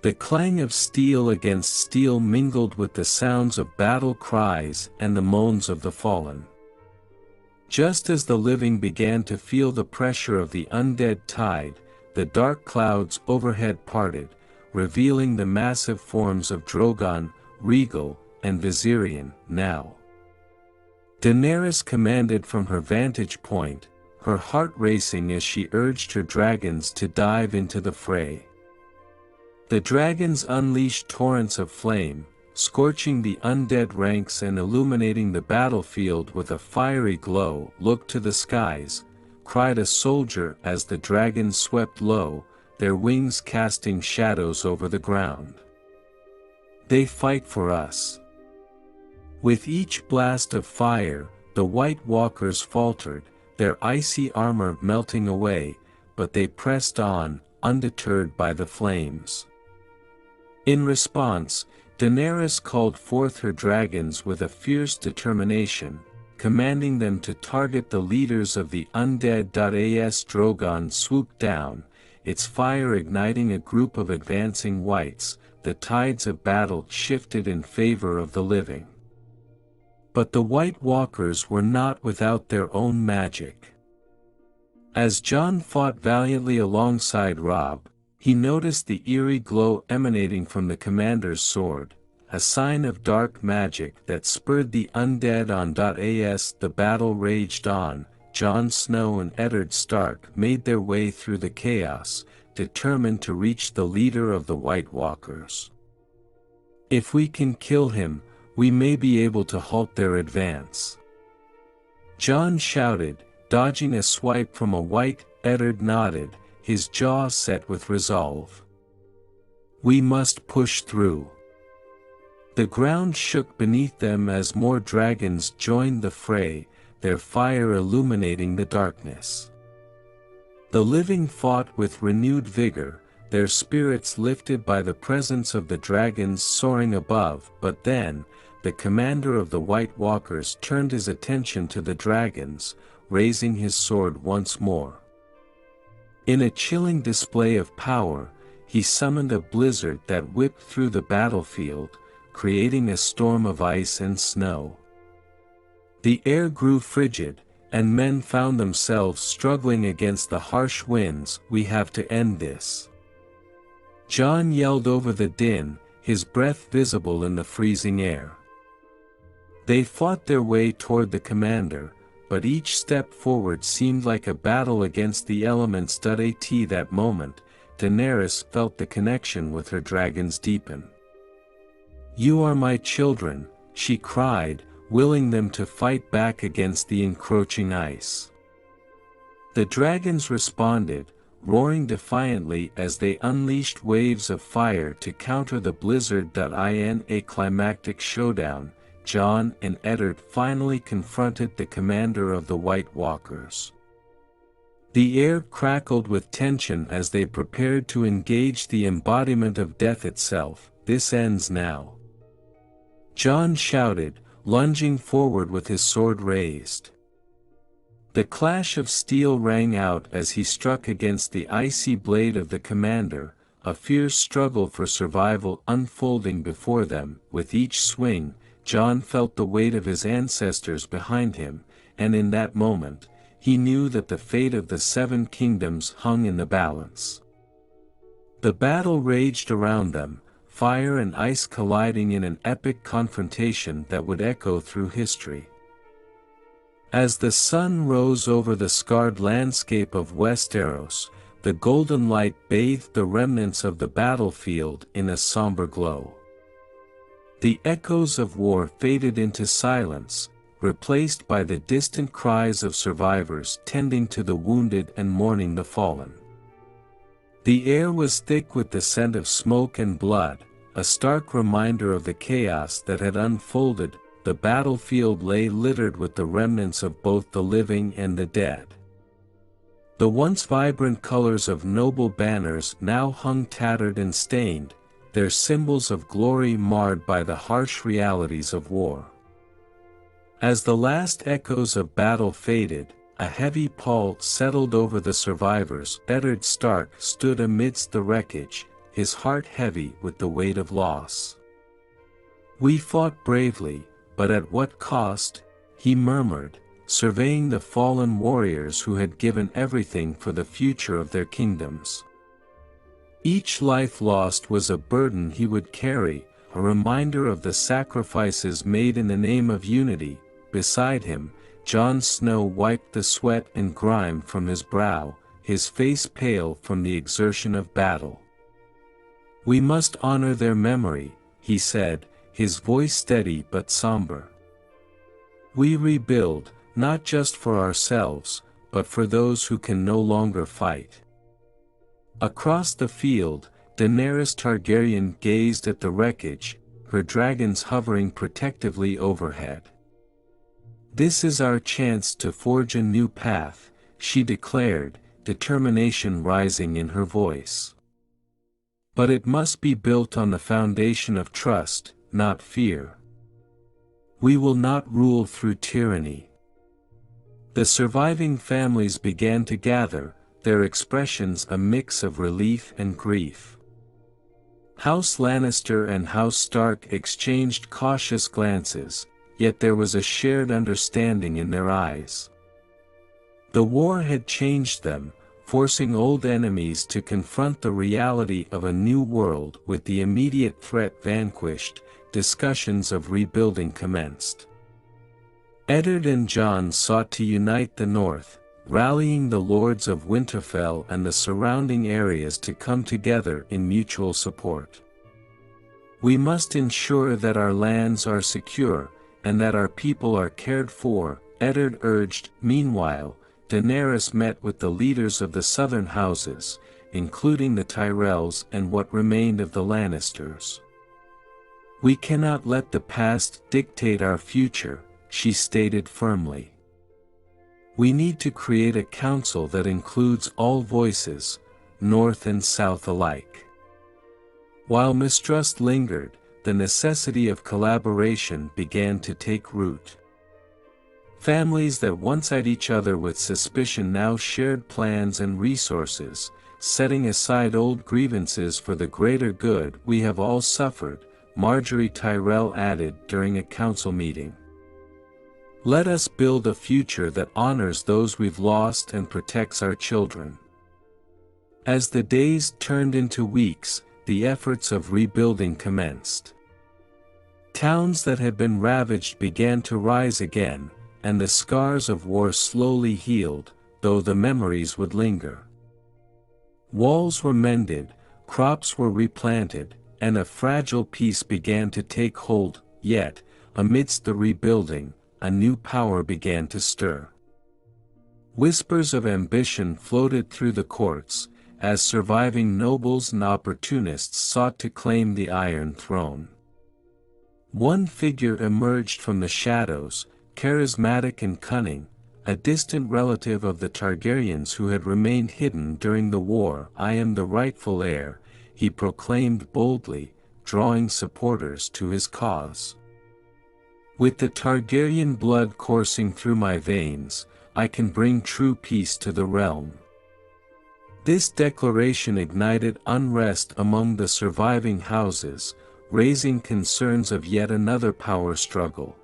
The clang of steel against steel mingled with the sounds of battle cries and the moans of the fallen. Just as the living began to feel the pressure of the undead tide, the dark clouds overhead parted, revealing the massive forms of Drogon, Rhaegal, and Viserion. Now, Daenerys commanded from her vantage point, her heart racing as she urged her dragons to dive into the fray. The dragons unleashed torrents of flame, scorching the undead ranks and illuminating the battlefield with a fiery glow. "Look to the skies," cried a soldier as the dragons swept low, their wings casting shadows over the ground. "They fight for us." With each blast of fire, the White Walkers faltered, their icy armor melting away, but they pressed on, undeterred by the flames. In response, Daenerys called forth her dragons with a fierce determination, commanding them to target the leaders of the undead. As Drogon swooped down, its fire igniting a group of advancing whites, the tides of battle shifted in favor of the living. But the White Walkers were not without their own magic. As Jon fought valiantly alongside Robb, he noticed the eerie glow emanating from the commander's sword, a sign of dark magic that spurred the undead on. As the battle raged on, Jon Snow and Eddard Stark made their way through the chaos, determined to reach the leader of the White Walkers. "If we can kill him, we may be able to halt their advance," Jon shouted, dodging a swipe from a white. Eddard nodded, his jaw set with resolve. "We must push through." The ground shook beneath them as more dragons joined the fray, their fire illuminating the darkness. The living fought with renewed vigor, their spirits lifted by the presence of the dragons soaring above. But then, the commander of the White Walkers turned his attention to the dragons, raising his sword once more. In a chilling display of power, he summoned a blizzard that whipped through the battlefield, creating a storm of ice and snow. The air grew frigid, and men found themselves struggling against the harsh winds. "We have to end this," Jon yelled over the din, his breath visible in the freezing air. They fought their way toward the commander, but each step forward seemed like a battle against the elements. At that moment, Daenerys felt the connection with her dragons deepen. "You are my children," she cried, willing them to fight back against the encroaching ice. The dragons responded, roaring defiantly as they unleashed waves of fire to counter the blizzard. In a climactic showdown, Jon and Eddard finally confronted the commander of the White Walkers. The air crackled with tension as they prepared to engage the embodiment of death itself. "This ends now," Jon shouted, lunging forward with his sword raised. The clash of steel rang out as he struck against the icy blade of the commander, a fierce struggle for survival unfolding before them. With each swing, Jon felt the weight of his ancestors behind him, and in that moment, he knew that the fate of the Seven Kingdoms hung in the balance. The battle raged around them, fire and ice colliding in an epic confrontation that would echo through history. As the sun rose over the scarred landscape of Westeros, the golden light bathed the remnants of the battlefield in a somber glow. The echoes of war faded into silence, replaced by the distant cries of survivors tending to the wounded and mourning the fallen. The air was thick with the scent of smoke and blood, a stark reminder of the chaos that had unfolded. The battlefield lay littered with the remnants of both the living and the dead. The once vibrant colors of noble banners now hung tattered and stained, their symbols of glory marred by the harsh realities of war. As the last echoes of battle faded, a heavy pall settled over the survivors. Eddard Stark stood amidst the wreckage, his heart heavy with the weight of loss. "We fought bravely, but at what cost?" he murmured, surveying the fallen warriors who had given everything for the future of their kingdoms. Each life lost was a burden he would carry, a reminder of the sacrifices made in the name of unity. Beside him, Jon Snow wiped the sweat and grime from his brow, his face pale from the exertion of battle. "We must honor their memory," he said, his voice steady but somber. "We rebuild, not just for ourselves, but for those who can no longer fight." Across the field, Daenerys Targaryen gazed at the wreckage, her dragons hovering protectively overhead. "This is our chance to forge a new path," she declared, determination rising in her voice. "But it must be built on the foundation of trust, not fear. We will not rule through tyranny." The surviving families began to gather, their expressions a mix of relief and grief. House Lannister and House Stark exchanged cautious glances, yet there was a shared understanding in their eyes. The war had changed them, forcing old enemies to confront the reality of a new world. With the immediate threat vanquished, discussions of rebuilding commenced. Eddard and Jon sought to unite the North, rallying the lords of Winterfell and the surrounding areas to come together in mutual support. "We must ensure that our lands are secure, and that our people are cared for," Eddard urged. Meanwhile, Daenerys met with the leaders of the southern houses, including the Tyrells and what remained of the Lannisters. "We cannot let the past dictate our future," she stated firmly. "We need to create a council that includes all voices, North and South alike. While mistrust lingered, the necessity of collaboration began to take root. Families that once eyed each other with suspicion now shared plans and resources, setting aside old grievances for the greater good. "We have all suffered," Marjorie Tyrell added during a council meeting. "Let us build a future that honors those we've lost and protects our children." As the days turned into weeks, the efforts of rebuilding commenced. Towns that had been ravaged began to rise again, and the scars of war slowly healed, though the memories would linger. Walls were mended, crops were replanted, and a fragile peace began to take hold. Yet, amidst the rebuilding, a new power began to stir. Whispers of ambition floated through the courts, as surviving nobles and opportunists sought to claim the Iron Throne. One figure emerged from the shadows, charismatic and cunning, a distant relative of the Targaryens who had remained hidden during the war. "I am the rightful heir," he proclaimed boldly, drawing supporters to his cause. "With the Targaryen blood coursing through my veins, I can bring true peace to the realm." This declaration ignited unrest among the surviving houses, raising concerns of yet another power struggle.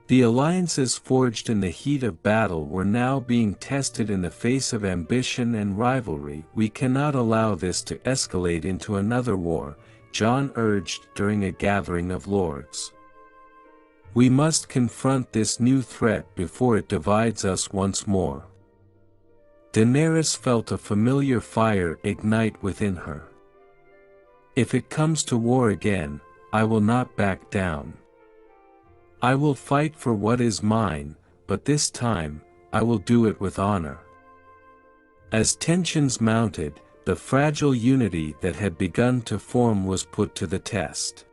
The alliances forged in the heat of battle were now being tested in the face of ambition and rivalry. "We cannot allow this to escalate into another war," Jon urged during a gathering of lords. "We must confront this new threat before it divides us once more." Daenerys felt a familiar fire ignite within her. "If it comes to war again, I will not back down. I will fight for what is mine, but this time, I will do it with honor." As tensions mounted, the fragile unity that had begun to form was put to the test.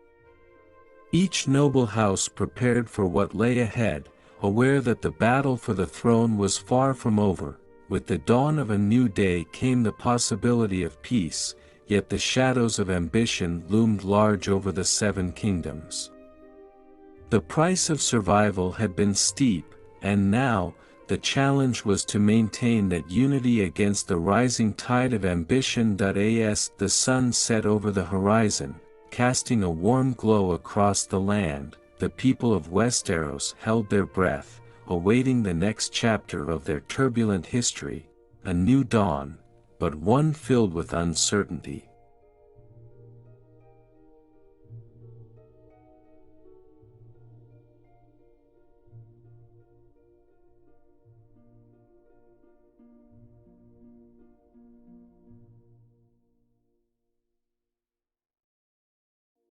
Each noble house prepared for what lay ahead, aware that the battle for the throne was far from over. With the dawn of a new day came the possibility of peace, yet the shadows of ambition loomed large over the Seven Kingdoms. The price of survival had been steep, and now, the challenge was to maintain that unity against the rising tide of ambition. As the sun set over the horizon, casting a warm glow across the land, the people of Westeros held their breath, awaiting the next chapter of their turbulent history, a new dawn, but one filled with uncertainty.